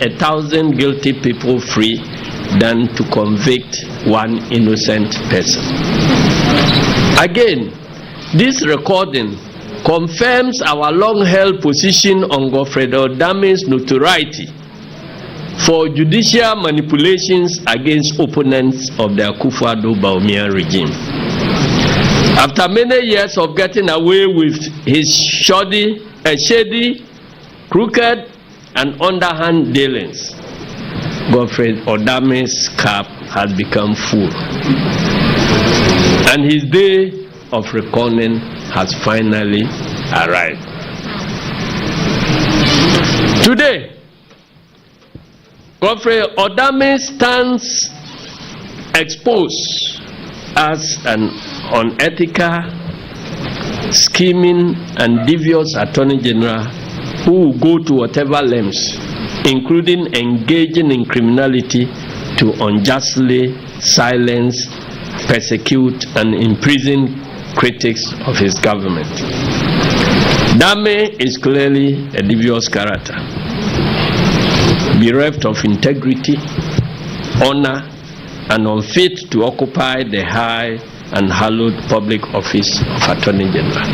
1,000 guilty people free than to convict one innocent person. Again, this recording confirms our long-held position on Godfred Dame's notoriety for judicial manipulations against opponents of the Akufo-Addo Bawumia regime. After many years of getting away with his shady, crooked, and underhand dealings, Godfrey Odame's cup has become full, and his day of reckoning has finally arrived. Today, Godfrey Odame stands exposed as an unethical, scheming, and devious Attorney General who will go to whatever lengths, including engaging in criminality, to unjustly silence, persecute, and imprison critics of his government. Dame is clearly a devious character, bereft of integrity, honor, and unfit to occupy the high and hallowed public office of Attorney General.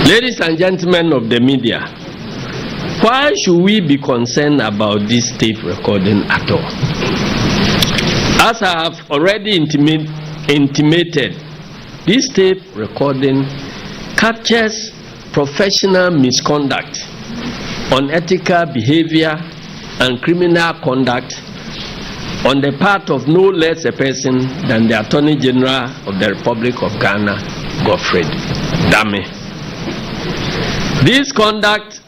Ladies and gentlemen of the media, why should we be concerned about this tape recording at all? As I have already intimated, this tape recording captures professional misconduct, unethical behavior, and criminal conduct on the part of no less a person than the Attorney General of the Republic of Ghana, Godfrey Dame. This conduct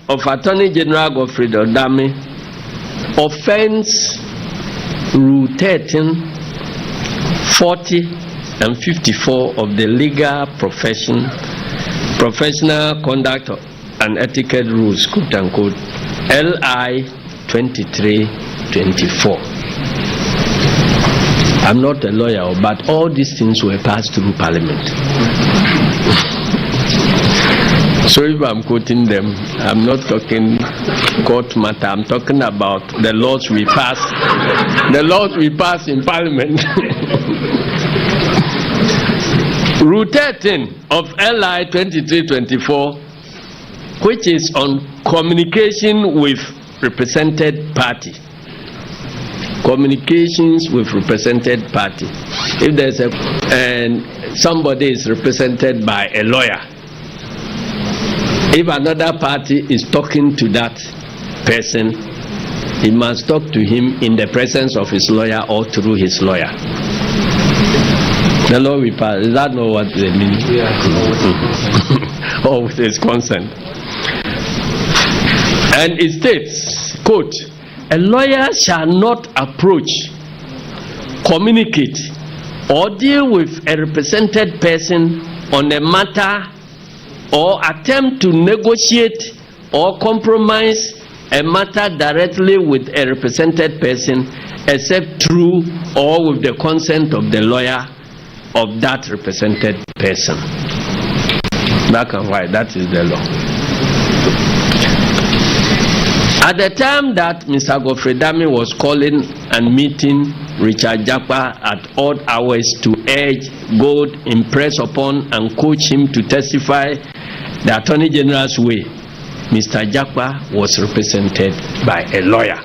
of Attorney General Godfrey Dame offends Rule 13, 40, and 54 of the Legal Professional Conduct and Etiquette Rules, quote unquote, LI 2324. I'm not a lawyer, but all these things were passed through Parliament. So if I'm quoting them, I'm not talking court matter, I'm talking about the laws we pass, in Parliament. Rule 13 of LI 2324, which is on communication with represented party. Communications with represented party. If there's and somebody is represented by a lawyer, if another party is talking to that person, he must talk to him in the presence of his lawyer or through his lawyer. The law we pass, is that not what they mean? Yeah. Or with his consent. And it states, quote, a lawyer shall not approach, communicate, or deal with a represented person on a matter or attempt to negotiate or compromise a matter directly with a represented person except through or with the consent of the lawyer of that represented person. Black and white, that is the law. At the time that Mr. Godfrey Dame was calling and meeting Richard Jakpa at odd hours to urge, goad, impress upon, and coach him to testify the Attorney General's way, Mr. Jakpa was represented by a lawyer.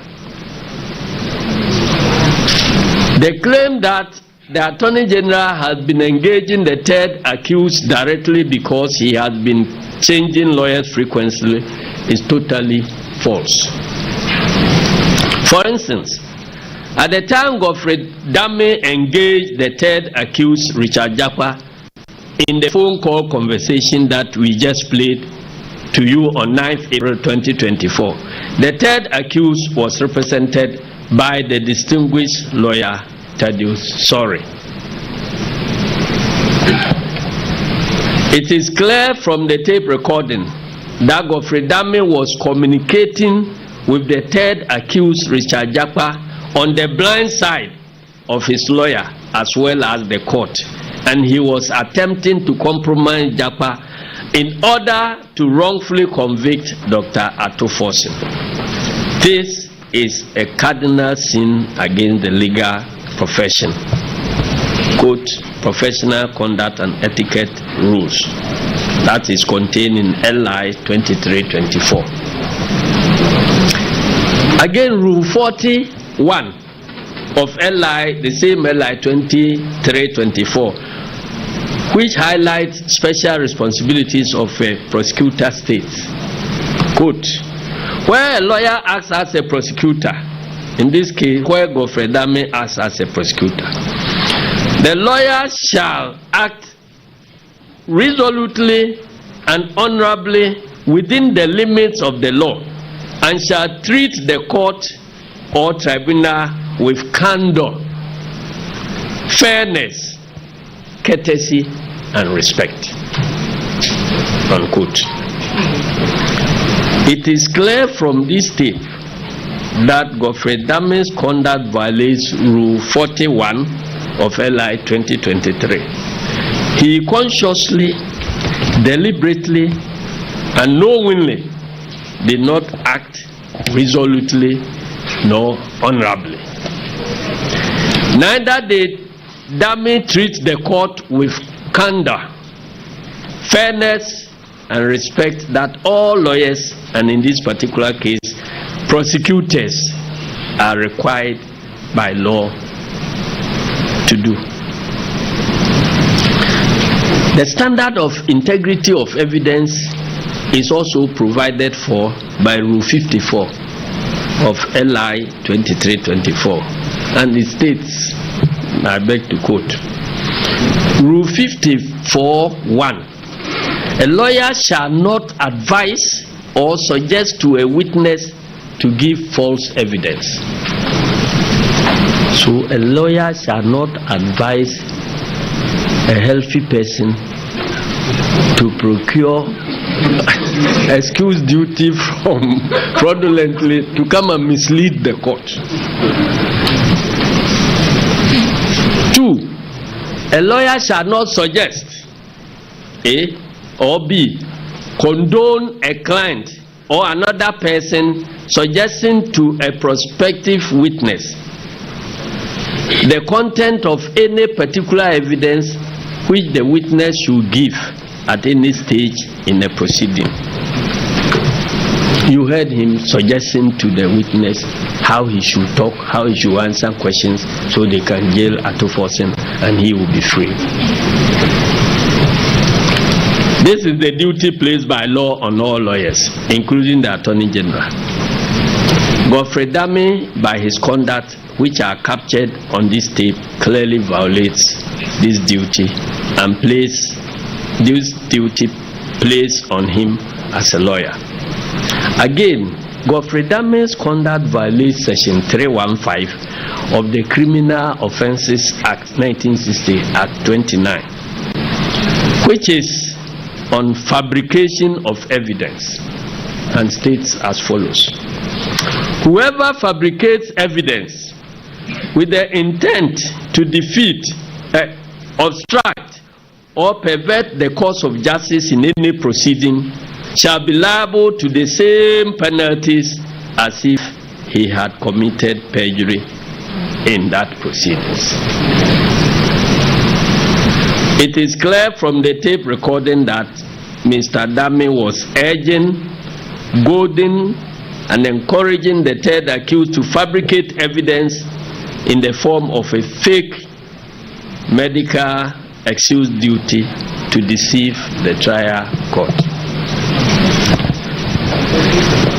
They claim that the Attorney General has been engaging the third accused directly because he has been changing lawyers frequently is totally false. For instance, at the time Godfrey Dame engaged the third accused, Richard Jakpa, in the phone call conversation that we just played to you on 9th April 2024, the third accused was represented by the distinguished lawyer Thaddeus Sorry. It is clear from the tape recording that Godfrey Dame was communicating with the third accused, Richard Jakpa, on the blind side of his lawyer as well as the court, and he was attempting to compromise Jakpa in order to wrongfully convict Dr. Atufosin. This is a cardinal sin against the legal profession. Quote, Professional Conduct and Etiquette Rules. That is contained in LI 2324. Again, Rule 41 of LI, the same LI 2324, which highlights special responsibilities of a prosecutor states. Quote, where a lawyer acts as a prosecutor, in this case, where Godfrey Dame acts as a prosecutor, the lawyer shall act resolutely and honorably within the limits of the law, and shall treat the court or tribunal with candor, fairness, courtesy, and respect. Unquote. It is clear from this tape that Godfrey Dame's conduct violates Rule 41 of LI 2023. He consciously, deliberately, and knowingly did not act resolutely nor honorably. Neither did Dame treat the court with candor, fairness, and respect that all lawyers, and in this particular case, prosecutors, are required by law to do. The standard of integrity of evidence is also provided for by Rule 54 of LI 2324, and it states, I beg to quote, Rule 54:1, a lawyer shall not advise or suggest to a witness to give false evidence. So a lawyer shall not advise a healthy person to procure excuse duty from fraudulently to come and mislead the court. 2, a lawyer shall not suggest A or B, condone a client or another person suggesting to a prospective witness the content of any particular evidence which the witness should give at any stage in the proceeding. You heard him suggesting to the witness how he should talk, how he should answer questions, so they can jail Atoforsen and he will be free. This is the duty placed by law on all lawyers, including the Attorney General. Godfrey Dame, by his conduct, which are captured on this tape, clearly violates this duty and places this duty placed on him as a lawyer. Again, Godfrey Dame's conduct violates Section 315 of the Criminal Offences Act 1960, Act 29, which is on fabrication of evidence, and states as follows: whoever fabricates evidence with the intent to defeat, obstruct, or pervert the course of justice in any proceeding shall be liable to the same penalties as if he had committed perjury in that proceedings. It is clear from the tape recording that Mr. Dame was urging, goading, and encouraging the third accused to fabricate evidence in the form of a fake medical excuse duty to deceive the trial court.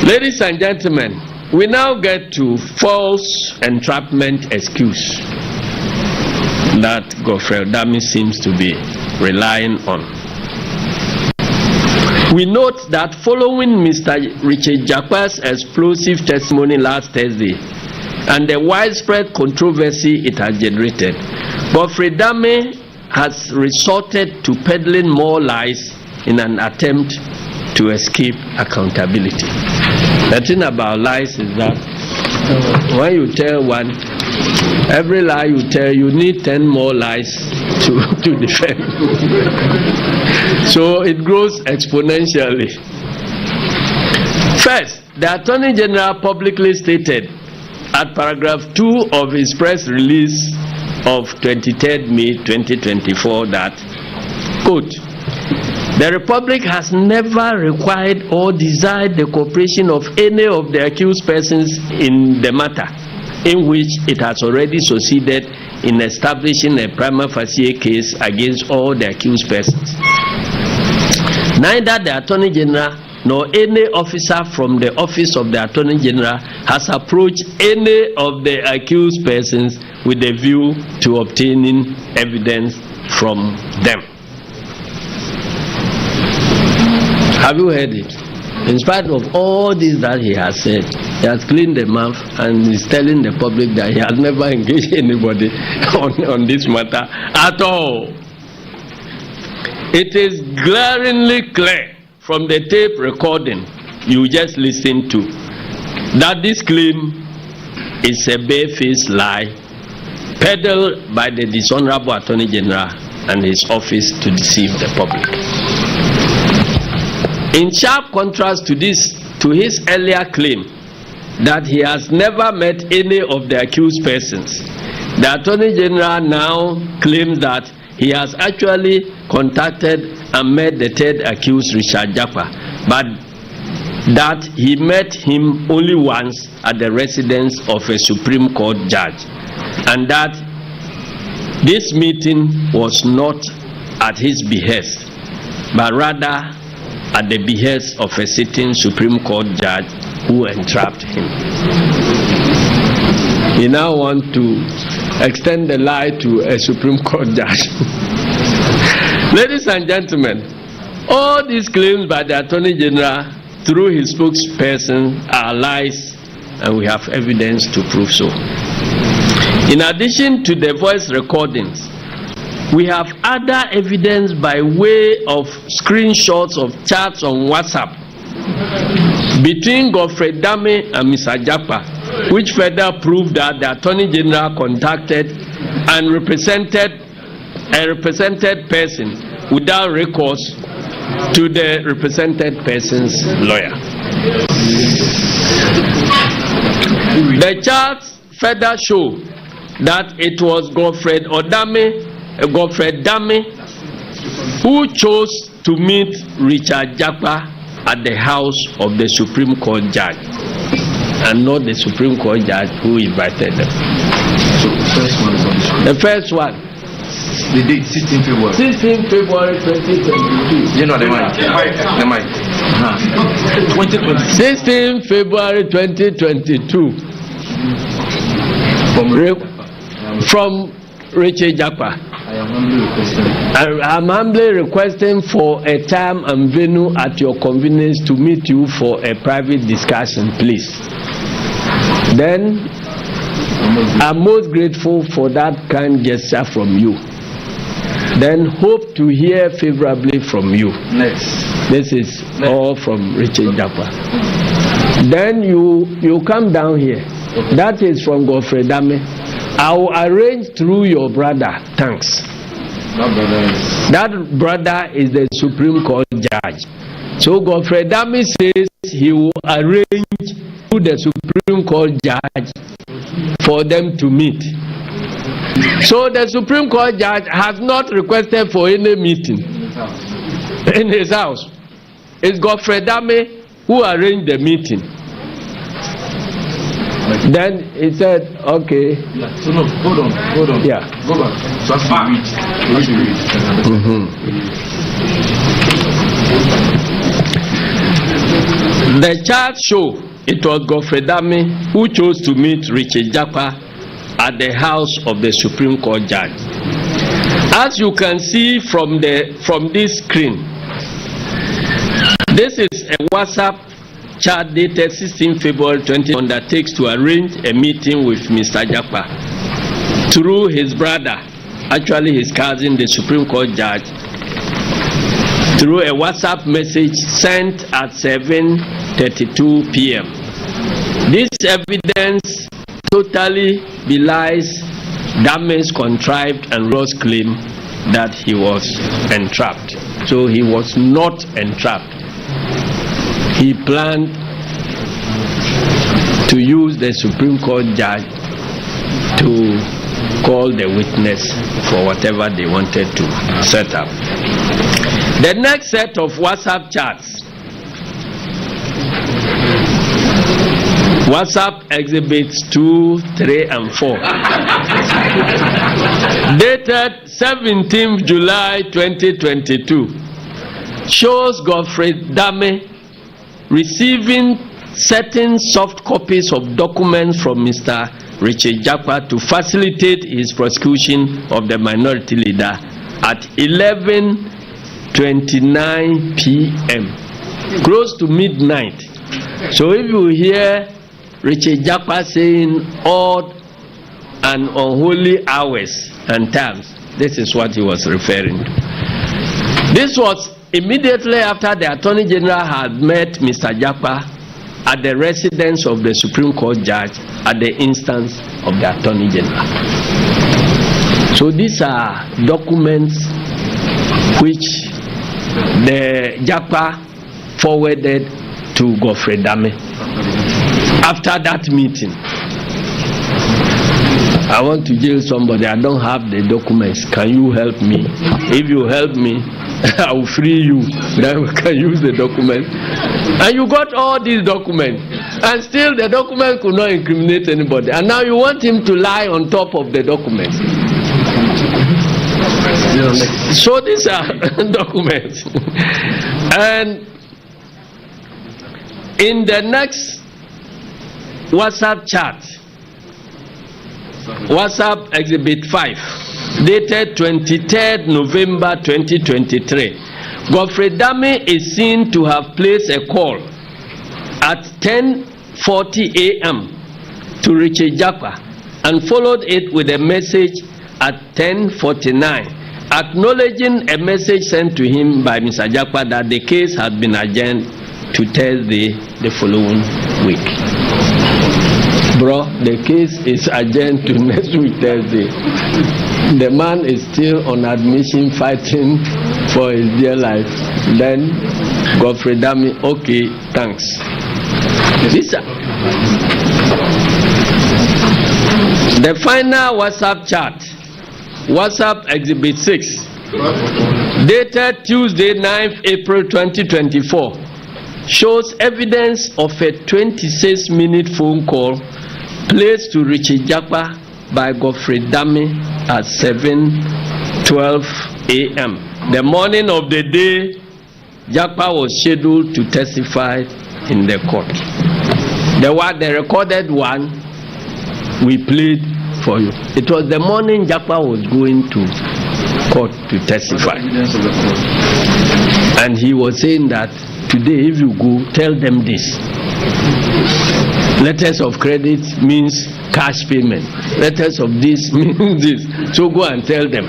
Ladies and gentlemen, we now get to false entrapment excuse that Godfrey Dame seems to be relying on. We note that following Mr. Richard Jakwa's explosive testimony last Thursday and the widespread controversy it has generated, Godfrey Dame has resorted to peddling more lies in an attempt to escape accountability. The thing about lies is that when you tell one, every lie you tell, you need 10 more lies to defend. So it grows exponentially. First, the Attorney General publicly stated at paragraph 2 of his press release of 23rd May 2024 that, quote, the Republic has never required or desired the cooperation of any of the accused persons in the matter, in which it has already succeeded in establishing a prima facie case against all the accused persons. Neither the Attorney General nor any officer from the Office of the Attorney General has approached any of the accused persons with a view to obtaining evidence from them. Have you heard it? In spite of all this that he has said, he has cleaned the mouth and is telling the public that he has never engaged anybody on this matter at all. It is glaringly clear from the tape recording you just listened to that this claim is a barefaced lie peddled by the dishonorable Attorney General and his office to deceive the public. In sharp contrast to his earlier claim that he has never met any of the accused persons, the Attorney General now claims that he has actually contacted and met the third accused, Richard Japa, but that he met him only once at the residence of a Supreme Court judge, and that this meeting was not at his behest, but rather at the behest of a sitting Supreme Court judge who entrapped him. He now wants to extend the lie to a Supreme Court judge. Ladies and gentlemen, all these claims by the Attorney General through his spokesperson are lies, and we have evidence to prove so. In addition to the voice recordings, we have other evidence by way of screenshots of chats on WhatsApp between Godfrey Dame and Mr. Japa, which further proved that the Attorney General contacted and represented a represented person without recourse to the represented person's lawyer. The charts further show that it was Godfrey Dame who chose to meet Richard Japa at the house of the Supreme Court judge, and not the Supreme Court judge who invited them. So the first one is the date 16 February. 16 February 2022. You know the mic. The mic. 16 February 2022. From Richard Japa. I'm humbly requesting for a time and venue at your convenience to meet you for a private discussion, please. Then I'm most grateful for that kind gesture from you. Then hope to hear favorably from you. Next. This is all from Richard Japa. Then you come down here. Okay. That is from Godfrey Dame. I will arrange through your brother. Thanks. That brother is the Supreme Court judge. So Godfrey Dame says he will arrange through the Supreme Court judge for them to meet. So the Supreme Court judge has not requested for any meeting in his house. It's Godfrey Dame who arranged the meeting. Then he said, okay. Yeah. So no, hold on. Yeah. Go back. So as you read. The charts show it was Godfrey Dame who chose to meet Richard Japa at the house of the Supreme Court judge. As you can see from this screen, this is a WhatsApp chat dated 16 February 2020 undertakes to arrange a meeting with Mr. Japa through his brother, actually his cousin, the Supreme Court judge, through a WhatsApp message sent at 7:32 p.m. This evidence totally belies Dame's contrived and gross claim that he was entrapped. So he was not entrapped. He planned to use the Supreme Court judge to call the witness for whatever they wanted to set up. The next set of WhatsApp chats WhatsApp exhibits 2, 3, and 4. Dated 17th July 2022 shows Godfrey Dame receiving certain soft copies of documents from Mr. Richard Jakpa to facilitate his prosecution of the minority leader at 11:29 p.m. close to midnight. So if you hear Richard Jakpa saying odd and unholy hours and times, this is what he was referring to. This was immediately after the Attorney General had met Mr. Jakpa at the residence of the Supreme Court judge at the instance of the Attorney General. So these are documents which the Jakpa forwarded to Godfrey Dame. After that meeting, I want to jail somebody, I don't have the documents, can you help me? If you help me, I will free you, then we can use the documents. And you got all these documents, and still the document could not incriminate anybody, and now you want him to lie on top of the documents. So these are documents. And in the next WhatsApp chat, WhatsApp Exhibit 5, dated 23rd November 2023, Godfrey Dame is seen to have placed a call at 10:40 a.m. to Richard Jakpa and followed it with a message at 10:49, acknowledging a message sent to him by Mr. Jakpa that the case had been adjourned to Thursday the following week. Bro, the case is adjourned to next week Thursday. The man is still on admission fighting for his dear life. Then Godfrey Dame, okay, thanks. The final WhatsApp chat, WhatsApp Exhibit 6, dated Tuesday 9th April 2024, shows evidence of a 26-minute phone call placed to Richard Jakpa by Godfrey Dame at 7:12 a.m. The morning of the day Jakpa was scheduled to testify in the court. The recorded one we played for you. It was the morning Jakpa was going to court to testify. And he was saying that today if you go, tell them this. Letters of credit means cash payment. Letters of this means this. So go and tell them.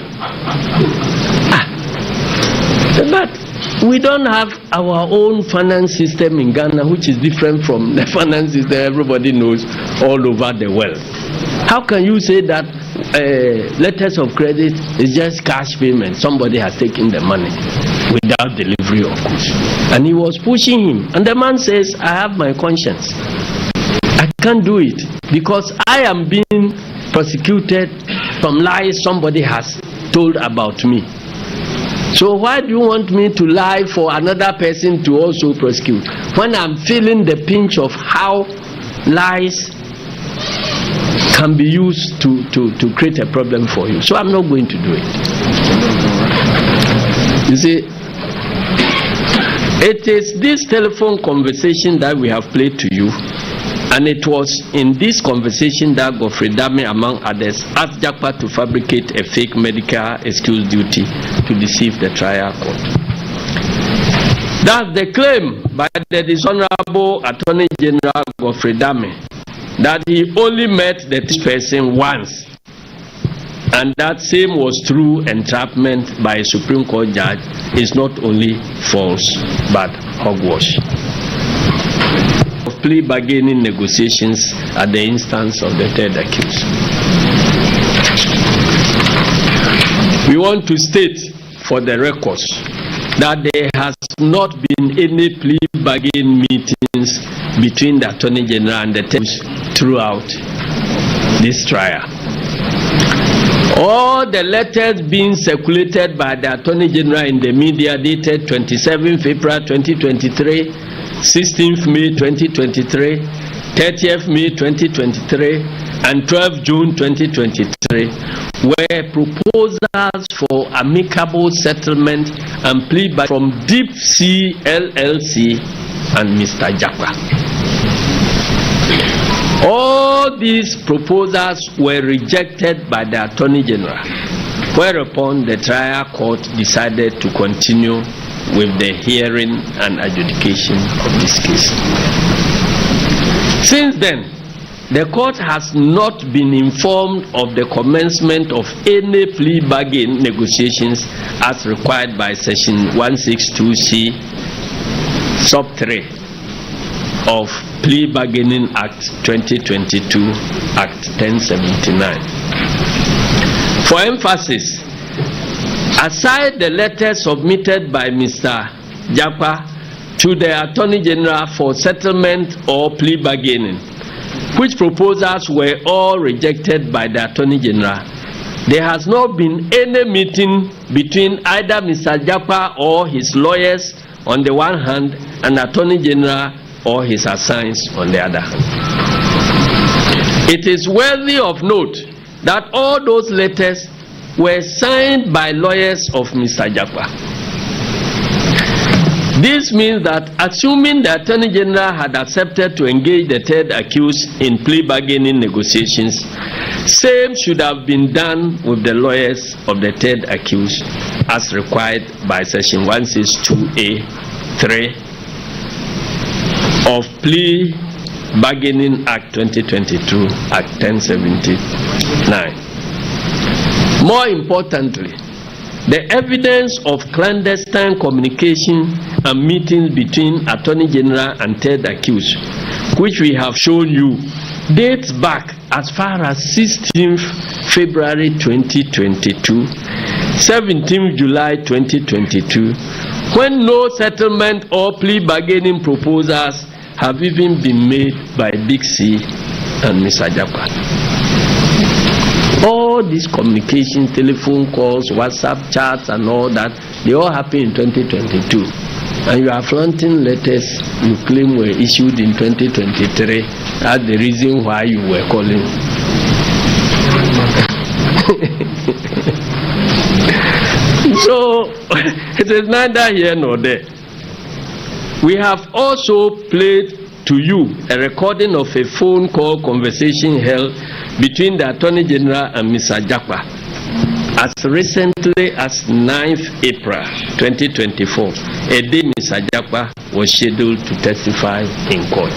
But we don't have our own finance system in Ghana, which is different from the finance system everybody knows all over the world. How can you say that letters of credit is just cash payment? Somebody has taken the money without delivery of goods. And he was pushing him. And the man says, I have my conscience. I can't do it because I am being prosecuted from lies somebody has told about me. So why do you want me to lie for another person to also prosecute when I'm feeling the pinch of how lies can be used to create a problem for you? So I'm not going to do it. You see, it is this telephone conversation that we have played to you, and it was in this conversation that Godfrey Dame, among others, asked Jakpa to fabricate a fake medical excuse duty to deceive the trial court. That's the claim by the dishonorable Attorney General Godfrey Dame, that he only met this person once, and that same was true entrapment by a Supreme Court judge, is not only false but hogwash. Of plea bargaining negotiations at the instance of the third accused. We want to state for the records that there has not been any plea bargaining meetings between the Attorney General and the accused throughout this trial. All the letters being circulated by the Attorney General in the media dated 27th April 2023 16th May 2023, 30th May 2023, and 12th June 2023 were proposals for amicable settlement and plea from Deep Sea LLC and Mr. Jakwa. All these proposals were rejected by the Attorney General, whereupon the trial court decided to continue with the hearing and adjudication of this case. Since then, the court has not been informed of the commencement of any plea bargain negotiations as required by Section 162C, Sub 3 of Plea Bargaining Act 2022, Act 1079. For emphasis, aside the letter submitted by Mr. Jakwa to the Attorney General for settlement or plea bargaining, which proposals were all rejected by the Attorney General, there has not been any meeting between either Mr. Jakwa or his lawyers on the one hand and Attorney General or his assigns on the other hand. It is worthy of note that all those letters were signed by lawyers of Mr. Jakwa. This means that, assuming the Attorney General had accepted to engage the third accused in plea bargaining negotiations, same should have been done with the lawyers of the third accused as required by Section 162A(3) of Plea Bargaining Act 2022, Act 1079. More importantly, the evidence of clandestine communication and meetings between Attorney General and third accused, which we have shown you, dates back as far as 16th February 2022, 17th July 2022, when no settlement or plea bargaining proposals have even been made by Big C and Mr. Jakwa. All these communications, telephone calls, WhatsApp chats and all that, they all happened in 2022. And you are flaunting letters you claim were issued in 2023 as the reason why you were calling. So, it is neither here nor there. We have also played to you a recording of a phone call conversation held between the Attorney General and Mr. Jakwa as recently as 9th April 2024, a day Mr. Jakwa was scheduled to testify in court.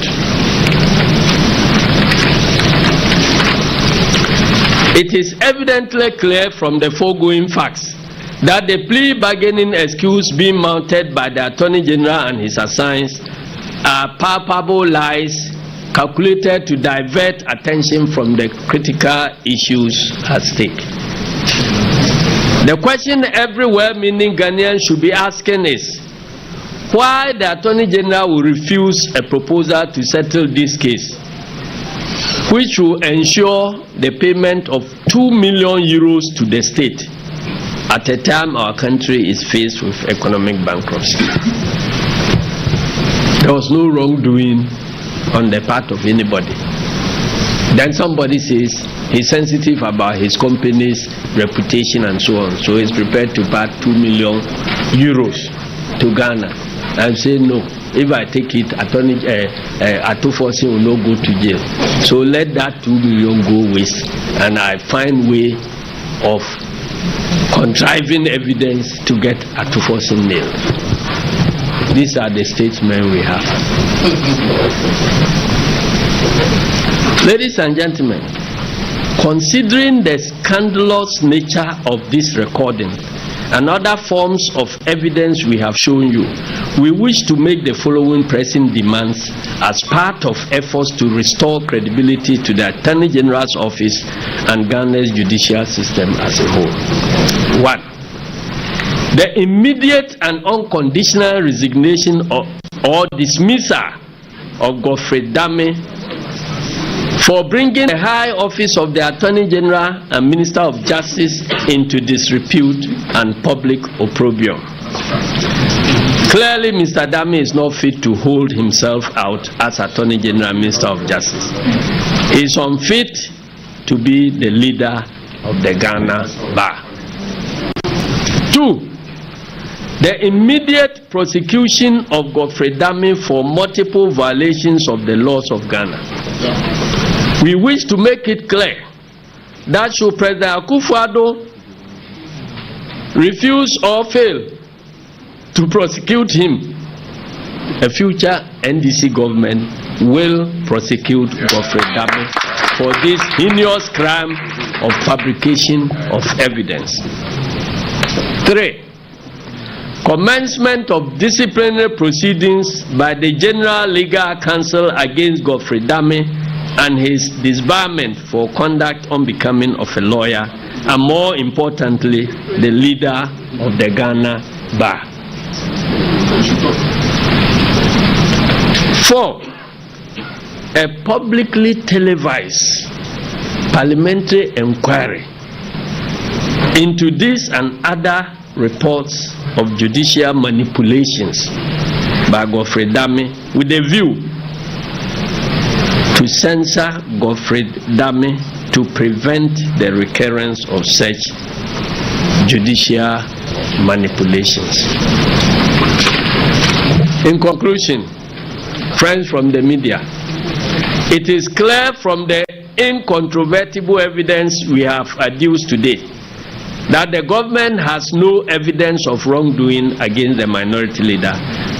It is evidently clear from the foregoing facts that the plea bargaining excuse being mounted by the Attorney General and his assigns are palpable lies calculated to divert attention from the critical issues at stake. The question every well-meaning Ghanaian should be asking is why the Attorney General will refuse a proposal to settle this case, which will ensure the payment of 2 million euros to the state at a time our country is faced with economic bankruptcy. There was no wrongdoing on the part of anybody. Then somebody says he's sensitive about his company's reputation and so on, so he's prepared to pay 2 million euros to Ghana. I'm saying no. If I take it, Atufosi will not go to jail. So let that 2 million go waste, and I find way of contriving evidence to get Atufosi nailed. These are the statesmen we have. Ladies and gentlemen, considering the scandalous nature of this recording and other forms of evidence we have shown you, we wish to make the following pressing demands as part of efforts to restore credibility to the Attorney General's office and Ghana's judicial system as a whole. 1. The immediate and unconditional resignation or dismissal of Godfrey Dame for bringing the high office of the Attorney General and Minister of Justice into disrepute and public opprobrium. Clearly, Mr. Dame is not fit to hold himself out as Attorney General Minister of Justice. He is unfit to be the leader of the Ghana Bar. 2. The immediate prosecution of Godfrey Dame for multiple violations of the laws of Ghana. We wish to make it clear that should President Akufo-Addo refuse or fail to prosecute him, a future NDC government will prosecute Godfrey Dame for this heinous crime of fabrication of evidence. 3. Commencement of disciplinary proceedings by the General Legal Counsel against Godfrey Dame and his disbarment for conduct unbecoming of a lawyer, and more importantly, the leader of the Ghana Bar. 4. A publicly televised parliamentary inquiry into this and other reports of judicial manipulations by Godfrey Dame with a view to censor Godfrey Dame to prevent the recurrence of such judicial manipulations. In conclusion, friends from the media, it is clear from the incontrovertible evidence we have adduced today that the government has no evidence of wrongdoing against the minority leader,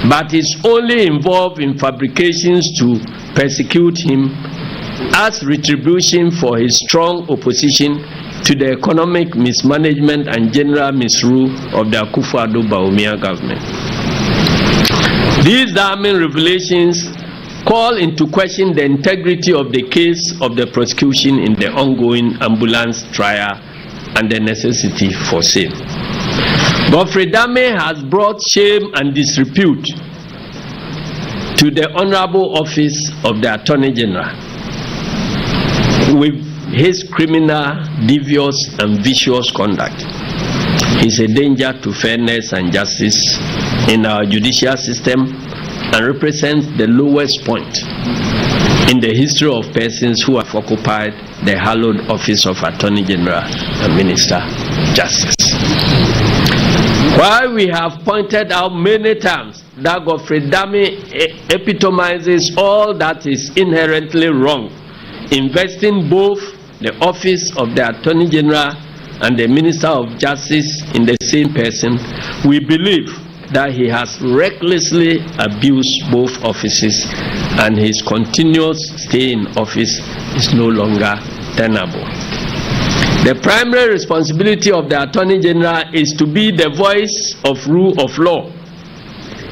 but is only involved in fabrications to persecute him as retribution for his strong opposition to the economic mismanagement and general misrule of the Akufo-Addo Bawumia government. These damning revelations call into question the integrity of the case of the prosecution in the ongoing ambulance trial and the necessity for same. Godfrey Dame has brought shame and disrepute to the honorable office of the Attorney General with his criminal, devious and vicious conduct. He is a danger to fairness and justice in our judicial system and represents the lowest point in the history of persons who have occupied the hallowed office of Attorney General and Minister of Justice. While we have pointed out many times that Godfrey Dame epitomizes all that is inherently wrong, investing both the office of the Attorney General and the Minister of Justice in the same person, we believe that he has recklessly abused both offices and his continuous stay in office is no longer tenable. The primary responsibility of the Attorney General is to be the voice of rule of law,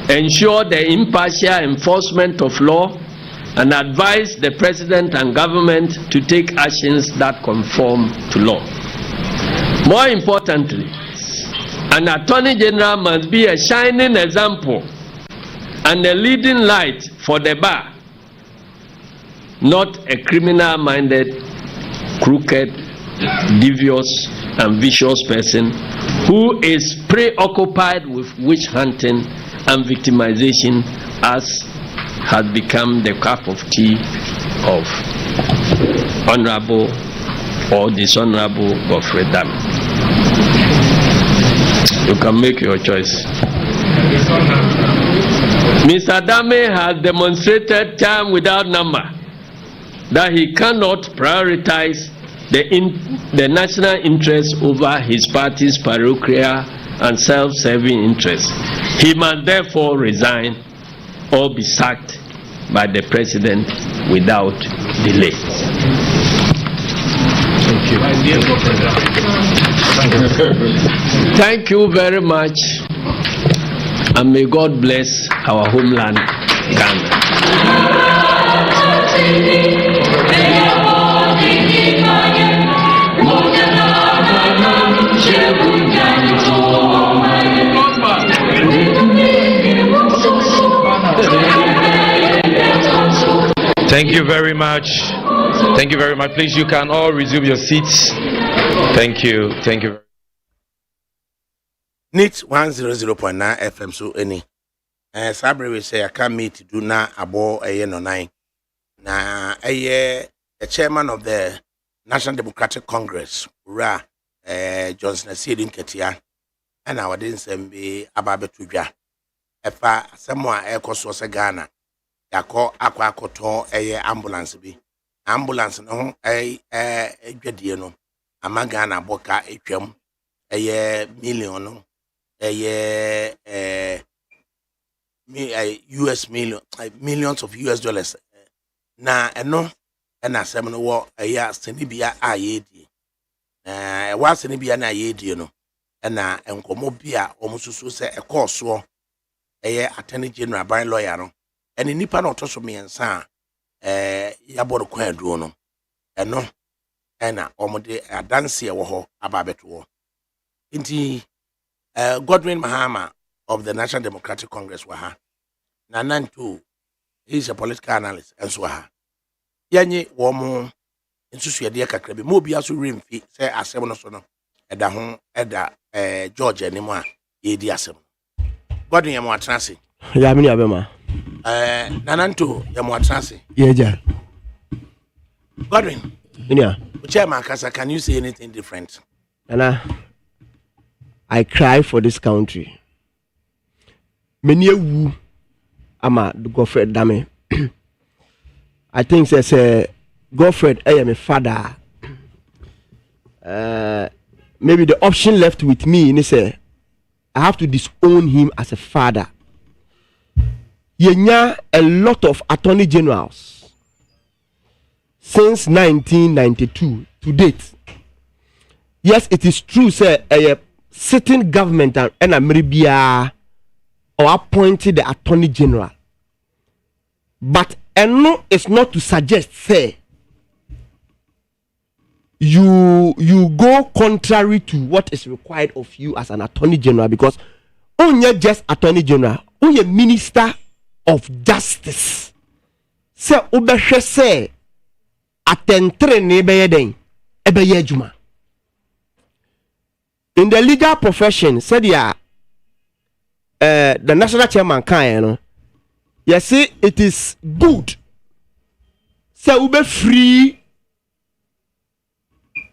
ensure the impartial enforcement of law, and advise the President and government to take actions that conform to law. More importantly, an Attorney General must be a shining example and a leading light for the bar, not a criminal-minded, crooked, devious and vicious person who is preoccupied with witch hunting and victimization, as has become the cup of tea of honorable or dishonorable Godfrey Dame. You can make your choice. Mr. Dame has demonstrated time without number that he cannot prioritize the national interest over his party's parochial and self-serving interests. He must therefore resign or be sacked by the President without delay. Thank you very much, and may God bless our homeland, Ghana. Thank you very much. Thank you very much. Please, you can all resume your seats. Thank you. Thank you. NIT 100.9 FM so any Sabre we say I can't meet do na abo no 9. Na the chairman of the National Democratic Congress, Johnson Sidin Ketia, and our didn't send be ababetuja. Efa someone ekoso se Ghana. Yako akwa koton ambulance bi. Ambulance no dwedie no. Ama Ghana boka etwam million no. US millions of US dollars. Na eno na asem no wo senibia ayedi wa senibia na ayedi no na enkomo bia omususu se ekoso attorney general by lawyer no ene nipa na otoso miensa yaboro kwadu no eno na omode adanse wo ho ababeto nti Godwin Mahama of the National Democratic Congress waha na nantu he's a political analyst and so ha yanyi womo nsusu yede kakra bi mo bia so remfi say asem no so no eda ho eda George animu a yedi asem Godwin yamo atrase ya mini abema nananto yamo atrase yeja Godwin Inia chairman kasa, can you say anything different? Nana, I cry for this country. Many wu ama the Godfred dame. I think says Godfred I am a father. Maybe the option left with me is I have to disown him as a father. Yenya a lot of attorney generals since 1992 to date. Yes, it is true, sir. A sitting government and Ameribia or appointed the attorney general, but no, it's not to suggest, say, you go contrary to what is required of you as an attorney general, because only just attorney general, only minister of justice. Say, obeshe say, atentre nebeye den, ebeye juma. In the legal profession, said the national chairman can, you see, it is good. So we be free.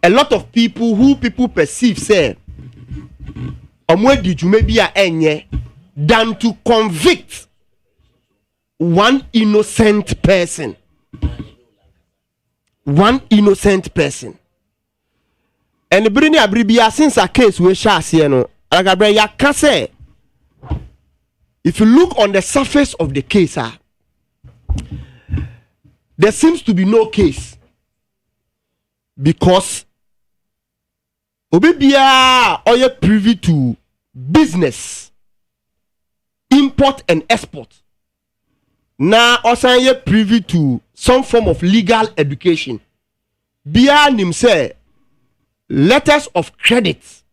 A lot of people who people perceive say, did you maybe a enye than to convict one innocent person. One innocent person. And the Brini Abribia, since a case we shall see, ADAKABRI ya can say, if you look on the surface of the case, there seems to be no case because Obibia or you privy to business, import and export. Now also you privy to some form of legal education. Bia nim say letters of credit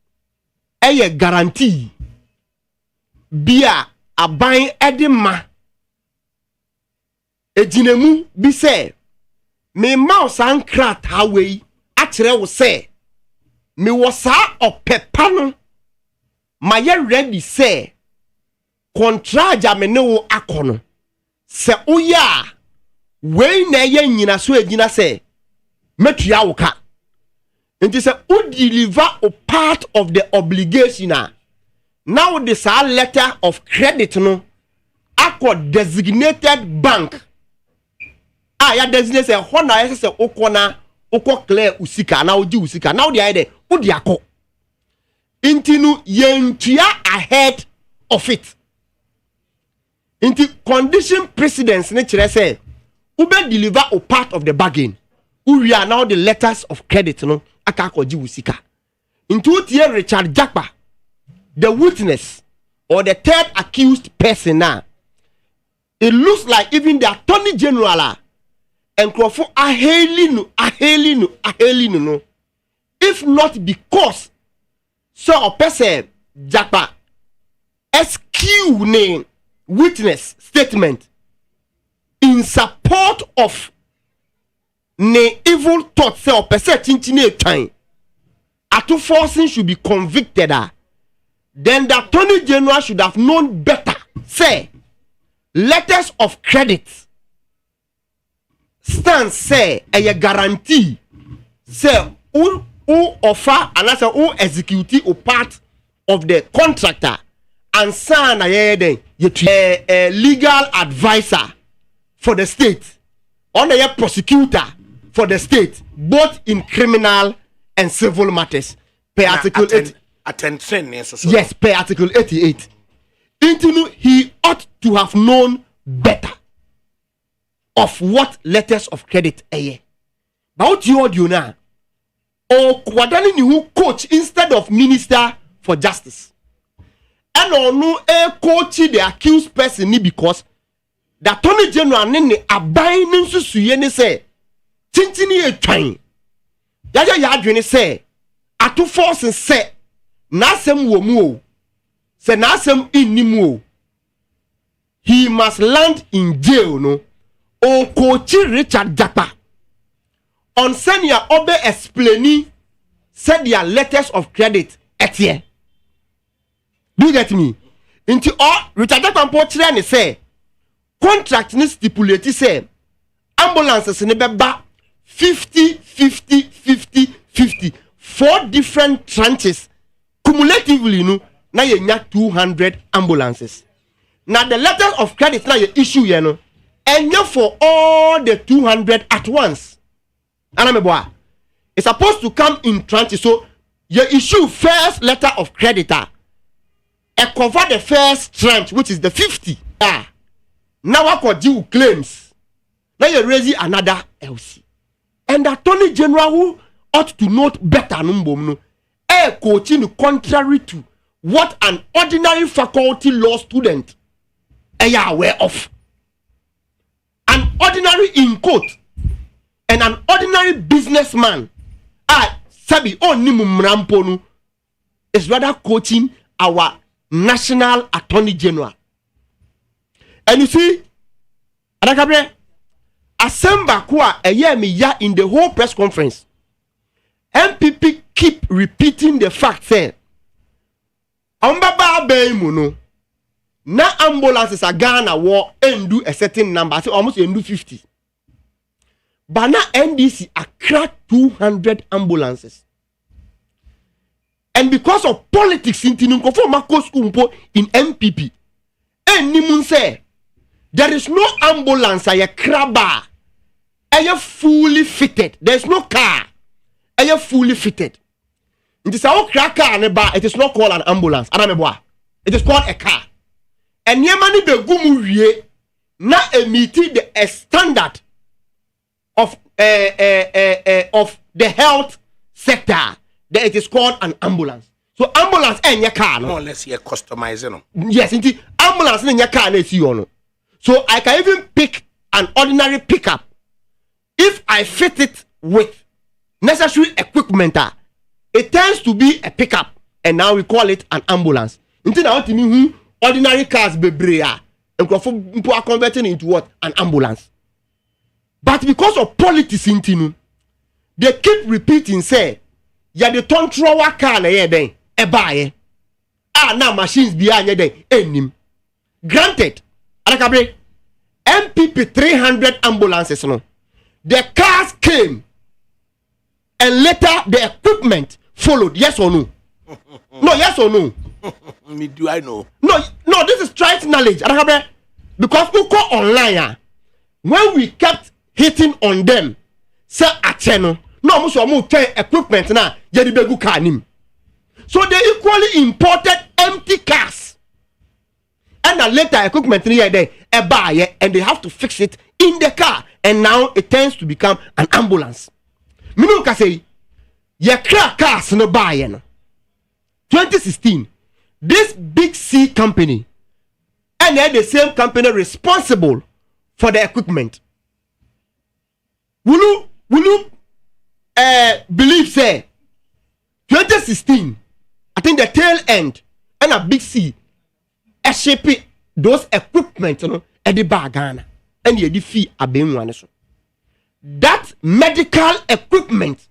a guarantee bia aban edema ejinemu bi say me mouse and crat hawe akere wo say me was opepa no maye ready say contract me ne wo akono se oya we na ye nyina so ejina say metua wo ka. It is a who deliver a part of the obligation. Now this letter of credit no accord designated bank. Ya designate say hona yes say okona oko clear usika na odi usika now the idea odi akọ intinu yentua ahead of it. Inti condition precedence ne kire say ube deliver a part of the bargain. We are now the letters of credit no akakoji usika. Into tie Richard Jakpa, the witness or the third accused person now. It looks like even the attorney general and Crawford ahelinu no. If not because so a person Jakpa SQ name witness statement in support of ne evil thoughts say or person chinchine time atu forcing should be convicted then the attorney general should have known better say letters of credit stand say a guarantee say who offer and as who execute or part of the contractor and sign a legal advisor for the state or a prosecutor for the state, both in criminal and civil matters. Per article 8. Yes, per article 88. He ought to have known better of what letters of credit are. But what you do now? Or Kwadani who coach instead of minister for justice. And on no coach the accused person because the attorney general nene abiding susuyene say tintini e twan. Yaja yadwene say atu force say nasem wo mu o. Say nasem inni mu o. He must land in jail no. O coach Richard Japa on senior obe explaining said their letters of credit etie. Do you get me? Into all Richard Japa portray say contract ni stipulate say ambulances ni beba 50 4 different tranches cumulatively no na ye nya 200 ambulances. Now the letters of credit na ye issue ye no and you for all the 200 at once. Anameboa. It's supposed to come in tranches. So you issue first letter of creditor. And cover the first tranche, which is the 50. Now I could do claims. Now you raise another LC. And the Attorney General who ought to note better no coaching contrary to what an ordinary faculty law student are aware of. An ordinary in quote and an ordinary businessman sabi onimum ramponu is rather coaching our national attorney general. And you see ADAKABRI Asemba kwa ya in the whole press conference MPP keep repeating the fact say ombaba beimu no na ambulances are Ghana war and do a certain number, so almost do 50. But now NDC are cracked 200 ambulances. And because of politics in Tinunko Marcos Umpo in MPP, and Nimun say there is no ambulance a crabba. Are you fully fitted? There's no car. Are you fully fitted? It is our cracker and a bar, it is not called an ambulance. It is called a car. And yemani be gumu na emiti the standard of the health sector that it is called an ambulance. So ambulance and your car no. More or less you customize no. Yes, indeed. Ambulance and your car is you. So I can even pick an ordinary pickup if I fit it with necessary equipment. It tends to be a pickup, and now we call it an ambulance. Indeed, I want to mean ordinary cars bebrea and people are converting into what? An ambulance. But because of politics in Tinu, they keep repeating say, ya the tontrowa car na ye den e buy. Now machines behind ye den enim. Granted, ADAKABRI MPP 300 ambulances no. The cars came and later the equipment followed. Yes or no? No, yes or no? Me do I know? No, this is trite knowledge. Because we go online, when we kept hitting on them, say Acheno, no, most equipment now, Jedibegu Kanim. So they equally imported empty cars. And then later equipment near there, a buyer, and they have to fix it in the car. And now it tends to become an ambulance. Minuka say, ye crack cars no buyer. 2016. This big C company and they're the same company responsible for the equipment. Will you believe say 2016 I think the tail end and a big C SAP those equipment at the Ghana and the fee a one so that medical equipment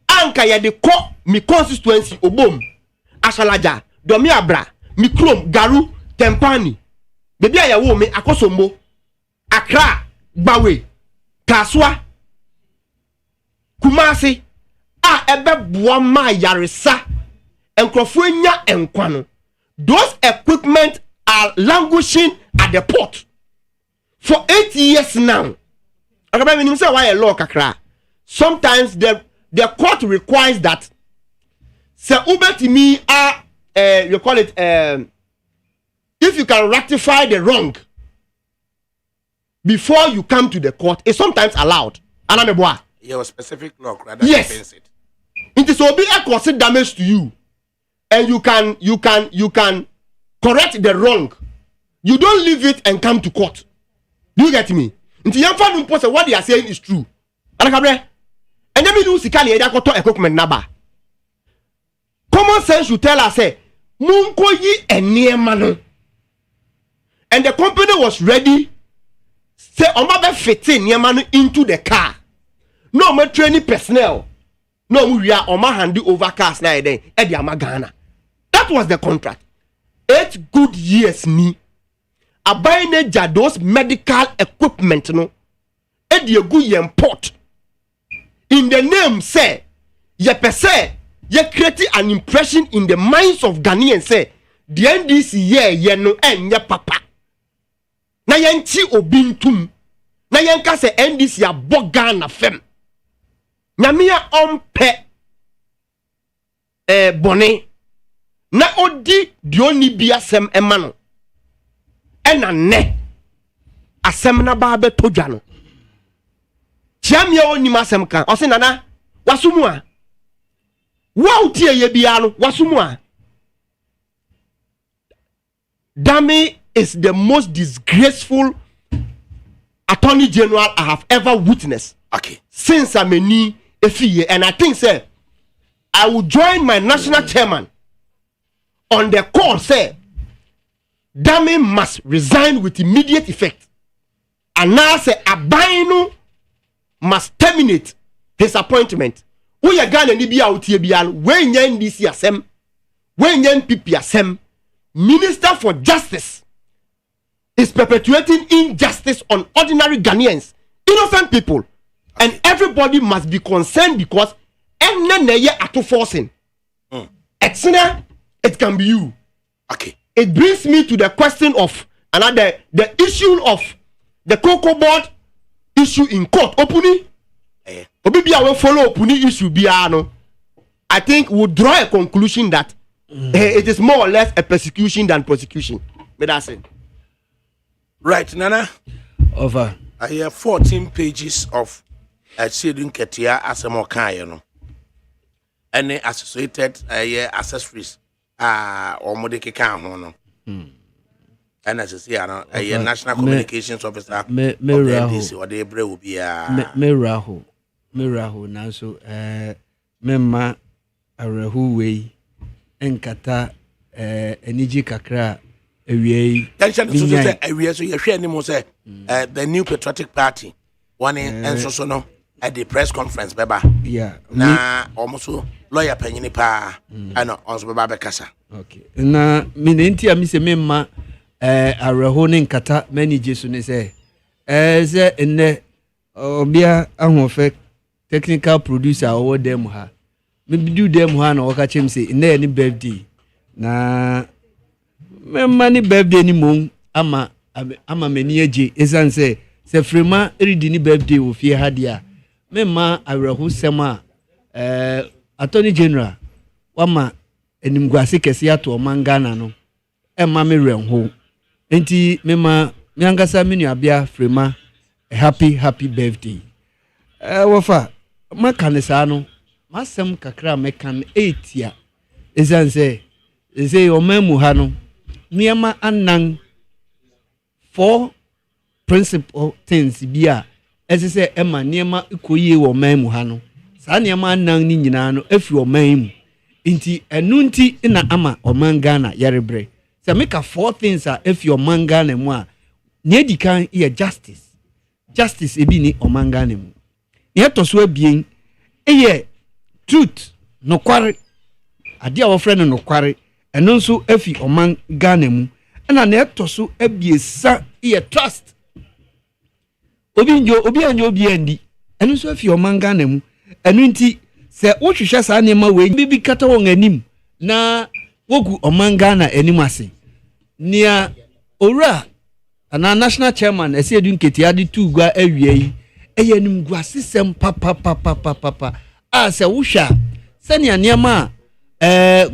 anka ya de ko mi constituency obom Ashalaja Domiabra, Mikrom, Garu, Tempani. baby a yawo me akosombo Accra Bawe Kaswa Kumasi a ebe boa ma yaresa enkrofo nya enkwa no. Those equipment are languishing at the port for 8 years now. Akabe me say why a law kakra. Sometimes the court requires that say ubetimi you call it if you can rectify the wrong before you come to the court, it's sometimes allowed. Anameboa. Your specific law rather yes. It is will be a cause damage to you. And you can correct the wrong. You don't leave it and come to court. Do you get me? Until you find what they are saying is true. ADAKABRI. And then we do sikali edakoto equipment naba. Common sense should tell us say munko yi eniemano. And the company was ready. Say omabe fitting niemano into the car. No more training personnel. No we are oma hand over cars na then e dia magana. That was the contract. 8 good years ni. Abayne those medical equipment no. E dia gu ye import. In the name say ye pese ye create an impression in the minds of Ghanaians say the NDC ye no enye papa. Na yenti obintum. Na yenka say NDC aboga na fem. Nyamia ompe bone na odi dioni bi asem emano ena ne asem na ba be todwa no chiamia oni masem kan o se nana wasumu a wa utie ye bia no wasumu a Dami is the most disgraceful attorney general I have ever witnessed. Okay. Since I'm a knee and I think say I will join my national chairman on the call say Dami must resign with immediate effect. And now say Abainu must terminate his appointment. We are going to be out here when yen this asem, when yen pipi asem, Minister for Justice is perpetuating injustice on ordinary Ghanaians, innocent people. And everybody must be concerned because forcing. It can be you. Okay. It brings me to the question of another the issue of the cocoa board issue in court. Opuni. Obibia will follow Opuni issue biano. I think we'll draw a conclusion that it is more or less a persecution than prosecution. But that's it. Right, Nana. Over. I hear 14 pages of Sidun Ketia Asamoka, and the associated accessories or Modeke Kahono. And as I say, a national communications officer of the NDC or the Ebre will be a Mirahu now so Memma Arahu way Enkata Eniji Kakra. Tension to say area so you share any more say the new patriotic party one and so no at the press conference beba yeah na almost lawyer penny pa and also beba bekasa okay na minenti ami se memma areho ne nkata manage so ne say say enne obia ahofe technical producer over them ha me do them ha na waka chem say enne any birthday na money birthday ni mom ama mani eje esan say frima redi ni birthday wo fie ha dia memma awreho sema attorney general wama enimguase kese ato mangana no emma me renho enti memma nyangasa menu abia frima happy birthday wofa makanesa no masem kakra mekan 8 ya esan say o memu ha no Niama anang 4 principal things bia as say Emma niama ikoye wo man mu ha no sa niama anang ni nyina no afi o man mu nti enunti na ama o man Ghana yarebre say make 4 things are afi o man Ghana mu a ne dikan e justice ebi ni o man Ghana mu ne to so abien eye truth no kware ade a wo frɛ no kware eno nso afi oman Ghana mu na na eto so abiesa e trust obi anjo obi andi eno so afi omanga na mu eno nti se wo hwehwe sa ne ma we bibi kata won anim na wogu omanga na anim ase nia owura ana national chairman ese edu nketi ade tu gwa awie yi eye anim gwa sisem papa se wo hwa se ne anema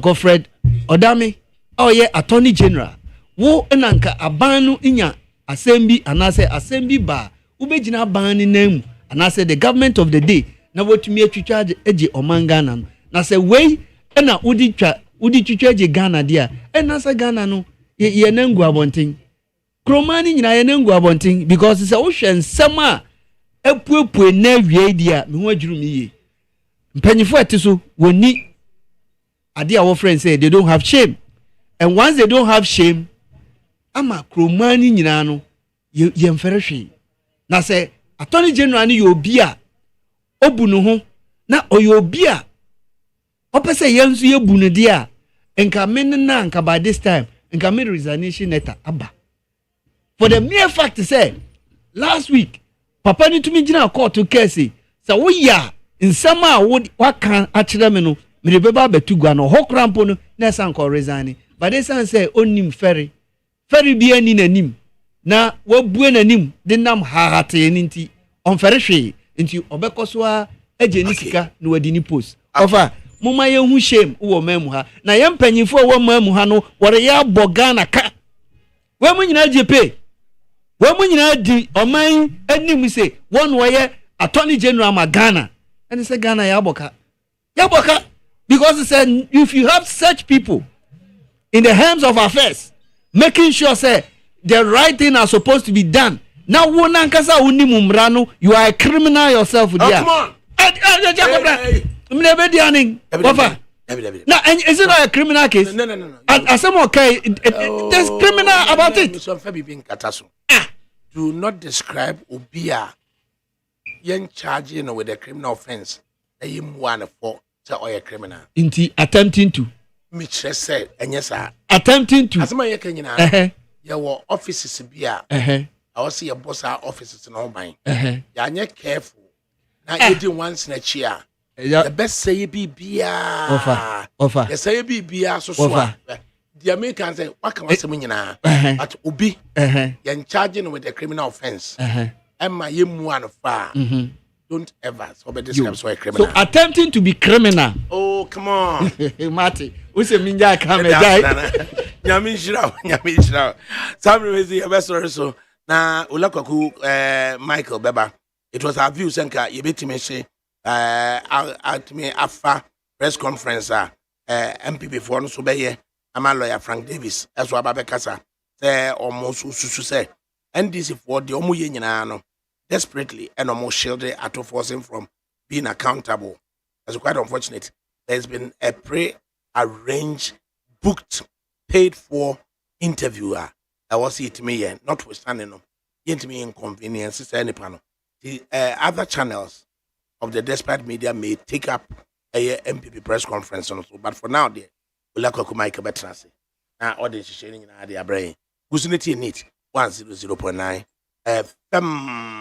Godfred Odame oye attorney general wo enanka aban no inya assembly anase assembly ba ubegina aban ni namu anase the government of the day na wotumi atwitwa eje omanga na na se wei na udi twitwa eje Ghana dia enase Ghana no ye nangu abonten kromani nyina ye nangu abonten because se wo hwe nsem a epuepue na wie dia me ho adwuru mi ye mpanyifo atiso woni ade our friends say they don't have shame, and once they don't have shame ama kromani nyina no ye mferehwe na say attorney general ni obi a obunu ho na obi a opese yensu ye bunu de a enka men na enka by this time enka me resignation letter aba for the mere fact say last week papa ni tumi gina court case say wo ya nsama wa kan a kire me no me beba betugwa no hokrampo no na san ko resign but they say onim ferry bi ani nanim na wabue nanim de nam hahate ni nti on ferry hwe nti obekoso a eje ni sika na wadi ni post ofa muma ye hu shame wo mamu ha na ye mpanyifo wo mamu ha no wore ya boga na ka we mu nyina jepe we mu nyina di oman anim se won wo ye attorney general ma Ghana and say Ghana ya boka because it said if you have such people in the helms of affairs making sure say the right thing are supposed to be done now wona nkasa woni mumra no you are a criminal yourself there. Come on. Now, is it not a criminal case? No. As some okay, there's criminal about it. Do not describe Obia young charging with a criminal offense. They one for a criminal. Inti attempting to. Mitchell said, and yes, sir. Attempting to. As my Kenyan, your offices be I will see your boss offices in all mine. You're careful. Now, you do once in a chair. The best say be offer. The say be so the Americans say, what can I say when you know? But Obi, you're charging with a criminal offense. And my one far. Don't ever so be described so a criminal. So attempting to be criminal. Oh, come on. Marty, who's a minja come die? Nyamishra. Some reason your best story so. Na ulakoku Michael Beba. It was our view senka yebetime say at me afa press conference MPP for no so be ama lawyer Frank Davis as wa babekasa say almost susu say NDC for the omo ye nyina no desperately and almost shielded at forcing from being accountable. That's quite unfortunate. There's been a pre-arranged, booked, paid for interviewer. I was it me notwithstanding no to me inconveniences any panel. The other channels of the desperate media may take up a MPP press conference also, but for now, they will like to make a better say. Now, all the sharing in the brain. Who's in it? 100.9 FM.